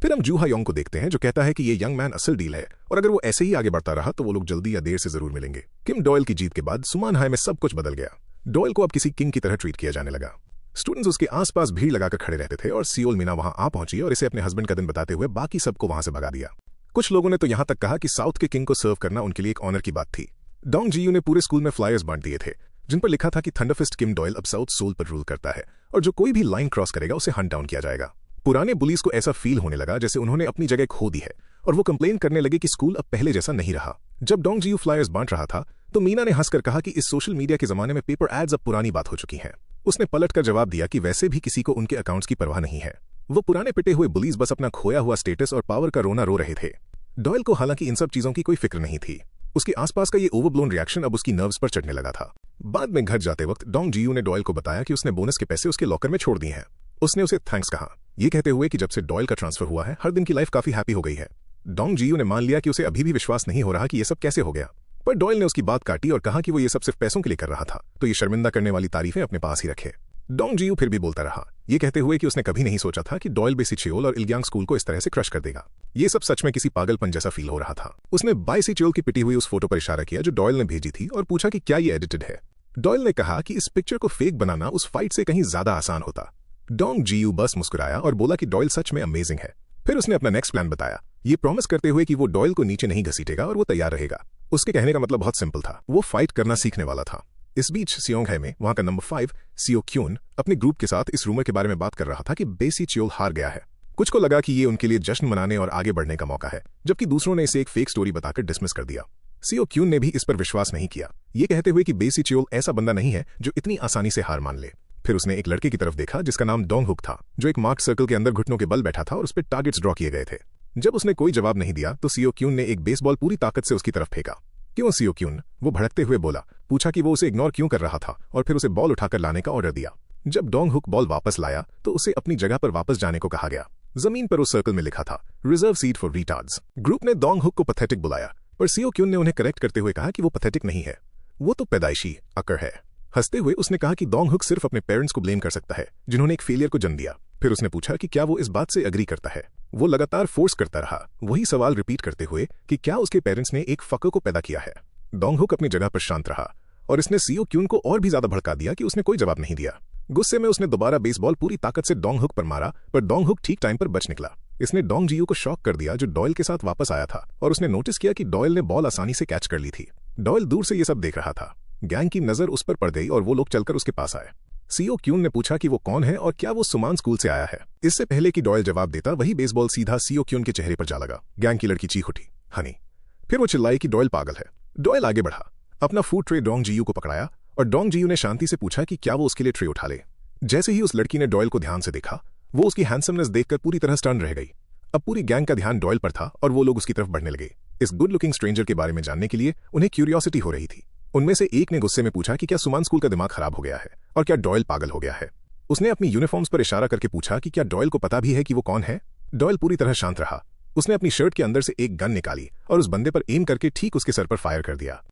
फिर हम जू हयोंग को देखते हैं जो कहता है कि ये यंग मैन असल डील है और अगर वो ऐसे ही आगे बढ़ता रहा तो वो लोग जल्दी या देर से जरूर मिलेंगे। किम डॉयल की जीत के बाद सुमान हाई में सब कुछ बदल गया। डॉयल को अब किसी किंग की तरह ट्रीट किया जाने लगा। स्टूडेंट्स उसके आसपास भीड़ लगाकर खड़े रहते थे और सियोल मीना वहां आ पहुंची और इसे अपने हस्बैंड का दिन बताते हुए बाकी सबको वहां से भगा दिया। कुछ लोगों ने तो यहां तक कहा कि साउथ के किंग को सर्व करना उनके लिए एक ऑनर की बात थी। डोंग जियू ने पूरे स्कूल में फ्लायर्स बांट दिए थे जिन पर लिखा था कि थंडरफिस्ट किम डॉयल अब साउथ सोल पर रूल करता है और जो कोई भी लाइन क्रॉस करेगा उसे हंट डाउन किया जाएगा। पुराने बुलीज को ऐसा फील होने लगा जैसे उन्होंने अपनी जगह खो दी है और वो कंप्लेन करने लगे कि स्कूल अब पहले जैसा नहीं रहा। जब डोंग जियू फ्लायर्स बांट रहा था तो मीना ने हंसकर कहा कि इस सोशल मीडिया के जमाने में पेपर एड्स अब पुरानी बात हो चुकी हैं। उसने पलटकर जवाब दिया कि वैसे भी किसी को उनके अकाउंट्स की परवाह नहीं है। वो पुराने पिटे हुए बुलीज बस अपना खोया हुआ स्टेटस और पावर का रोना रो रहे थे। डॉयल को हालांकि इन सब चीजों की कोई फिक्र नहीं थी। उसके आसपास का ये ओवरब्लोन रिएक्शन अब उसकी नर्व्स पर चढ़ने लगा था। बाद में घर जाते वक्त डोंग जियू ने डॉयल को बताया कि उसने बोनस के पैसे उसके लॉकर में छोड़ दिए हैं। उसने उसे थैंक्स कहा, ये कहते हुए कि जब से डॉयल का ट्रांसफर हुआ है हर दिन की लाइफ काफी हैप्पी हो गई है। डोंग जियू ने मान लिया कि उसे अभी भी विश्वास नहीं हो रहा कि ये सब कैसे हो गया, पर डॉयल ने उसकी बात काटी और कहा कि वो ये सब सिर्फ पैसों के लिए कर रहा था, तो ये शर्मिंदा करने वाली तारीफें अपने पास ही रखे। डोंग जियू फिर भी बोलता रहा, ये कहते हुए कि उसने कभी नहीं सोचा था कि डॉयल बेसी चोल और इल्गियांग स्कूल को इस तरह से क्रश कर देगा। ये सब सच में किसी पागलपन जैसा फील हो रहा था। उसने बेसी चोल की पिटी हुई उस फोटो पर इशारा किया जो डॉयल ने भेजी थी और पूछा कि क्या ये एडिटेड है। डॉयल ने कहा कि इस पिक्चर को फेक बनाना उस फाइट से कहीं ज्यादा आसान होता। डोंग जियू बस मुस्कुराया और बोला कि डॉयल सच में अमेजिंग है। फिर उसने अपना नेक्स्ट प्लान बताया, ये प्रॉमिस करते हुए कि वो डॉयल को नीचे नहीं घसीटेगा और वो तैयार रहेगा। उसके कहने का मतलब बहुत सिंपल था, वो फाइट करना सीखने वाला था। इस बीच सियोंगहाई में वहां का नंबर 5 सियो क्यून अपने ग्रुप के साथ इस रूमर के बारे में बात कर रहा था कि बेसी चोल हार गया है। कुछ को लगा कि ये उनके लिए जश्न मनाने और आगे बढ़ने का मौका है, जबकि दूसरों ने इसे एक फेक स्टोरी बताकर डिसमिस कर दिया। सियो क्यून ने भी इस पर विश्वास नहीं किया, ये कहते हुए कि बेसी चोल ऐसा बंदा नहीं है जो इतनी आसानी से हार मान ले। फिर उसने एक लड़के की तरफ देखा जिसका नाम डोंग हुक था, जो एक मार्क सर्कल के अंदर घुटनों के बल बैठा था और उस पर टारगेट्स ड्रॉ किए गए थे। जब उसने कोई जवाब नहीं दिया तो सियो क्यून ने एक बेसबॉल पूरी ताकत से उसकी तरफ फेंका। क्यों सियो क्यून? वो भड़कते हुए बोला, पूछा कि वो उसे इग्नोर क्यों कर रहा था और फिर उसे बॉल उठाकर लाने का ऑर्डर दिया। जब डोंग हुक बॉल वापस लाया तो उसे अपनी जगह पर वापस जाने को कहा गया। जमीन पर उस सर्कल में लिखा था, reserve seat for retards. Group ने डोंग हुक को पैथेटिक बुलाया, पर सियो क्यून ने उन्हें करेक्ट करते हुए कहा कि वो पैथेटिक नहीं है, वो तो पैदाइशी अकर है। हंसते हुए उसने कहा कि डोंग हुक सिर्फ अपने पेरेंट्स को ब्लेम कर सकता है जिन्होंने एक फेलियर को जन्म दिया। फिर उसने पूछा कि क्या वो इस बात से एग्री करता है। वो लगातार फोर्स करता रहा, वही सवाल रिपीट करते हुए कि क्या उसके पेरेंट्स ने एक फकर को पैदा किया है। डोंग हुक अपनी जगह पर शांत रहा और इसने सियो क्यून को और भी ज्यादा भड़का दिया कि उसने कोई जवाब नहीं दिया। गुस्से में उसने दोबारा बेसबॉल पूरी ताकत से डोंग हुक पर मारा, पर डोंग हुक ठीक टाइम पर बच निकला। इसने डोंग जियू को शॉक कर दिया जो डॉयल के साथ वापस आया था, और उसने नोटिस किया कि डॉयल ने बॉल आसानी से कैच कर ली थी। डॉयल दूर से ये सब देख रहा था। गैंग की नजर उस पर पड़ गई और वो लोग चलकर उसके पास आए। सियो क्यून ने पूछा कि वो कौन है और क्या वो सुमान स्कूल से आया है। इससे पहले कि डॉयल जवाब देता वही बेसबॉल सीधा सियो क्यून के चेहरे पर जा लगा। गैंग की लड़की चीख उठी, हनी। फिर वो चिल्लाई कि डॉयल पागल है। डॉयल आगे बढ़ा, अपना फूड ट्रे डोंग जियू को पकड़ाया और डोंग जियू ने शांति से पूछा कि क्या वो उसके लिए ट्रे उठा ले। जैसे ही उस लड़की ने डॉयल को ध्यान से देखा, वो उसकी हैंडसमनेस देखकर पूरी तरह स्टन रह गई। अब पूरी गैंग का ध्यान डॉयल पर था और वो लोग उसकी तरफ बढ़ने लगे। इस गुड लुकिंग स्ट्रेंजर के बारे में जानने के लिए उन्हें क्यूरियोसिटी हो रही थी। उनमें से एक ने गुस्से में पूछा कि क्या सुमान स्कूल का दिमाग खराब हो गया है और क्या डॉयल पागल हो गया है। उसने अपनी यूनिफॉर्म्स पर इशारा करके पूछा कि क्या डॉयल को पता भी है कि वो कौन है। डॉयल पूरी तरह शांत रहा। उसने अपनी शर्ट के अंदर से एक गन निकाली और उस बंदे पर एम करके ठीक उसके सर पर फायर कर दिया।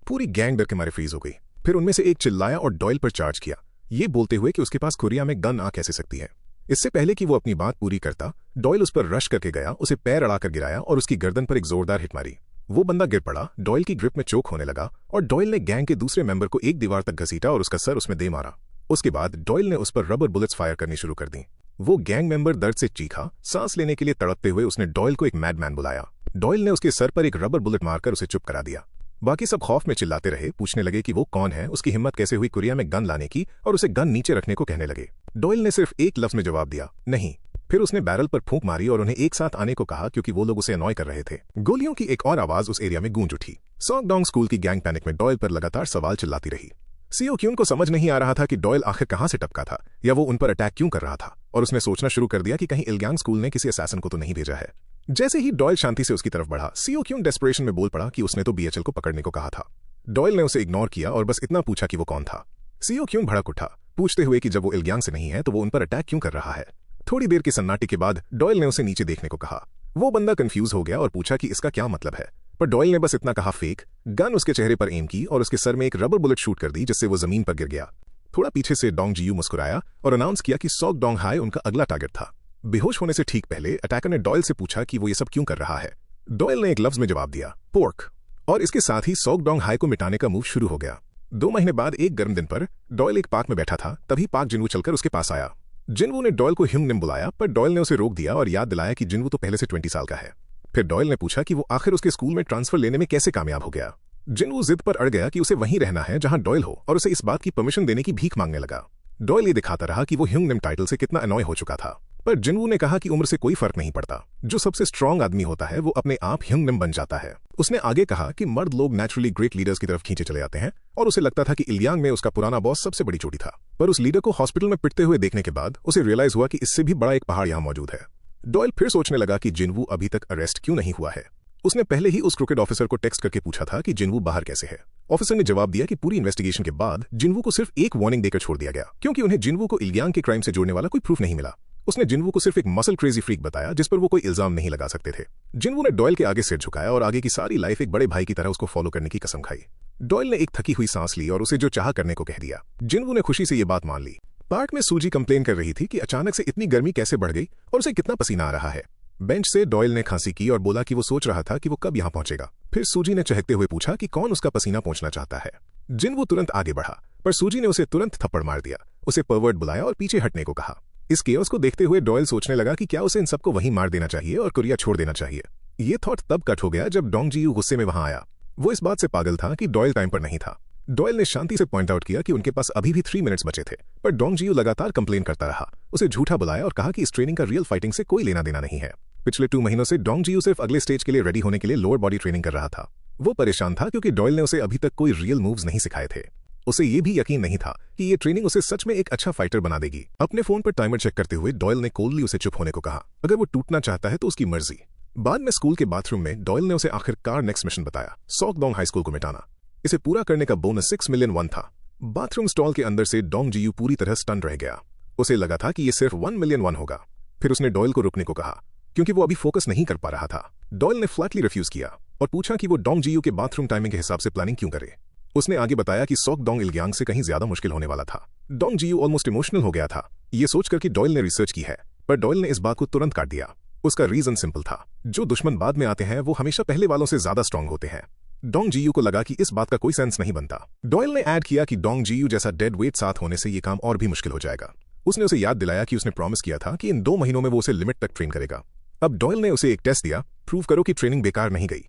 पूरी गैंग डर के मारे फ्रीज हो गई। फिर उनमें से एक चिल्लाया और डॉयल पर चार्ज किया, ये बोलते हुए कि उसके पास कोरिया में गन आ कैसे सकती है। इससे पहले कि वो अपनी बात पूरी करता, डॉयल उस पर रश करके गया, उसे पैर अड़ाकर गिराया और उसकी गर्दन पर एक जोरदार हिट मारी। वो बंदा गिर पड़ा, डॉयल की ग्रिप में चोक होने लगा और डॉयल ने गैंग के दूसरे मेंबर को एक दीवार तक घसीटा और उसका सर उसमें दे मारा। उसके बाद डॉयल ने उस पर रबर बुलेट्स फायर करनी शुरू कर दी। वो गैंग मेंबर दर्द से चीखा। सांस लेने के लिए तड़पते हुए उसने डॉयल को एक मैडमैन बुलाया। डॉयल ने उसके सर पर एक रबर बुलेट मारकर उसे चुप करा दिया। बाकी सब खौफ में चिल्लाते रहे, पूछने लगे कि वो कौन है, उसकी हिम्मत कैसे हुई कोरिया में गन लाने की, और उसे गन नीचे रखने को कहने लगे। डॉयल ने सिर्फ एक लफ्ज में जवाब दिया, नहीं। फिर उसने बैरल पर फूंक मारी और उन्हें एक साथ आने को कहा क्योंकि वो लोग उसे अनॉय कर रहे थे। गोलियों की एक और आवाज उस एरिया में गूंज उठी। सॉकडोंग स्कूल की गैंग पैनिक में डॉयल पर लगातार सवाल चिल्लाती रही। सीओ क्यून को समझ नहीं आ रहा था कि डॉयल आखिर कहां से टपका था या वो उन पर अटैक क्यों कर रहा था, और उसने सोचना शुरू कर दिया कि कहीं इलग्यांग स्कूल ने किसी असैसिन को तो नहीं भेजा है। जैसे ही डॉयल शांति से उसकी तरफ बढ़ा, सीओ क्यून डेस्परेशन में बोल पड़ा कि उसने तो बीएचएल को पकड़ने को कहा था। डॉयल ने उसे इग्नोर किया और बस इतना पूछा कि वो कौन था। सीओ क्यून भड़क उठा, पूछते हुए कि जब वो इलग्यांग से नहीं है तो वो उन पर अटैक क्यों कर रहा है। थोड़ी देर के सन्नाटे के बाद डॉयल ने उसे नीचे देखने को कहा। वो बंदा कंफ्यूज हो गया और पूछा कि इसका क्या मतलब है, पर डॉयल ने बस इतना कहा फेक। गन उसके चेहरे पर एम की और उसके सर में एक रबर बुलेट शूट कर दी, जिससे वो जमीन पर गिर गया। थोड़ा पीछे से डोंग जियू मुस्कुराया और अनाउंस किया कि सॉकडोंग हाई उनका अगला टारगेट था। बेहोश होने से ठीक पहले अटैकर ने डॉयल से पूछा कि वो ये सब क्यों कर रहा है। डॉयल ने एक लफ्ज में जवाब दिया, पोर्क, और इसके साथ ही सॉकडोंग हाई को मिटाने का मूव शुरू हो गया। 2 महीने बाद एक गर्म दिन पर डॉयल एक पार्क में बैठा था, तभी पार्क जिनवू चलकर उसके पास आया। जिनवू ने डॉयल को ह्यूंग निम बुलाया, पर डॉयल ने उसे रोक दिया और याद दिलाया कि जिनवू तो पहले से 20 साल का है। फिर डॉयल ने पूछा कि वो आखिर उसके स्कूल में ट्रांसफर लेने में कैसे कामयाब हो गया। जिनवू जिद पर अड़ गया कि उसे वहीं रहना है जहां डॉयल हो, और उसे इस बात की परमिशन देने की भीख मांगने लगा। डॉयल ये दिखाता रहा कि वो ह्यूंग निम टाइटल से कितना अनॉय हो चुका था, पर जिनवू ने कहा कि उम्र से कोई फर्क नहीं पड़ता, जो सबसे स्ट्रांग आदमी होता है वो अपने आप ह्यूंग निम बन जाता है। उसने आगे कहा कि मर्द लोग नेचुरली ग्रेट लीडर्स की तरफ खींचे चले जाते हैं, और उसे लगता था कि इलयांग में उसका पुराना बॉस सबसे बड़ी चोटी था। पर उस लीडर को हॉस्पिटल में पिटते हुए देखने के बाद उसे रियलाइज हुआ कि इससे भी बड़ा एक पहाड़ यहां मौजूद है। डॉयल फिर सोचने लगा कि जिनवू अभी तक अरेस्ट क्यों नहीं हुआ है। उसने पहले ही उस क्रिकेट ऑफिसर को टेक्स्ट करके पूछा था कि जिनवू बाहर कैसे है। ऑफिसर ने जवाब दिया कि पूरी इन्वेस्टिगेशन के बाद जिनवू को सिर्फ एक वार्निंग देकर छोड़ दिया गया, क्योंकि उन्हें जिनवू को इलयांग के क्राइम से जोड़ने वाला कोई प्रूफ नहीं मिला। उसने जिनवू को सिर्फ एक मसल क्रेजी फ्रीक बताया जिस पर वो कोई इल्जाम नहीं लगा सकते थे। जिनवू ने डॉयल के आगे सिर झुकाया और आगे की सारी लाइफ एक बड़े भाई की तरह उसको फॉलो करने की कसम खाई। डॉयल ने एक थकी हुई सांस ली और उसे जो चाह करने को कह दिया। जिनवू ने खुशी से ये बात मान ली। पार्क में सूजी कंप्लेन कर रही थी कि अचानक से इतनी गर्मी कैसे बढ़ गई और उसे कितना पसीना आ रहा है। बेंच से डॉयल ने खांसी की और बोला कि वो सोच रहा था कि वो कब यहां पहुंचेगा। फिर सूजी ने चहकते हुए पूछा कि कौन उसका पसीना पहुंचना चाहता है। जिनवू तुरंत आगे बढ़ा, पर सूजी ने उसे तुरंत थप्पड़ मार दिया, उसे परवर्ट बुलाया और पीछे हटने को कहा। इस केओस को देखते हुए डॉयल सोचने लगा कि क्या उसे इन सबको वहीं मार देना चाहिए और कोरिया छोड़ देना चाहिए। ये थॉट तब कट हो गया जब डोंग जियू गुस्से में वहां आया। वो इस बात से पागल था कि डॉयल टाइम पर नहीं था। डॉयल ने शांति से पॉइंट आउट किया कि उनके पास अभी भी 3 मिनट्स बचे थे, पर डोंग जियू लगातार कंप्लेन करता रहा। उसे झूठा बुलाया और कहा कि इस ट्रेनिंग का रियल फाइटिंग से कोई लेना देना नहीं है। पिछले 2 महीनों से डोंग जियू सिर्फ अगले स्टेज के लिए रेडी होने के लिए लोअर बॉडी ट्रेनिंग कर रहा था। वो परेशान था क्योंकि डॉयल ने उसे अभी तक कोई रियल मूव्स नहीं सिखाए थे। उसे ये भी यकीन नहीं था कि ये ट्रेनिंग उसे सच में एक अच्छा फाइटर बना देगी। अपने फोन पर टाइमर चेक करते हुए डॉयल ने कोल्डली उसे चुप होने को कहा। अगर वो टूटना चाहता है तो उसकी मर्जी। बाद में स्कूल के बाथरूम में डॉयल ने उसे आखिरकार नेक्स्ट मिशन बताया, सॉकडोंग हाई स्कूल को मिटाना। इसे पूरा करने का बोनस 6 मिलियन वन था। बाथरूम स्टॉल के अंदर से डोंग जियू पूरी तरह स्टन रह गया। उसे लगा था कि ये सिर्फ 1 मिलियन वन होगा। फिर उसने डॉयल को रुकने को कहा क्योंकि वो अभी फोकस नहीं कर पा रहा था। डॉयल ने फ्लैटली रिफ्यूज किया और पूछा कि वो डोंग जियू के बाथरूम टाइमिंग के हिसाब से प्लानिंग क्यों करे। उसने आगे बताया कि सॉकडोंग इलयांग से कहीं ज्यादा मुश्किल होने वाला था। डोंग जियू ऑलमोस्ट इमोशनल हो गया था, ये सोचकर कि डॉयल ने रिसर्च की है, पर डॉयल ने इस बात को तुरंत काट दिया। उसका रीजन सिंपल था, जो दुश्मन बाद में आते हैं वो हमेशा पहले वालों से ज्यादा स्ट्रांग होते हैं। डोंग जियू को लगा कि इस बात का कोई सेंस नहीं बनता। डॉयल ने ऐड किया कि डोंग जियू जैसा डेड वेट साथ होने से ये काम और भी मुश्किल हो जाएगा। उसने उसे याद दिलाया कि उसने प्रॉमिस किया था कि इन 2 महीनों में वो उसे लिमिट तक ट्रेन करेगा। अब डॉयल ने उसे एक टेस्ट दिया, प्रूव करो कि ट्रेनिंग बेकार नहीं गई।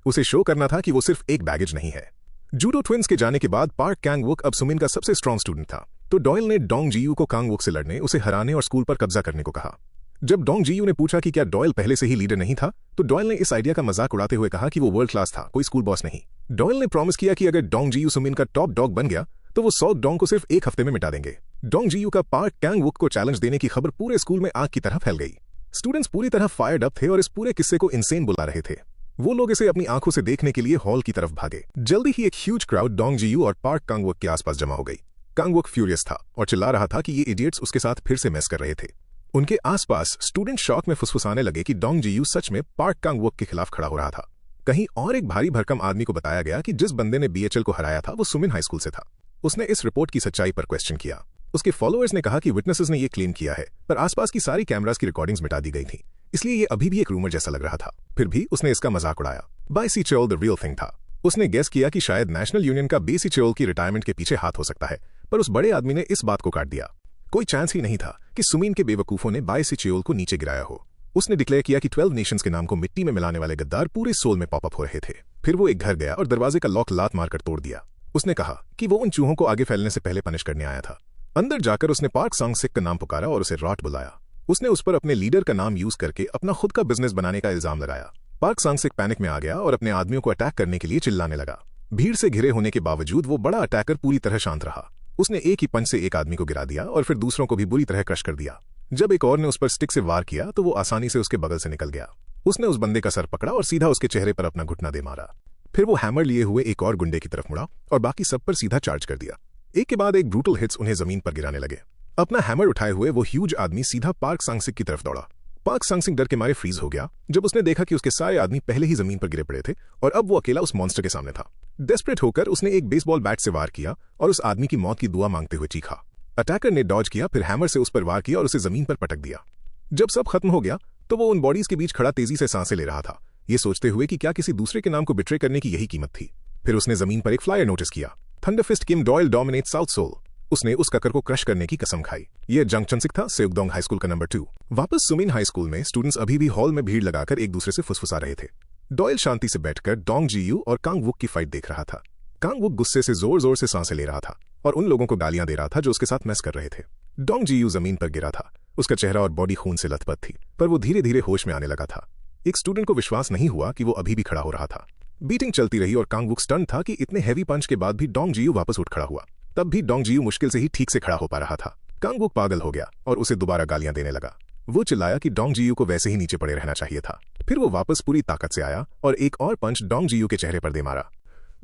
उसे शो करना था कि वो सिर्फ एक बैगेज नहीं है। जूडो ट्विंस के जाने के बाद पार्क कैंग-वुक अब सुमिन का सबसे स्ट्रांग स्टूडेंट था, तो डॉयल ने डोंग जियू को कांग-वुक से लड़ने, उसे हराने और स्कूल पर कब्जा करने को कहा। जब डोंग जीयू ने पूछा कि क्या डॉयल पहले से ही लीडर नहीं था, तो डॉयल ने इस आइडिया का मजाक उड़ाते हुए कहा कि वो वर्ल्ड क्लास था, कोई स्कूल बॉस नहीं। डॉयल ने प्रॉमिस किया कि अगर डोंग जीयू सुमिन का टॉप डॉग बन गया तो वो साउथ डोंग को सिर्फ एक हफ्ते में मिटा देंगे। डोंग जीयू का पार्क कैंग वुक को चैलेंज देने की खबर पूरे स्कूल में आग की तरह फैल गई। स्टूडेंट्स पूरी तरह फायर्ड अप थे और इस पूरे किस्से को इंसेन बुला रहे थे। वो लोग इसे अपनी आंखों से देखने के लिए हॉल की तरफ भागे। जल्दी ही एक ह्यूज क्राउड डोंग जीयू और पार्क कांग वुक के आसपास जमा हो गई। कांग वुक फ्यूरियस था और चिल्ला रहा था कि ये इडियट्स उसके साथ फिर से मैस कर रहे थे। उनके आसपास स्टूडेंट शॉक में फुसफुसाने लगे कि डोंग जीयू सच में पार्क कांग वुक के खिलाफ खड़ा हो रहा था। कहीं और एक भारी भरकम आदमी को बताया गया कि जिस बंदे ने बीएचएल को हराया था वो सुमिन हाई स्कूल से था। उसने इस रिपोर्ट की सच्चाई पर क्वेश्चन किया। उसके फॉलोअर्स ने कहा कि विटनेसेस ने यह क्लेम किया है, पर आसपास की सारी कैमरास की रिकॉर्डिंग्स मिटा दी गई थी, इसलिए ये अभी भी एक रूमर जैसा लग रहा था। फिर भी उसने इसका मजाक उड़ाया। बाइसी चेओल द रियल थिंग था। उसने गेस किया कि शायद नेशनल यूनियन का बेसी चेओल की रिटायरमेंट के पीछे हाथ हो सकता है, पर उस बड़े आदमी ने इस बात को काट दिया। कोई चांस ही नहीं था कि सुमिन के बेवकूफों ने बाइसी चेओल को नीचे गिराया हो। उसने डिक्लेयर किया कि 12 नेशंस के नाम को मिट्टी में मिलाने वाले गद्दार पूरे सोल में पॉपअप हो रहे थे। फिर वो एक घर गया और दरवाजे का लॉक लात मारकर तोड़ दिया। उसने कहा कि वो उन चूहों को आगे फैलने से पहले पनिश करने आया था। अंदर जाकर उसने पार्क सांग-सिक का नाम पुकारा और उसे रॉट बुलाया। उसने उस पर अपने लीडर का नाम यूज करके अपना खुद का बिजनेस बनाने का इल्जाम लगाया। पार्क सांग-सिक पैनिक में आ गया और अपने आदमियों को अटैक करने के लिए चिल्लाने लगा। भीड़ से घिरे होने के बावजूद वो बड़ा अटैकर पूरी तरह शांत रहा। उसने एक ही पंच से एक आदमी को गिरा दिया और फिर दूसरों को भी बुरी तरह क्रश कर दिया। जब एक और ने उस पर स्टिक से वार किया तो वो आसानी से उसके बगल से निकल गया। उसने उस बंदे का सर पकड़ा और सीधा उसके चेहरे पर अपना घुटना दे मारा। फिर वो हैमर लिए हुए एक और गुंडे की तरफ मुड़ा और बाकी सब पर सीधा चार्ज कर दिया। एक के बाद एक ब्रूटल हिट्स उन्हें जमीन पर गिराने लगे। अपना हैमर उठाए हुए वो ह्यूज आदमी सीधा पार्क सांग-सिक की तरफ दौड़ा। पार्क सांग-सिक डर के मारे फ्रीज हो गया जब उसने देखा कि उसके सारे आदमी पहले ही जमीन पर गिरे पड़े थे और अब वो अकेला उस मॉन्स्टर के सामने था। डेस्परेट होकर उसने एक बेसबॉल बैट से वार किया और उस आदमी की मौत की दुआ मांगते हुए चीखा। अटैकर ने डॉज किया, फिर हैमर से उस पर वार किया और उसे जमीन पर पटक दिया। जब सब खत्म हो गया तो वो उन बॉडीज के बीच खड़ा तेजी से सांसें ले रहा था, ये सोचते हुए कि क्या किसी दूसरे के नाम को बिट्रे करने की यही कीमत थी। फिर उसने जमीन पर एक फ्लायर नोटिस किया, थंडरफिस्ट किम डॉयल डोमिनेट साउथ सोल। उसने उस ककर को क्रश करने की कसम खाई। यह जंगचनसिक था, सेउगडोंग हाई स्कूल का नंबर 2। वापस सुमिन हाई स्कूल में स्टूडेंट्स अभी भी हॉल में भीड़ लगाकर एक दूसरे से फुसफुसा रहे थे। डॉयल शांति से बैठकर डोंग जीयू और कांग वुक की फाइट देख रहा था। कांग वुक गुस्से से जोर जोर से सांसें ले रहा था और उन लोगों को गालियां दे रहा था जो उसके साथ मैस कर रहे थे। डोंग जीयू जमीन पर गिरा था। उसका चेहरा और बॉडी खून से लथपथ थी, पर वो धीरे धीरे होश में आने लगा था। एक स्टूडेंट को विश्वास नहीं हुआ कि वो अभी भी खड़ा हो रहा था। बीटिंग चलती रही और कांग वुक स्टन था कि इतने हैवी पंच के बाद भी डोंग जीयू वापस उठ खड़ा हुआ। तब भी डोंग जीयू मुश्किल से ही ठीक से खड़ा हो पा रहा था। कांग वुक पागल हो गया और उसे दोबारा गालियां देने लगा। वो चिल्लाया कि डोंग जीयू को वैसे ही नीचे पड़े रहना चाहिए था। फिर वो वापस पूरी ताकत से आया और एक और पंच डोंग जीयू के चेहरे पर दे मारा।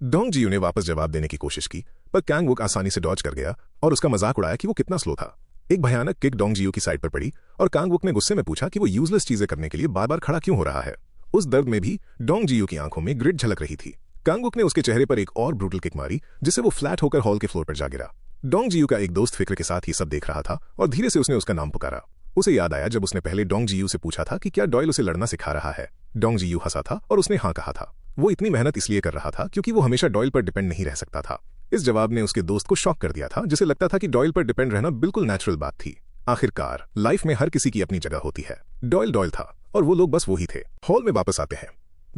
डोंग जीयू ने वापस जवाब देने की कोशिश की, पर कांग वुक आसानी से डॉज कर गया और उसका मजाक उड़ाया कि वो कितना स्लो था। एक भयानक किक डोंग जीयू की साइड पर पड़ी और कांग वुक ने गुस्से में पूछा कि वो यूजलेस चीजें करने के लिए बार बार खड़ा क्यों हो रहा है। उस दर्द में भी डोंग जीयू की आंखों में ग्रिड झलक रही थी। कांग वुक ने उसके चेहरे पर एक और ब्रूटल किक मारी जिससे वो फ्लैट होकर हॉल के फ्लोर पर जा गिरा। डोंग जीयू का एक दोस्त फिक्र के साथ ये सब देख रहा था और धीरे से उसने उसका नाम पुकारा। उसे याद आया जब उसने पहले डोंग जीयू से पूछा था कि क्या डॉयल उसे लड़ना सिखा रहा है। डोंग जीयू हंसा था और उसने हाँ कहा था। वो इतनी मेहनत इसलिए कर रहा था क्योंकि वो हमेशा डॉयल पर डिपेंड नहीं रह सकता था। इस जवाब ने उसके दोस्त को शॉक कर दिया था, जिसे लगता था कि डॉयल पर डिपेंड रहना बिल्कुल नेचुरल बात थी। आखिरकार लाइफ में हर किसी की अपनी जगह होती है। डॉयल डॉयल था और वो लोग बस वो ही थे। हॉल में वापस आते हैं।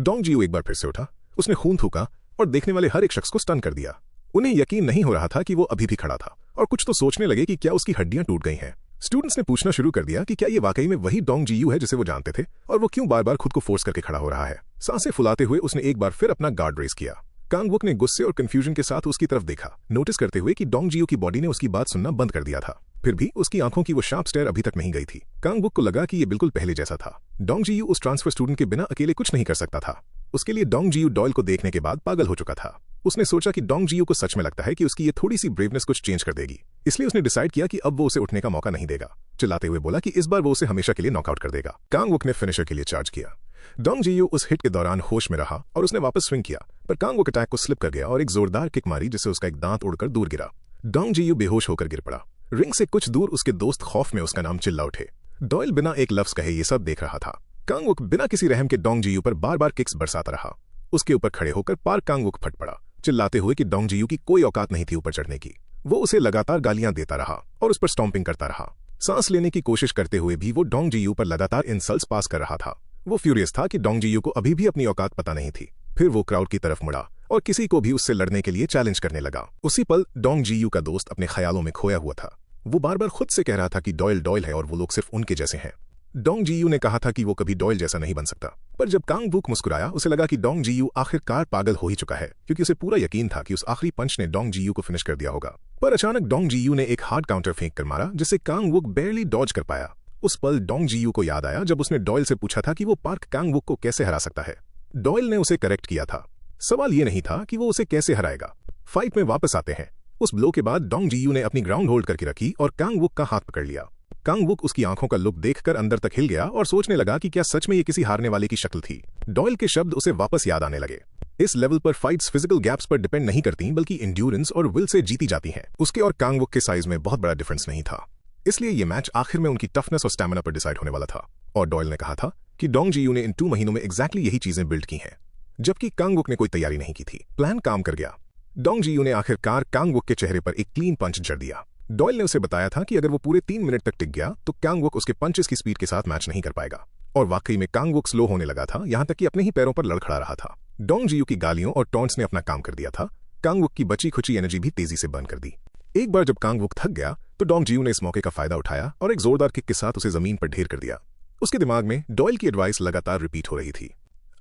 डोंग जीयू एक बार फिर से उठा। उसने खून थूका और देखने वाले हर एक शख्स को स्टन कर दिया। उन्हें यकीन नहीं हो रहा था कि वो अभी भी खड़ा था और कुछ तो सोचने लगे कि क्या उसकी हड्डियां टूट गई हैं। स्टूडेंट्स ने पूछना शुरू कर दिया कि क्या ये वाकई में वही डोंग जीयू है जिसे वो जानते थे और वो क्यों बार बार खुद को फोर्स करके खड़ा हो रहा है। सांसें फुलाते हुए उसने एक बार फिर अपना गार्ड रेस किया। कांग वुक ने गुस्से और कंफ्यूजन के साथ उसकी तरफ देखा, नोटिस करते हुए कि डोंग जीयू की बॉडी ने उसकी बात सुनना बंद कर दिया था। फिर भी उसकी आंखों की वो शार्प स्टेयर अभी तक नहीं गई थी। कांग वुक को लगा कि ये बिल्कुल पहले जैसा था। डोंग जीयू उस ट्रांसफर स्टूडेंट के बिना अकेले कुछ नहीं कर सकता था। उसके लिए डोंग जीयू डॉयल को देखने के बाद पागल हो चुका था। उसने सोचा कि डोंग जीयू को सच में लगता है कि उसकी ये थोड़ी सी ब्रेवनेस कुछ चेंज कर देगी, इसलिए उसने डिसाइड किया कि अब वो उसे उठने का मौका नहीं देगा। चिल्लाते हुए बोला कि इस बार वो उसे हमेशा के लिए नॉकआउट कर देगा। कांग वुक ने फिनिशर के लिए चार्ज किया। डोंग जीयू उस हिट के दौरान होश में रहा और उसने वापस स्विंग किया, पर कांग वुक अटैक को स्लिप कर गया और एक जोरदार किक मारी जिससे उसका एक दांत उड़कर दूर गिरा। डोंग जीयू बेहोश होकर गिर पड़ा। रिंग से कुछ दूर उसके दोस्त खौफ में उसका नाम चिल्ला उठे। डॉयल बिना एक लफ्ज कहे ये सब देख रहा था। कांग वुक बिना किसी रहम के डोंग जीयू पर बार बार किक्स बरसाता रहा। उसके ऊपर खड़े होकर पार्क कांग वुक फट पड़ा, चिल्लाते हुए कि डोंग जीयू की कोई औकात नहीं थी ऊपर चढ़ने की। वो उसे लगातार गालियां देता रहा और उस पर स्टॉम्पिंग करता रहा। सांस लेने की कोशिश करते हुए भी वो डोंग जीयू पर लगातार इंसल्ट्स पास कर रहा था। वो फ्यूरियस था कि डोंग जीयू को अभी भी अपनी औकात पता नहीं थी। फिर वो क्राउड की तरफ मुड़ा और किसी को भी उससे लड़ने के लिए चैलेंज करने लगा। उसी पल डोंग जीयू का दोस्त अपने ख्यालों में खोया हुआ था। वो बार बार खुद से कह रहा था कि डॉयल डॉयल है और वो लोग सिर्फ उनके जैसे हैं। डोंग जीयू ने कहा था कि वो कभी डॉयल जैसा नहीं बन सकता, पर जब कांग वुक मुस्कुराया उसे लगा कि डोंग जीयू आखिरकार पागल हो ही चुका है, क्योंकि उसे पूरा यकीन था कि उस आखिरी पंच ने डोंग जीयू को फिनिश कर दिया होगा। पर अचानक डोंग जीयू ने एक हार्ड काउंटर फेंक कर मारा जिससे कांग वुक बेयरली डॉज कर पाया। उस पल डोंग जीयू को याद आया जब उसने डॉयल से पूछा था कि वो पार्क कांग वुक को कैसे हरा सकता है। डॉयल ने उसे करेक्ट किया था। सवाल ये नहीं था कि वो उसे कैसे हराएगा। फाइट में वापस आते हैं। उस ब्लो के बाद डोंग जीयू ने अपनी ग्राउंड होल्ड करके रखी और कांग वुक का हाथ पकड़ लिया। कांग वुक उसकी आंखों का लुक देखकर अंदर तक हिल गया और सोचने लगा कि क्या सच में ये किसी हारने वाले की शक्ल थी। डॉयल के शब्द उसे वापस याद आने लगे। इस लेवल पर फाइट्स फिजिकल गैप्स पर डिपेंड नहीं करती बल्कि इंड्योरेंस और विल से जीती जाती हैं। उसके और कांग वुक के साइज में बहुत बड़ा डिफरेंस नहीं था, इसलिए ये मैच आखिर में उनकी टफनेस और स्टैमिना पर डिसाइड होने वाला था। और डॉयल ने कहा था कि डोंग जीयू ने इन 2 महीनों में एग्जैक्टली यही चीजें बिल्ड की हैं, जबकि कांग वुक ने कोई तैयारी नहीं की थी। प्लान काम कर गया। डोंग जीयू ने आखिरकार कांग वुक के चेहरे पर एक क्लीन पंच जड़ दिया। डॉयल ने उसे बताया था कि अगर वो पूरे 3 मिनट तक टिक गया तो कांग वुक उसके पंचेस की स्पीड के साथ मैच नहीं कर पाएगा। और वाकई में कांग वुक स्लो होने लगा था, यहां तक कि अपने ही पैरों पर लड़खड़ा रहा था। डोंग जीयू की गालियों और टॉन्ट्स ने अपना काम कर दिया था। कांग वुक की बची खुची एनर्जी भी तेजी से बर्न कर दी। एक बार जब कांग वुक थक गया तो डोंग जीयू ने इस मौके का फायदा उठाया और एक जोरदार किक के साथ उसे जमीन पर ढेर कर दिया। उसके दिमाग में डॉयल की एडवाइस लगातार रिपीट हो रही थी।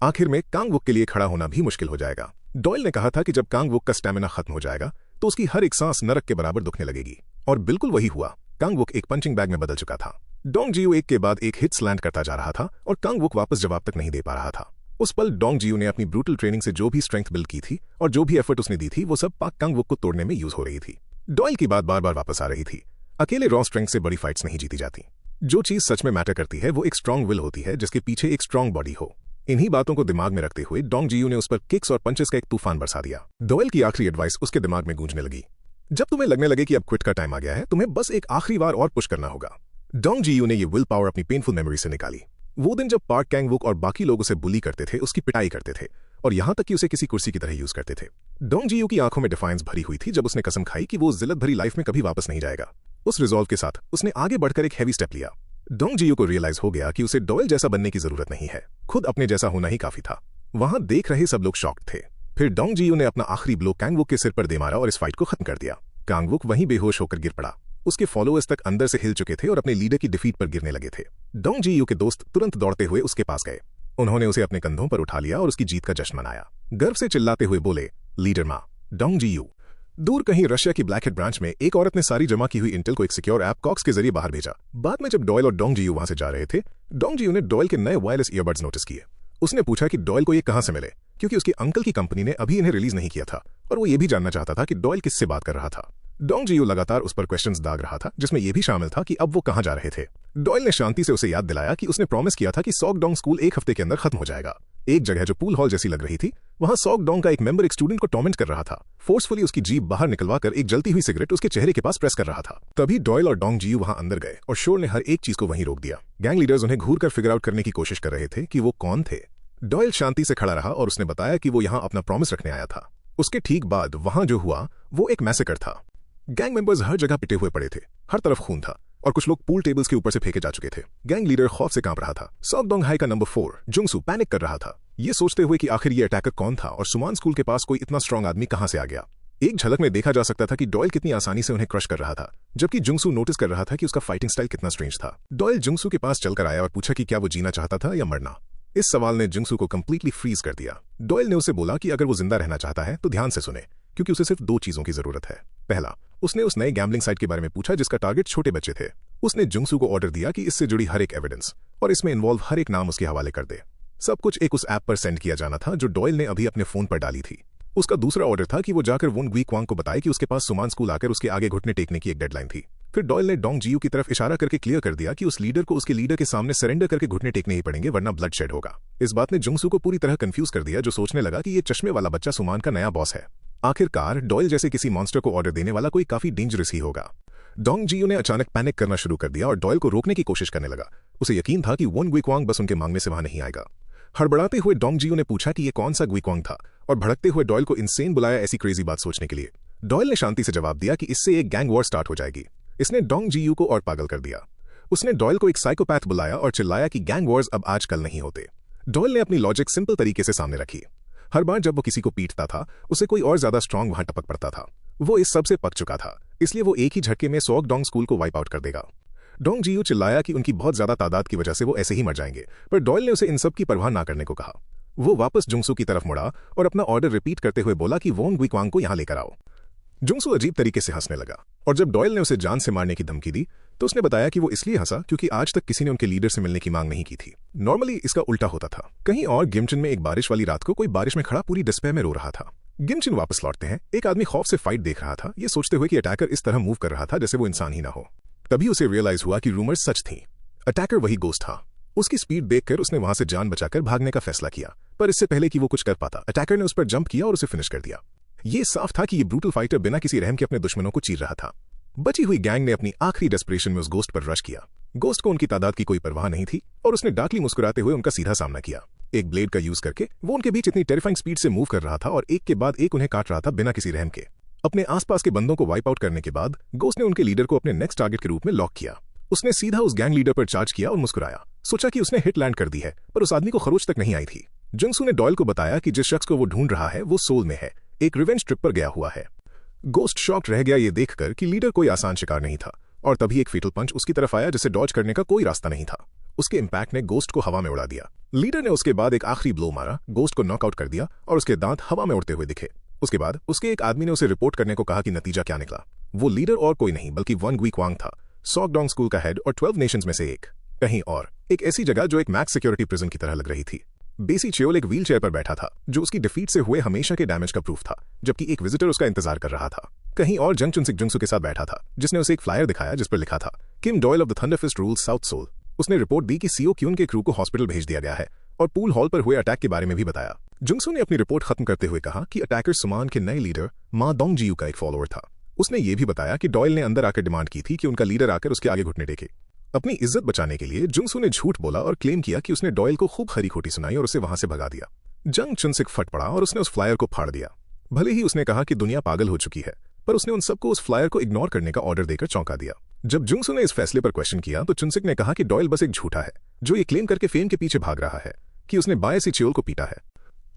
आखिर में कांग वुक के लिए खड़ा होना भी मुश्किल हो जाएगा। डॉयल ने कहा था कि जब कांग वुक का स्टैमिना खत्म हो जाएगा तो उसकी हर एक सांस नरक के बराबर दुखने लगेगी। और बिल्कुल वही हुआ। कांग वुक एक पंचिंग बैग में बदल चुका था। डोंग जीयू एक के बाद एक हिट्स लैंड करता जा रहा था और कांग वुक वापस जवाब तक नहीं दे पा रहा था। उस पल डोंग जीयू ने अपनी ब्रूटल ट्रेनिंग से जो भी स्ट्रेंथ बिल्ड की थी और जो भी एफर्ट उसने दी थी वो सब पाक कांग वुक को तोड़ने में यूज हो रही थी। डॉयल की बात बार बार वापस आ रही थी। अकेले रॉ स्ट्रेंथ से बड़ी फाइट्स नहीं जीती जाती। जो चीज सच में मैटर करती है वो एक स्ट्रांग विल होती है जिसके पीछे एक स्ट्रांग बॉडी हो। इन्हीं बातों को दिमाग में रखते हुए डोंग जीयू ने उस पर किक्स और पंचेस का एक तूफान बरसा दिया। डॉयल की आखिरी एडवाइस उसके दिमाग में गूंजने लगी। जब तुम्हें लगने लगे कि अब क्विट का टाइम आ गया है, तुम्हें बस एक आखिरी बार और पुश करना होगा। डोंग जीयू ने ये विल पावर अपनी पेनफुल मेमोरी से निकाली। वो दिन जब पार्क कांग वुक और बाकी लोग उसे बुली करते थे, उसकी पिटाई करते थे और यहां तक कि उसे किसी कुर्सी की तरह यूज करते थे। डोंग जीयू की आंखों में डिफाइंस भरी हुई थी जब उसने कसम खाई कि वो उस जिल्लत भरी लाइफ में कभी वापस नहीं जाएगा। उस रिजॉल्व के साथ उसने आगे बढ़कर एक हैवी स्टेप लिया। डोंग जीयू को रियलाइज हो गया कि उसे डॉयल जैसा बनने की जरूरत नहीं है, खुद अपने जैसा होना ही काफी था। वहां देख रहे सब लोग शॉक्ड थे। फिर डोंग जीयू ने अपना आखिरी ब्लो कांग वुक के सिर पर दे मारा और इस फाइट को खत्म कर दिया। कांग वुक वहीं बेहोश होकर गिर पड़ा। उसके फॉलोअर्स तक अंदर से हिल चुके थे और अपने लीडर की डिफीट पर गिरने लगे थे। डोंग जीयू के दोस्त तुरंत दौड़ते हुए उसके पास गए। उन्होंने उसे अपने कंधों पर उठा लिया और उसकी जीत का जश्न मनाया। गर्व से चिल्लाते हुए बोले, लीडर मां डोंग जीयू। दूर कहीं रशिया की ब्लैकहेड ब्रांच में एक औरत ने सारी जमा की हुई इंटेल को एक सिक्योर ऐप कॉक्स के जरिए बाहर भेजा। बाद में जब डॉयल और डोंग जीयू वहां से जा रहे थे, डोंग जीयू ने डॉयल के नए वायरलेस ईयरबड्स नोटिस किए। उसने पूछा कि डॉयल को ये कहां से मिले, क्योंकि उसके अंकल की कंपनी ने अभी इन्हें रिलीज नहीं किया था और वो ये भी जानना चाहता था कि डॉयल किससे बात कर रहा था। डोंग जीयू लगातार उस पर क्वेश्चंस दाग रहा था, जिसमें यह भी शामिल था कि अब वो कहां जा रहे थे। डॉयल ने शांति से उसे याद दिलाया कि उसने प्रॉमिस किया था कि सॉक डोंग स्कूल 1 हफ्ते के अंदर खत्म हो जाएगा। एक जगह जो पूल हॉल जैसी लग रही थी, वहां सॉक डोंग का एक मेंबर एक स्टूडेंट को टॉर्मेंट कर रहा था। फोर्सफुली उसकी जीभ बाहर निकलवाकर एक जलती हुई सिगरेट उसके चेहरे के पास प्रेस कर रहा था। तभी डॉयल और डोंग जीयू वहां अंदर गए और शोर ने हर एक चीज को वहीं रोक दिया। गैंग लीडर्स उन्हें घूर कर फिगर आउट करने की कोशिश कर रहे थे कि वो कौन थे। डॉयल शांति से खड़ा रहा और उसने बताया कि वो यहां अपना प्रॉमिस रखने आया था। उसके ठीक बाद वहां जो हुआ वो एक मैसेकर था। गैंग मेंबर्स हर जगह पिटे हुए पड़े थे, हर तरफ खून था और कुछ लोग पूल टेबल्स के ऊपर से फेंके जा चुके थे। गैंग लीडर खौफ से कांप रहा था। सॉक डोंग हाई का नंबर 4 जुंगसू पैनिक कर रहा था, ये सोचते हुए कि आखिर ये अटैकर कौन था और सुमान स्कूल के पास कोई इतना स्ट्रांग आदमी कहां से आ गया। एक झलक में देखा जा सकता था कि डॉयल कितनी आसानी से उन्हें क्रश कर रहा था, जबकि जुंगसू नोटिस कर रहा था कि उसका फाइटिंग स्टाइल कितना स्ट्रेंज था। डॉयल जुंगसू के पास चलकर आया और पूछा कि क्या वो जीना चाहता था या मरना। इस सवाल ने जुंगसू को कंप्लीटली फ्रीज कर दिया। डॉयल ने उसे बोला कि अगर वो जिंदा रहना चाहता है तो ध्यान से सुने, क्योंकि उसे सिर्फ 2 चीजों की जरूरत है। पहला, उसने उस नए गैम्बलिंग साइट के बारे में पूछा जिसका टारगेट छोटे बच्चे थे। उसने जुंगसू को ऑर्डर दिया कि इससे जुड़ी हर एक एविडेंस और इसमें इन्वॉल्व हर एक नाम उसके हवाले कर दे। सब कुछ एक उस ऐप पर सेंड किया जाना था जो डॉयल ने अभी अपने फोन पर डाली थी। उसका दूसरा ऑर्डर था कि वो जाकर वुन गुईक्वांग को बताए कि उसके पास सुमान स्कूल आकर उसके आगे घुटने टेकने की एक डेडलाइन थी। फिर डॉयल ने डोंग जीयू की तरफ इशारा करके क्लियर कर दिया कि उस लीडर को उसके लीडर के सामने सरेंडर करके घुटने टेकने ही पड़ेंगे, वरना ब्लड शेड होगा। इस बात ने जुंगसू को पूरी तरह कंफ्यूज कर दिया, जो सोचने लगा कि ये चश्मे वाला बच्चा सुमान का नया बॉस है। आखिरकार डॉयल जैसे किसी मॉन्स्टर को ऑर्डर देने वाला कोई काफी डेंजरस ही होगा। डोंग जीयू ने अचानक पैनिक करना शुरू कर दिया और डॉयल को रोकने की कोशिश करने लगा। उसे यकीन था कि वुन गुईक्वांग बस उनके मांगने से वहां नहीं आएगा। हड़बड़ाते हुए डोंग जीयू ने पूछा कि ये कौन सा गुईक्वांग था और भड़कते हुए डॉयल को इनसेन बुलाया ऐसी क्रेजी बात सोचने के लिए। डॉयल ने शांति से जवाब दिया कि इससे एक गैंग वॉर स्टार्ट हो जाएगी। इसने डोंग जीयू को और पागल कर दिया। उसने डॉयल को एक साइकोपैथ बुलाया और चिल्लाया कि गैंग वॉर्स अब आजकल नहीं होते। डॉयल ने अपनी लॉजिक सिंपल तरीके से सामने रखी। हर बार जब वो किसी को पीटता था, उसे कोई और ज्यादा स्ट्रांग वहां टपक पड़ता था। वो इस सब से पक चुका था, इसलिए वो एक ही झटके में सॉक डोंग स्कूल को वाइप आउट कर देगा। डोंग जियू चिल्लाया कि उनकी बहुत ज्यादा तादाद की वजह से वो ऐसे ही मर जाएंगे, पर डॉयल ने उसे इन सब की परवाह ना करने को कहा। वो वापस जुंगसू की तरफ मुड़ा और अपना ऑर्डर रिपीट करते हुए बोला कि वोंग गुइक्वांग को यहां लेकर आओ। जुंगसू अजीब तरीके से हंसने लगा, और जब डॉयल ने उसे जान से मारने की धमकी दी तो उसने बताया कि वो इसलिए हंसा क्योंकि आज तक किसी ने उनके लीडर से मिलने की मांग नहीं की थी। नॉर्मली इसका उल्टा होता था। कहीं और गिमचिन में एक बारिश वाली रात को कोई बारिश में खड़ा पूरी डिस्पेयर में रो रहा था। गिमचिन वापस लौटते हैं, एक आदमी खौफ से फाइट देख रहा था, ये सोचते हुए कि अटैकर इस तरह मूव कर रहा था जैसे वो इंसान ही ना हो। तभी उसे रियलाइज हुआ कि रूमर्स सच थी, अटैकर वही गोस्ट था। उसकी स्पीड देखकर उसने वहां से जान बचाकर भागने का फैसला किया, पर इससे पहले कि वो कुछ कर पाता अटैकर ने उस पर जंप किया और उसे फिनिश कर दिया। ये साफ था कि ये ब्रूटल फाइटर बिना किसी रहम के अपने दुश्मनों को चीर रहा था। बची हुई गैंग ने अपनी आखिरी डेस्परेशन में उस गोस्ट पर रश किया। गोस्ट को उनकी तादाद की कोई परवाह नहीं थी और उसने डार्कली मुस्कुराते हुए उनका सीधा सामना किया। एक ब्लेड का यूज करके वो उनके बीच इतनी टेरिफाइंग स्पीड से मूव कर रहा था और एक के बाद एक उन्हें काट रहा था बिना किसी रहम के। अपने आसपास के बंदों को वाइप आउट करने के बाद गोस्ट ने उनके लीडर को अपने नेक्स्ट टारगेट के रूप में लॉक किया। उसने सीधा उस गैंग लीडर पर चार्ज किया और मुस्कुराया। सोचा कि उसने हिट लैंड कर दी है, पर उस आदमी को खरोच तक नहीं आई थी। जुंगसू ने डॉयल को बताया कि जिस शख्स को वो ढूंढ रहा है वो सोल में है, एक रिवेंज ट्रिप पर गया हुआ है। गोस्ट शॉक्ड रह गया ये देखकर कि लीडर कोई आसान शिकार नहीं था, और तभी एक फेटल पंच उसकी तरफ आया जिसे डॉज करने का कोई रास्ता नहीं था। उसके इम्पैक्ट ने गोस्ट को हवा में उड़ा दिया। लीडर ने उसके बाद एक आखिरी ब्लो मारा, गोस्ट को नॉकआउट कर दिया और उसके दांत हवा में उड़ते हुए दिखे। उसके बाद उसके एक आदमी ने उसे रिपोर्ट करने को कहा कि नतीजा क्या निकला। वो लीडर और कोई नहीं बल्कि वोंग गुइक्वांग था, सॉकडोंग स्कूल का हेड और 12 नेशंस में से एक। कहीं और एक ऐसी जगह जो एक मैक्स सिक्योरिटी प्रिजन की तरह लग रही थी। बेसी चियोल एक व्हील चेयर पर बैठा था जो उसकी डिफीट से हुए हमेशा के डैमेज का प्रूफ था, जबकि एक विजिटर उसका इंतजार कर रहा था। कहीं और जंग चुनसिक जुंगसू के साथ बैठा था जिसने उसे एक फ्लायर दिखाया जिस पर लिखा था Kim Doyle of the Thunderfist rules South Soul. उसने रिपोर्ट दी कि सीओ क्यून के क्रू को हॉस्पिटल भेज दिया गया है और पूल हॉल पर हुए अटैक के बारे में भी बताया। जुंगसू ने अपनी रिपोर्ट खत्म करते हुए कहा कि अटैकर सुमान के नए लीडर मा डोंग जियू का एक फॉलोअर था। उसने ये भी बताया कि डॉयल ने अंदर आकर डिमांड की थी कि उनका लीडर आकर उसके आगे घुटने टेके। अपनी इज्जत बचाने के लिए जुंगसू ने झूठ बोला और क्लेम किया कि उसने डॉयल को खूब खरी खोटी सुनाई और उसे वहां से भगा दिया। जंग चुनसिक फट पड़ा और उसने उस फ्लायर को फाड़ दिया। भले ही उसने कहा कि दुनिया पागल हो चुकी है, पर उसने उन सबको उस फ्लायर को इग्नोर करने का ऑर्डर देकर चौंका दिया। जब जुंगसू ने इस फैसले पर क्वेश्चन किया तो चुनसिक ने कहा कि डॉयल बस एक झूठा है जो ये क्लेम करके फेम के पीछे भाग रहा है कि उसने बाय सी चियोल को पीटा है।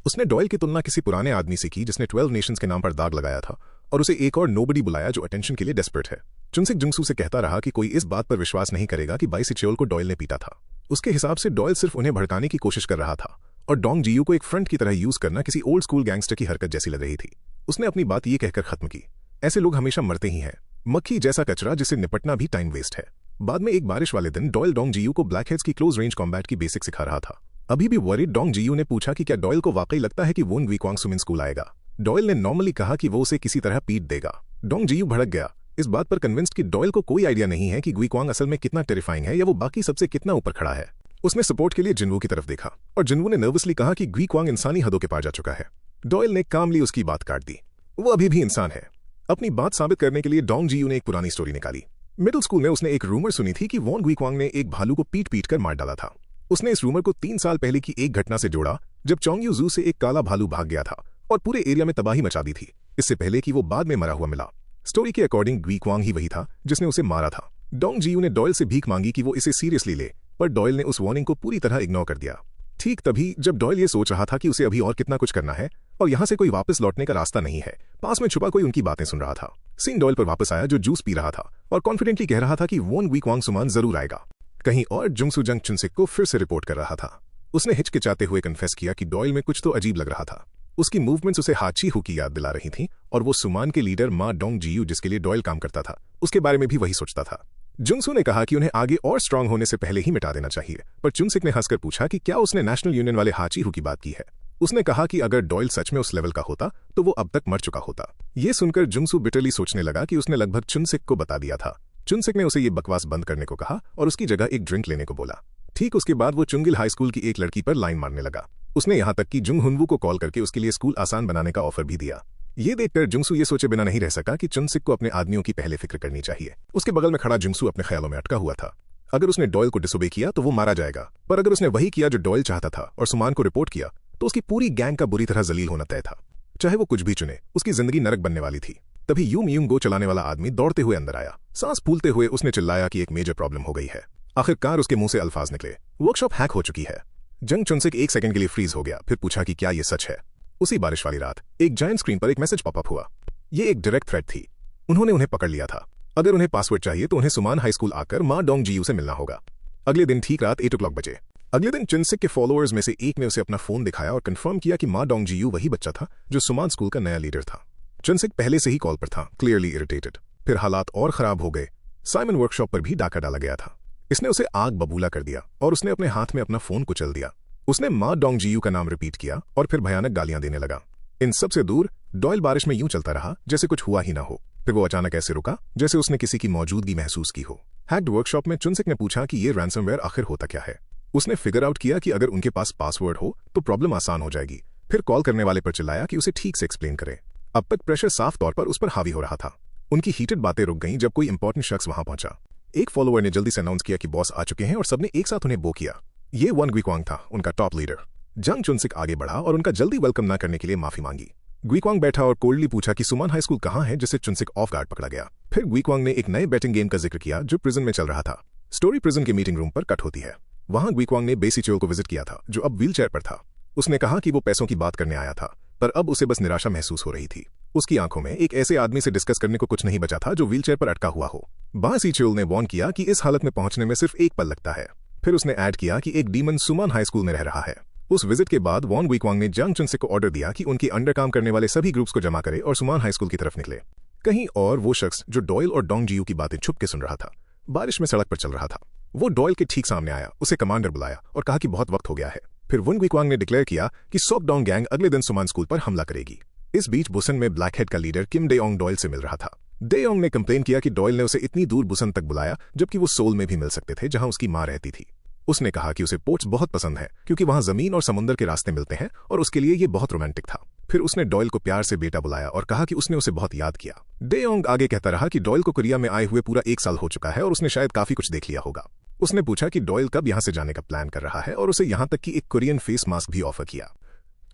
उसने डॉयल की तुलना किसी पुराने आदमी से की जिसने 12 नेशंस के नाम पर दाग लगाया था और उसे एक और नोबडी बुलाया जो अटेंशन के लिए डेस्परेट है। चुनसिक जुंगसू से कहता रहा कि कोई इस बात पर विश्वास नहीं करेगा कि बाई सिचियोल को डॉयल ने पीटा था। उसके हिसाब से डॉयल सिर्फ उन्हें भड़काने की कोशिश कर रहा था और डोंग जियू को एक फ्रंट की तरह यूज करना किसी ओल्ड स्कूल गैंगस्टर की हरकत जैसी लग रही थी। उसने अपनी बात ये कहकर खत्म की, ऐसे लोग हमेशा मरते ही हैं, मक्खी जैसा कचरा जिसे निपटना भी टाइम वेस्ट है। बाद में एक बारिश वाले दिन डॉयल डोंग जियू को ब्लैकहेड्स की क्लोज रेंज कॉम्बैट की बेसिक सिखा रहा था। अभी भी वरीड डोंग जियू ने पूछा कि क्या डॉयल को वाकई लगता है कि वोंग गुइक्वांग सुमिन स्कूल आएगा। डॉयल ने नॉर्मली कहा कि वो उसे किसी तरह पीट देगा। डोंग जियू भड़क गया, इस बात पर कन्विंस्ड कि डॉयल को कोई आइडिया नहीं है कि गुइक्वांग असल में कितना टेरिफाइंग है या वो बाकी सबसे कितना ऊपर खड़ा है। उसने सपोर्ट के लिए जिनवू की तरफ देखा और जिनवू ने नर्वसली कहा कि गुइक्वांग इंसानी हदों के पार जा चुका है। डॉयल ने कामली उसकी बात काट दी, वो अभी भी इंसान है। अपनी बात साबित करने के लिए डोंग जियू ने एक पुरानी स्टोरी निकाली। मिडिल स्कूल में उसने एक रूमर सुनी थी कि वोंग गुइक्वांग ने एक भालू को पीट पीट कर मार डाला था। उसने इस रूमर को 3 साल पहले की एक घटना से जोड़ा जब चोंगयू जू से एक काला भालू भाग गया था और पूरे एरिया में तबाही मचा दी थी, इससे पहले कि वो बाद में मरा हुआ मिला। स्टोरी के अकॉर्डिंग गुइक्वांग ही वही था जिसने उसे मारा था। डोंग जियू ने डॉयल से भीख मांगी कि वो इसे सीरियसली ले, पर डॉयल ने उस वार्निंग को पूरी तरह इग्नोर कर दिया। ठीक तभी जब डॉयल ये सोच रहा था कि उसे अभी और कितना कुछ करना है और यहां से कोई वापस लौटने का रास्ता नहीं है, पास में छुपा कोई उनकी बातें सुन रहा था। सीन डॉयल पर वापस आया जो जूस पी रहा था और कॉन्फिडेंटली कह रहा था कि वोंग गुइक्वांग सुमान जरूर आएगा। कहीं और जुंगसू जंग चुनसिक को फिर से रिपोर्ट कर रहा था। उसने हिचकिचाते हुए कन्फेस किया कि डॉयल में कुछ तो अजीब लग रहा था। उसकी मूवमेंट्स उसे हाची हु की याद दिला रही थीं और वो सुमान के लीडर मा डोंग जियू जिसके लिए डॉयल काम करता था उसके बारे में भी वही सोचता था। जुंगसू ने कहा कि उन्हें आगे और स्ट्रांग होने से पहले ही मिटा देना चाहिए, पर चुनसिक ने हंसकर पूछा कि क्या उसने नेशनल यूनियन वाले हाची हु की बात की है। उसने कहा कि अगर डॉयल सच में उस लेवल का होता तो वो अब तक मर चुका होता। ये सुनकर जुंगसू बिटरली सोचने लगा कि उसने लगभग चुनसिक को बता दिया था। चुनसिक ने उसे ये बकवास बंद करने को कहा और उसकी जगह एक ड्रिंक लेने को बोला। ठीक उसके बाद वो चुंगिल हाई स्कूल की एक लड़की पर लाइन मारने लगा। उसने यहां तक कि जुंग हुनवू को कॉल करके उसके लिए स्कूल आसान बनाने का ऑफर भी दिया। ये देखकर जुंगसू ये सोचे बिना नहीं रह सका कि चुनसिक को अपने आदमियों की पहले फिक्र करनी चाहिए। उसके बगल में खड़ा जुंगसू अपने ख्यालों में अटका हुआ था। अगर उसने डॉयल को डिसोबे किया तो वो मारा जाएगा, पर अगर उसने वही किया जो डॉयल चाहता था और सुमान को रिपोर्ट किया तो उसकी पूरी गैंग का बुरी तरह जलील होना तय था। चाहे वो कुछ भी चुने, उसकी जिंदगी नरक बनने वाली थी। तभी यू मियुंग गो चलाने वाला आदमी दौड़ते हुए अंदर आया। सांस फूलते हुए उसने चिल्लाया कि एक मेजर प्रॉब्लम हो गई है। आखिरकार उसके मुंह से अल्फाज निकले, वर्कशॉप हैक हो चुकी है। जंग चुनसिक 1 सेकंड के लिए फ्रीज हो गया, फिर पूछा कि क्या ये सच है। उसी बारिश वाली रात एक जायंट स्क्रीन पर एक मैसेज पॉपअप हुआ। ये एक डायरेक्ट थ्रेट थी। उन्होंने उन्हें पकड़ लिया था। अगर उन्हें पासवर्ड चाहिए तो उन्हें सुमान हाई स्कूल आकर मा डोंगजियू से मिलना होगा। अगले दिन ठीक रात 8 o'clock बजे। अगले दिन चुनसिक के फॉलोअर्स में से एक ने उसे अपना फोन दिखाया और कंफर्म किया कि मा डोंगजियू वही बच्चा था जो सुमान स्कूल का नया लीडर था। चुनसिक पहले से ही कॉल पर था, क्लियरली इरिटेटेड। फिर हालात और खराब हो गए। साइमन वर्कशॉप पर भी डाका डाला गया था। इसने उसे आग बबूला कर दिया और उसने अपने हाथ में अपना फोन कुचल दिया। उसने मा डोंगजियू का नाम रिपीट किया और फिर भयानक गालियां देने लगा। इन सब से दूर डॉयल बारिश में यूं चलता रहा जैसे कुछ हुआ ही ना हो। फिर वो अचानक ऐसे रुका जैसे उसने किसी की मौजूदगी महसूस की हो। हैक्ड वर्कशॉप में चुनसिक ने पूछा कि ये रैंसमवेयर आखिर होता क्या है। उसने फिगर आउट किया कि अगर उनके पास पासवर्ड हो तो प्रॉब्लम आसान हो जाएगी। फिर कॉल करने वाले पर चिल्लाया कि उसे ठीक से एक्सप्लेन करे। अब तक प्रेशर साफ तौर पर उस पर हावी हो रहा था। उनकी हीटेड बातें रुक गईं जब कोई इंपॉर्टेंट शख्स वहां पहुंचा। एक फॉलोअर ने जल्दी से अनाउंस किया कि बॉस आ चुके हैं और सबने एक साथ उन्हें बो किया। ये वन गुइक्वांग था, उनका टॉप लीडर। जंग चुनसिक आगे बढ़ा और उनका जल्दी वेलकम न करने के लिए माफी मांगी। गुइक्वांग बैठा और कोल्डली पूछा कि सुमान हाई स्कूल कहाँ है, जिससे चुनसिक ऑफ गार्ड पकड़ा गया। फिर गुइक्वांग ने एक नए बैटिंग गेम का जिक्र किया जो प्रिजन में चल रहा था। स्टोरी प्रिजन के मीटिंग रूम पर कट होती है। वहां गुइक्वांग ने बेसी चोल को विजिट किया था जो अब व्हीलचेयर पर था। उसने कहा कि वो पैसों की बात करने आया था, पर अब उसे बस निराशा महसूस हो रही थी। उसकी आंखों में एक ऐसे आदमी से डिस्कस करने को कुछ नहीं बचा था जो व्हीलचेयर पर अटका हुआ हो। बासी चोल ने वार्न किया कि इस हालत में पहुंचने में सिर्फ एक पल लगता है। फिर उसने ऐड किया कि एक डीमन सुमान हाई स्कूल में रह रहा है। उस विजिट के बाद वॉन गुइक्वांग ने जंग चुनसिक को ऑर्डर दिया कि उनके अंडर काम करने वाले सभी ग्रुप्स को जमा करे और सुमान हाई स्कूल की तरफ निकले। कहीं और वो शख्स जो डॉयल और डोंगजियू की बातें छुप के सुन रहा था, बारिश में सड़क पर चल रहा था। वो डॉयल के ठीक सामने आया, उसे कमांडर बुलाया और कहा कि बहुत वक्त हो गया है। फिर वन गुइक्वांग ने डिक्लेयर किया कि सॉकडाउन गैंग अगले दिन सुमान स्कूल पर हमला करेगी। इस बीच बुसन में ब्लैकहेड का लीडर किम डेओंग डॉयल से मिल रहा था। डेओंग ने कंप्लेन किया कि डॉयल ने उसे इतनी दूर बुसन तक बुलाया जबकि वो सोल में भी मिल सकते थे जहां उसकी मां रहती थी। उसने कहा कि उसे पोर्ट्स बहुत पसंद है क्योंकि वहां जमीन और समुद्र के रास्ते मिलते हैं और उसके लिए ये बहुत रोमांटिक था। फिर उसने डॉयल को प्यार से बेटा बुलाया और कहा कि उसने उसे बहुत याद किया। डेओंग आगे कहता रहा कि डॉयल को कोरिया में आए हुए पूरा 1 साल हो चुका है और उसने शायद काफी कुछ देख लिया होगा। उसने पूछा कि डॉयल कब यहां से जाने का प्लान कर रहा है और उसे यहां तक कि एक कोरियन फेस मास्क भी ऑफर किया।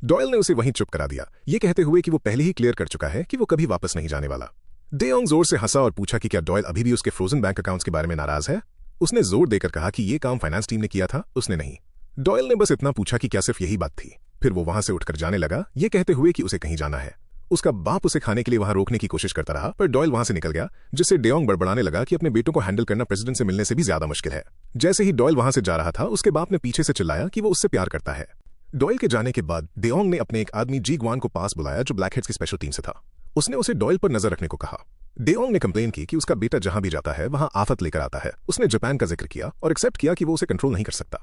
डॉयल ने उसे वहीं चुप करा दिया, ये कहते हुए कि वो पहले ही क्लियर कर चुका है कि वो कभी वापस नहीं जाने वाला। डेओंग जोर से हंसा और पूछा कि क्या डॉयल अभी भी उसके फ्रोजन बैंक अकाउंट्स के बारे में नाराज है। उसने जोर देकर कहा कि ये काम फाइनेंस टीम ने किया था, उसने नहीं। डॉयल ने बस इतना पूछा कि क्या सिर्फ यही बात थी। फिर वो वहां से उठकर जाने लगा, ये कहते हुए कि उसे कहीं जाना है। उसका बाप उसे खाने के लिए वहां रोकने की कोशिश करता रहा, पर डॉयल वहां से निकल गया, जिससे डेओंग बड़बड़ाने लगा कि अपने बेटों को हैंडल करना प्रेसिडेंट से मिलने से भी ज्यादा मुश्किल है। जैसे ही डॉयल वहां से जा रहा था, उसके बाप ने पीछे से चिल्लाया कि वो उससे प्यार करता है। डॉयल के जाने के बाद डेओंग ने अपने एक आदमी जी ग्वान को पास बुलाया जो ब्लैकहेड्स की स्पेशल टीम से था। उसने उसे डॉयल पर नजर रखने को कहा। डेओंग ने कंप्लेन की कि उसका बेटा जहां भी जाता है वहां आफत लेकर आता है। उसने जापान का जिक्र किया और एक्सेप्ट किया कि वो उसे कंट्रोल नहीं कर सकता।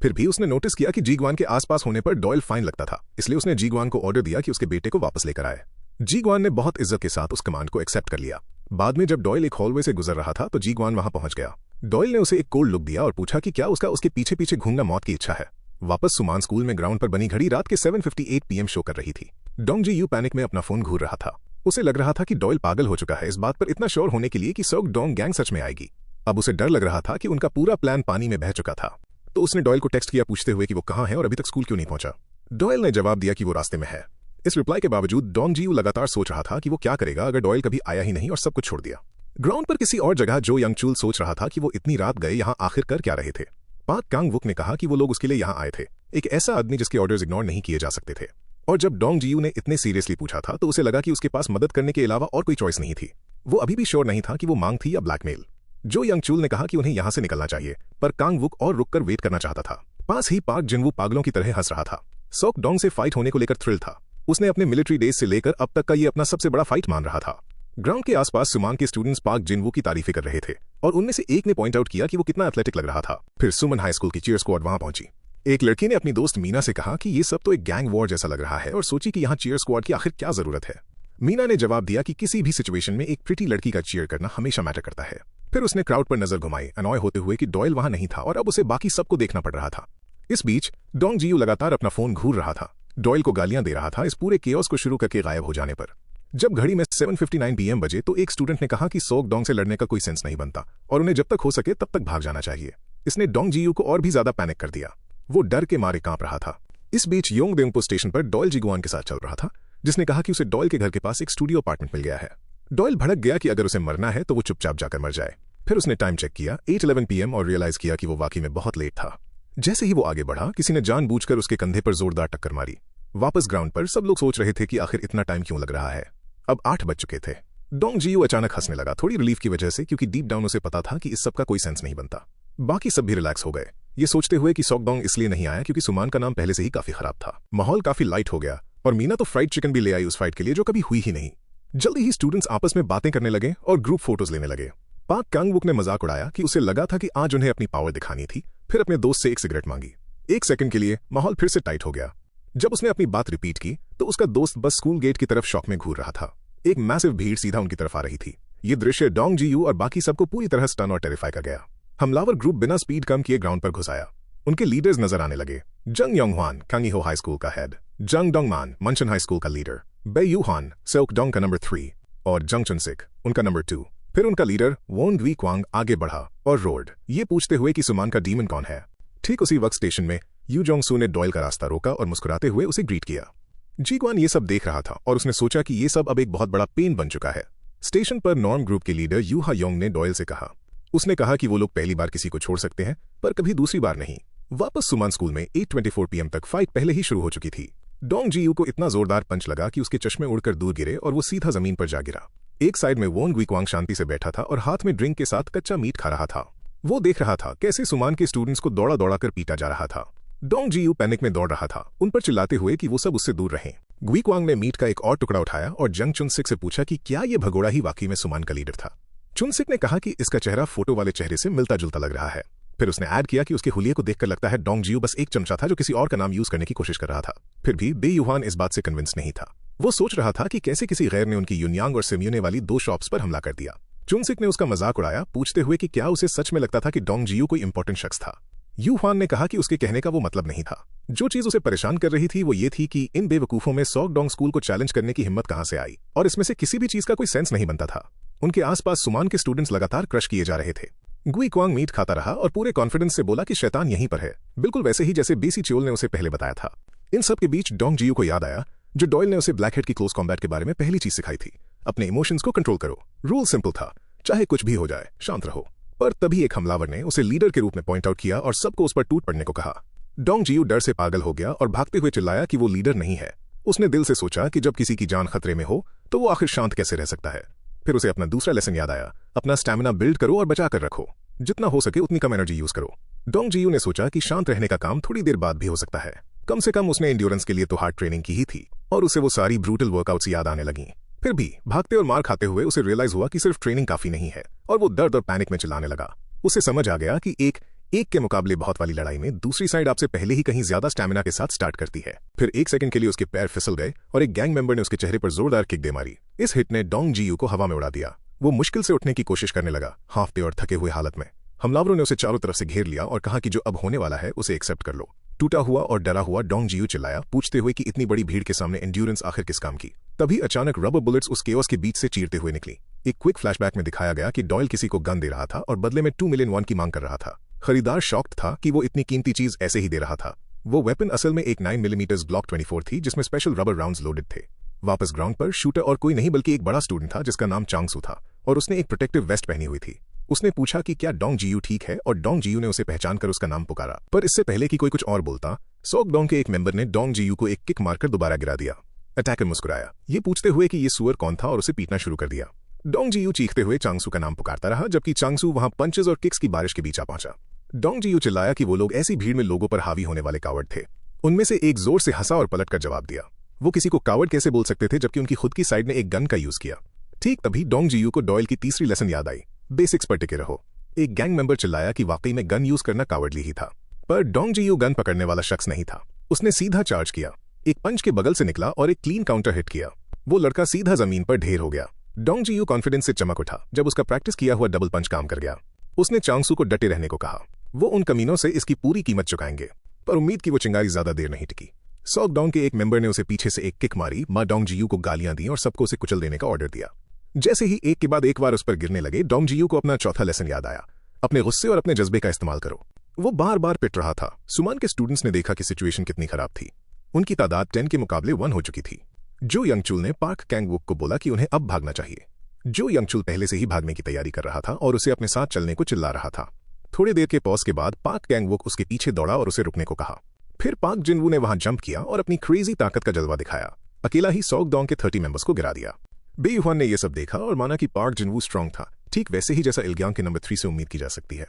फिर भी उसने नोटिस किया कि जी ग्वान के आसपास होने पर डॉयल फाइन लगता था, इसलिए उसने जी ग्वान को ऑर्डर दिया कि उसके बेटे को वापस लेकर आए। जी ग्वान ने बहुत इज्जत के साथ उस कमांड को एक्सेप्ट कर लिया। बाद में जब डॉयल एक हॉलवे से गुजर रहा था तो जी ग्वान वहां पहुंच गया। डॉयल ने उसे एक कोल्ड लुक दिया और पूछा कि क्या उसके पीछे पीछे घूमना मौत की इच्छा है। वापस सुमान स्कूल में ग्राउंड पर बनी घड़ी रात के 7:58 PM शो कर रही थी। डोंगजियू पैनिक में अपना फोन घूर रहा था। उसे लग रहा था कि डॉयल पागल हो चुका है इस बात पर इतना श्योर होने के लिए कि सॉकडाउन गैंग सच में आएगी। अब उसे डर लग रहा था कि उनका पूरा प्लान पानी में बह चुका था। तो उसने डॉयल को टेक्स्ट किया पूछते हुए कि वो कहाँ है और अभी तक स्कूल क्यों नहीं पहुंचा। डॉयल ने जवाब दिया कि वो रास्ते में है। इस रिप्लाई के बावजूद डोंगजियू लगातार सोच रहा था कि वो क्या करेगा अगर डॉयल कभी आया ही नहीं और सब कुछ छोड़ दिया। ग्राउंड पर किसी और जगह जो यंग चूल सोच रहा था कि वो इतनी रात गए यहाँ आखिर कर क्या रहे थे। पाक कांग वुक ने कहा कि वो लोग उसके लिए यहाँ आए थे, एक ऐसा आदमी जिसके ऑर्डर्स इग्नोर नहीं किए जा सकते थे। और जब डोंगजियू ने इतने सीरियसली पूछा था तो उसे लगा कि उसके पास मदद करने के अलावा और कोई चॉइस नहीं थी। वो अभी भी श्योर नहीं था कि वो मांग थी या ब्लैकमेल। जो यंग चूल ने कहा कि उन्हें यहाँ से निकलना चाहिए, पर कांग वुक और रुककर वेट करना चाहता था। पास ही पाक जिनवू पागलों की तरह हंस रहा था। सॉकडाउन से फाइट होने को लेकर थ्रिल था। उसने अपने मिलिट्री डेज से लेकर अब तक का ये अपना सबसे बड़ा फाइट मान रहा था। ग्राउंड के आसपास सुमान के स्टूडेंट्स पाक जिनवू की तारीफें कर रहे थे और उनमें से एक ने पॉइंट आउट किया कि वो कितना एथलेटिक लग रहा था। फिर सुमन हाई स्कूल की चीयर स्क्वाड वहां पहुंची। एक लड़की ने अपनी दोस्त मीना से कहा कि ये सब तो एक गैंग वॉर जैसा लग रहा है और सोची कि यहाँ चीयर स्क्वाड की आखिर क्या जरूरत है। मीना ने जवाब दिया कि किसी भी सिचुएशन में एक प्रिटी लड़की का चीयर करना हमेशा मैटर करता है। फिर उसने क्राउड पर नजर घुमाई, अनॉय होते हुए कि डॉयल वहां नहीं था और अब उसे बाकी सबको देखना पड़ रहा था। इस बीच डोंगजियू लगातार अपना फोन घूर रहा था, डॉयल को गालियां दे रहा था इस पूरे केओस को शुरू करके गायब हो जाने पर। जब घड़ी में 7:59 PM बजे तो एक स्टूडेंट ने कहा कि सॉकडाउन से लड़ने का कोई सेंस नहीं बनता और उन्हें जब तक हो सके तब तक भाग जाना चाहिए। इसने डोंगजियू को और भी ज्यादा पैनिक कर दिया। वो डर के मारे कांप रहा था। इस बीच योंगदेंगपो स्टेशन पर डॉयल जिगुआन के साथ चल रहा था, जिसने कहा कि उसे डॉयल के घर के पास एक स्टूडियो अपार्टमेंट मिल गया है। डॉयल भड़क गया कि अगर उसे मरना है तो वो चुपचाप जाकर मर जाए। फिर उसने टाइम चेक किया 8:11 PM और रियलाइज किया कि वो वाकई में बहुत लेट था। जैसे ही वो आगे बढ़ा, किसी ने जानबूझकर उसके कंधे पर जोरदार टक्कर मारी। वापस ग्राउंड पर सब लोग सोच रहे थे कि आखिर इतना टाइम क्यों लग रहा है। अब 8 बज चुके थे। डोंग जियू अचानक हंसने लगा, थोड़ी रिलीफ की वजह से, क्योंकि डीप डाउन उसे पता था कि इस सब का कोई सेंस नहीं बनता। बाकी सब भी रिलैक्स हो गए, ये सोचते हुए कि सॉकडोंग इसलिए नहीं आया क्योंकि सुमान का नाम पहले से ही काफी खराब था। माहौल काफी लाइट हो गया और मीना तो फ्राइड चिकन भी ले आई उस फाइट के लिए जो कभी हुई ही नहीं। जल्दी ही स्टूडेंट्स आपस में बातें करने लगे और ग्रुप फोटोज लेने लगे। पाक कैंग-वुक ने मजाक उड़ाया कि उसे लगा था कि आज उन्हें अपनी पावर दिखानी थी, फिर अपने दोस्त से एक सिगरेट मांगी। एक सेकंड के लिए माहौल फिर से टाइट हो गया। जब उसने अपनी बात रिपीट की तो उसका दोस्त बस स्कूल गेट की तरफ शॉक में घूर रहा था। एक मैसिव भीड़ सीधा उनकी तरफ आ रही थी। ये दृश्य डोंग जियू और बाकी सबको पूरी तरह स्टन और टेरिफाई कर गया। हमलावर ग्रुप बिना स्पीड कम किए ग्राउंड पर घुस आया। उनके लीडर्स नजर आने लगे। जंग योंगह्वान कांगीहो हाई स्कूल का हेड, जंग डोंगमान मंशन हाई स्कूल का लीडर, बै यूहान सेओकडोंग का नंबर 3 और जंग चुनसिक उनका नंबर 2। फिर उनका लीडर वोन ग्वी क्वांग आगे बढ़ा और रोड, ये पूछते हुए कि सुमान का डीमन कौन है। ठीक उसी वक्त स्टेशन में यू जोंग सू ने डॉयल का रास्ता रोका और मुस्कुराते हुए उसे ग्रीट किया। जी क्वान ये सब देख रहा था और उसने सोचा कि ये सब अब एक बहुत बड़ा पेन बन चुका है। स्टेशन पर नॉर्म ग्रुप के लीडर यू हा योंग ने डॉयल से कहा। उसने कहा कि वो लोग पहली बार किसी को छोड़ सकते हैं पर कभी दूसरी बार नहीं। वापस सुमान स्कूल में 8:24 PM तक फाइट पहले ही शुरू हो चुकी थी। डोंग जियू को इतना जोरदार पंच लगा कि उसके चश्मे उड़कर दूर गिरे और वो सीधा जमीन पर जा गिरा। एक साइड में वोन ग्वी क्वांग शांति से बैठा था और हाथ में ड्रिंक के साथ कच्चा मीट खा रहा था। वो देख रहा था कैसे सुमान के स्टूडेंट्स को दौड़ा दौड़ा कर पीटा जा रहा था। डोंग जियू पैनिक में दौड़ रहा था, उन पर चिल्लाते हुए कि वो सब उससे दूर रहें। ग्वी क्वांग ने मीट का एक और टुकड़ा उठाया और जंग चुनसिक से पूछा कि क्या ये भगोड़ा ही वाकई में सुमान का लीडर था। चुनसिक ने कहा कि इसका चेहरा फोटो वाले चेहरे से मिलता जुलता लग रहा है। फिर उसने ऐड किया कि उसके हुलिये को देखकर लगता है डोंग जियू बस एक चमचा था जो किसी और का नाम यूज करने की कोशिश कर रहा था। फिर भी बे यूहान इस बात से कन्विंस नहीं था। वो सोच रहा था कि कैसे किसी गैर ने उनकी यूनयांग और सिम्यूने वाली 2 शॉप्स पर हमला कर दिया। चुनसिक ने उसका मजाक उड़ाया, पूछते हुए कि क्या उसे सच में लगता था कि डोंग जियू कोई इंपॉर्टेंट शख्स था। यूहान ने कहा कि उसके कहने का वो मतलब नहीं था। जो चीज उसे परेशान कर रही थी वो ये थी कि इन बेवकूफों में सॉकडोंग स्कूल को चैलेंज करने की हिम्मत कहां से आई, और इसमें से किसी भी चीज का कोई सेंस नहीं बनता था। उनके आसपास सुमान के स्टूडेंट्स लगातार क्रश किए जा रहे थे। ग्वी क्वांग मीट खाता रहा और पूरे कॉन्फिडेंस से बोला कि शैतान यहीं पर है, बिल्कुल वैसे ही जैसे बेसी चियोल ने उसे पहले बताया था। इन सब के बीच डोंग जियू को याद आया जो डॉयल ने उसे ब्लैकहेड की क्लोज कॉम्बैट के बारे में पहली चीज सिखाई थी, अपने इमोशंस को कंट्रोल करो। रूल सिंपल था, चाहे कुछ भी हो जाए शांत रहो। पर तभी एक हमलावर ने उसे लीडर के रूप में पॉइंट आउट किया और सबको उस पर टूट पड़ने को कहा। डोंग जियू डर से पागल हो गया और भागते हुए चिल्लाया कि वो लीडर नहीं है। उसने दिल से सोचा कि जब किसी की जान खतरे में हो तो वो आखिर शांत कैसे रह सकता है। फिर उसे अपना दूसरा लेसन याद आया, अपना स्टैमिना बिल्ड करो और बचा कर रखो, जितना हो सके उतनी कम एनर्जी यूज करो। डोंग जियू ने सोचा कि शांत रहने का काम थोड़ी देर बाद भी हो सकता है। कम से कम उसने एंड्योरेंस के लिए तो हार्ड ट्रेनिंग की ही थी और उसे वो सारी ब्रूटल वर्कआउट्स याद आने लगी। फिर भी भागते और मार खाते हुए उसे रियलाइज हुआ कि सिर्फ ट्रेनिंग काफी नहीं है और वो दर्द और पैनिक में चिल्लाने लगा। उसे समझ आ गया कि एक के मुकाबले बहुत वाली लड़ाई में दूसरी साइड आपसे पहले ही कहीं ज्यादा स्टैमिना के साथ स्टार्ट करती है। फिर एक सेकंड के लिए उसके पैर फिसल गए और एक गैंग मेंबर ने उसके चेहरे पर जोरदार किक दे मारी। इस हिट ने डोंग जियू को हवा में उड़ा दिया। वो मुश्किल से उठने की कोशिश करने लगा, हाफते और थके हुए हालत में। हमलावरों ने उसे चारों तरफ से घेर लिया और कहा कि जो अब होने वाला है उसे एक्सेप्ट कर लो। टूटा हुआ और डरा हुआ डोंग जियू चिल्लाया, पूछते हुए कि इतनी बड़ी भीड़ के सामने एंड्योरेंस आखिर किस काम की। तभी अचानक रबर बुलेट्स उस केओस के बीच से चीरते हुए निकली। एक क्विक फ्लैशबैक में दिखाया गया कि डॉयल किसी को गन दे रहा था और बदले में 2 मिलियन वॉन की मांग कर रहा था। खरीदार शॉक्ड था कि वो इतनी कीमती चीज ऐसे ही दे रहा था। वो वेपन असल में एक 9mm ग्लॉक 24 थी जिसमें स्पेशल रबर राउंड्स लोडेड थे। वापस ग्राउंड पर शूटर और कोई नहीं बल्कि एक बड़ा स्टूडेंट था जिसका नाम चांगसू था और उसने एक प्रोटेक्टिव वेस्ट पहनी हुई थी। उसने पूछा कि क्या डोंग जियू ठीक है और डोंग जियू ने उसे पहचान कर उसका नाम पुकारा। पर इससे पहले कि कोई कुछ और बोलता, सॉकडोंग के एक मेंबर ने डोंग जियू को एक किक मारकर दोबारा गिरा दिया। अटैकर मुस्कुराया, ये पूछते हुए कि ये सुअर कौन था और उसे पीटना शुरू कर दिया। डोंग जियू चीखते हुए चांगसू का नाम पुकारता रहा जबकि चांगसू वहां पंचेस और किक्स की बारिश के बीच आ पहुंचा। डोंग जियू चिल्लाया कि वो लोग ऐसी भीड़ में लोगों पर हावी होने वाले कावड़ थे। उनमें से एक जोर से हंसा और पलटकर जवाब दिया। वो किसी को कावड़ कैसे बोल सकते थे जबकि उनकी खुद की साइड ने एक गन का यूज किया। ठीक तभी डोंग जियू को डॉयल की तीसरी लेसन याद आई, बेसिक्स पर टिके रहो। एक गैंग मेंबर चिल्लाया कि वाकई में गन यूज करना कावड़ली ही था, पर डोंग जियू गन पकड़ने वाला शख्स नहीं था। उसने सीधा चार्ज किया, एक पंच के बगल से निकला और एक क्लीन काउंटर हिट किया। वो लड़का सीधा जमीन पर ढेर हो गया। डोंग जियू कॉन्फिडेंस से चमक उठा जब उसका प्रैक्टिस किया हुआ डबल पंच काम कर गया। उसने चांगसू को डटे रहने को कहा, वो उन कमीनों से इसकी पूरी कीमत चुकाएंगे। पर उम्मीद की वो चिंगारी ज्यादा देर नहीं टिकी। सॉकडोंग के एक मेंबर ने उसे पीछे से एक किक मारी, डोंग जियू को गालियां दी और सबको उसे कुचल देने का ऑर्डर दिया। जैसे ही एक के बाद एक बार उस पर गिरने लगे, डोंग जियू को अपना चौथा लेसन याद आया, अपने गुस्से और अपने जज्बे का इस्तेमाल करो। वो बार बार पिट रहा था। सुमान के स्टूडेंट्स ने देखा कि सिचुएशन कितनी खराब थी। उनकी तादाद 10 के मुकाबले 1 हो चुकी थी। जो यंगचुल ने पाक कैंग-वुक को बोला कि उन्हें अब भागना चाहिए। जो यंगचुल पहले से ही भागने की तैयारी कर रहा था और उसे अपने साथ चलने को चिल्ला रहा था। थोड़ी देर के पॉज के बाद पाक कैंग-वुक उसके पीछे दौड़ा और उसे रुकने को कहा। फिर पाक जिनवू ने वहां जंप किया और अपनी क्रेजी ताकत का जलवा दिखाया। अकेला ही सॉकडोंग के 30 मेंबर्स को गिरा दिया। बेयुहान ने यह सब देखा और माना कि पार्क जिनवू स्ट्रांग था, ठीक वैसे ही जैसा इल्ग्यांग के नंबर 3 से उम्मीद की जा सकती है।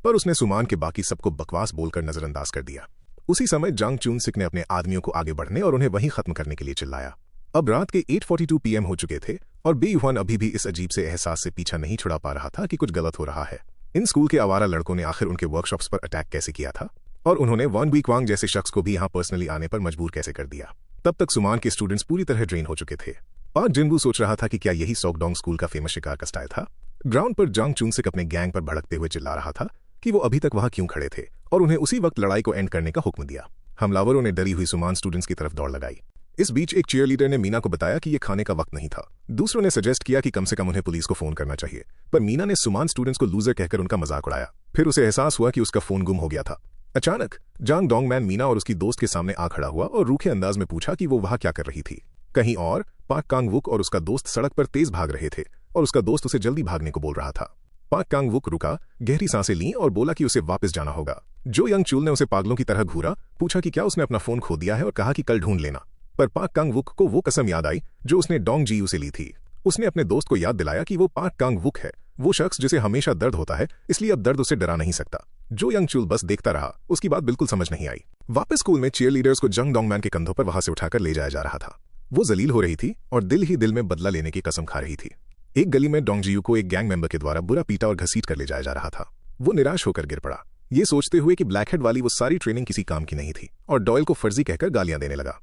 पर उसने सुमान के बाकी सबको बकवास बोलकर नजरअंदाज कर दिया। उसी समय जांग चूनसिक ने अपने आदमियों को आगे बढ़ने और उन्हें वहीं खत्म करने के लिए चिल्लाया। अब रात के 8:42 PM हो चुके थे और बेयुहान अभी भी इस अजीब से एहसास से पीछा नहीं छुड़ा पा रहा था कि कुछ गलत हो रहा है। इन स्कूल के आवारा लड़कों ने आखिर उनके वर्कशॉप्स पर अटैक कैसे किया था और उन्होंने वॉन वीक्वांग जैसे शख्स को भी यहां पर्सनली आने पर मजबूर कैसे कर दिया। तब तक सुमान के स्टूडेंट्स पूरी तरह ड्रेन हो चुके थे। पार्क जिनवू सोच रहा था कि क्या यही सॉकडोंग स्कूल का फेमस शिकार का स्टाइल था। ग्राउंड पर जांग चूनसिक अपने गैंग पर भड़कते हुए चिल्ला रहा था कि वो अभी तक वहां क्यों खड़े थे और उन्हें उसी वक्त लड़ाई को एंड करने का हुक्म दिया। हमलावरों ने डरी हुई सुमान स्टूडेंट्स की तरफ दौड़ लगाई। इस बीच एक चीयरलीडर ने मीना को बताया कि यह खाने का वक्त नहीं था। दूसरों ने सजेस्ट किया कि कम से कम उन्हें पुलिस को फोन करना चाहिए, पर मीना ने सुमान स्टूडेंट्स को लूजर कहकर उनका मजाक उड़ाया। फिर उसे एहसास हुआ कि उसका फोन गुम हो गया था। अचानक जांग डोंगमैन मीना और उसकी दोस्त के सामने आ खड़ा हुआ और रूखे अंदाज में पूछा कि वो वहां क्या कर रही थी। कहीं और पाक कांग वुक और उसका दोस्त सड़क पर तेज भाग रहे थे और उसका दोस्त उसे जल्दी भागने को बोल रहा था। पाक कांग वुक रुका, गहरी सांसें लीं और बोला कि उसे वापस जाना होगा। जो यंग चूल ने उसे पागलों की तरह घूरा, पूछा कि क्या उसने अपना फोन खो दिया है और कहा कि कल ढूंढ लेना। पर पाक कांग वुक को वो कसम याद आई जो उसने डोंग जीयू से ली थी। उसने अपने दोस्त को याद दिलाया कि वो पाक कांग वुक है, वो शख्स जिसे हमेशा दर्द होता है, इसलिए अब दर्द उसे डरा नहीं सकता। जो यंग चूल बस देखता रहा, उसकी बात बिल्कुल समझ नहीं आई। वापस स्कूल में चीयरलीडर्स को जंग डोंगमैन के कंधों पर वहां से उठाकर ले जाया जा रहा था। वो जलील हो रही थी और दिल ही दिल में बदला लेने की कसम खा रही थी। एक गली में डोंग जीयू को एक गैंग मेंबर के द्वारा बुरा पीटा और घसीट कर ले जाया जा रहा था। वो निराश होकर गिर पड़ा, ये सोचते हुए कि ब्लैकहेड वाली वो सारी ट्रेनिंग किसी काम की नहीं थी, और डॉयल को फर्जी कहकर गालियां देने लगा।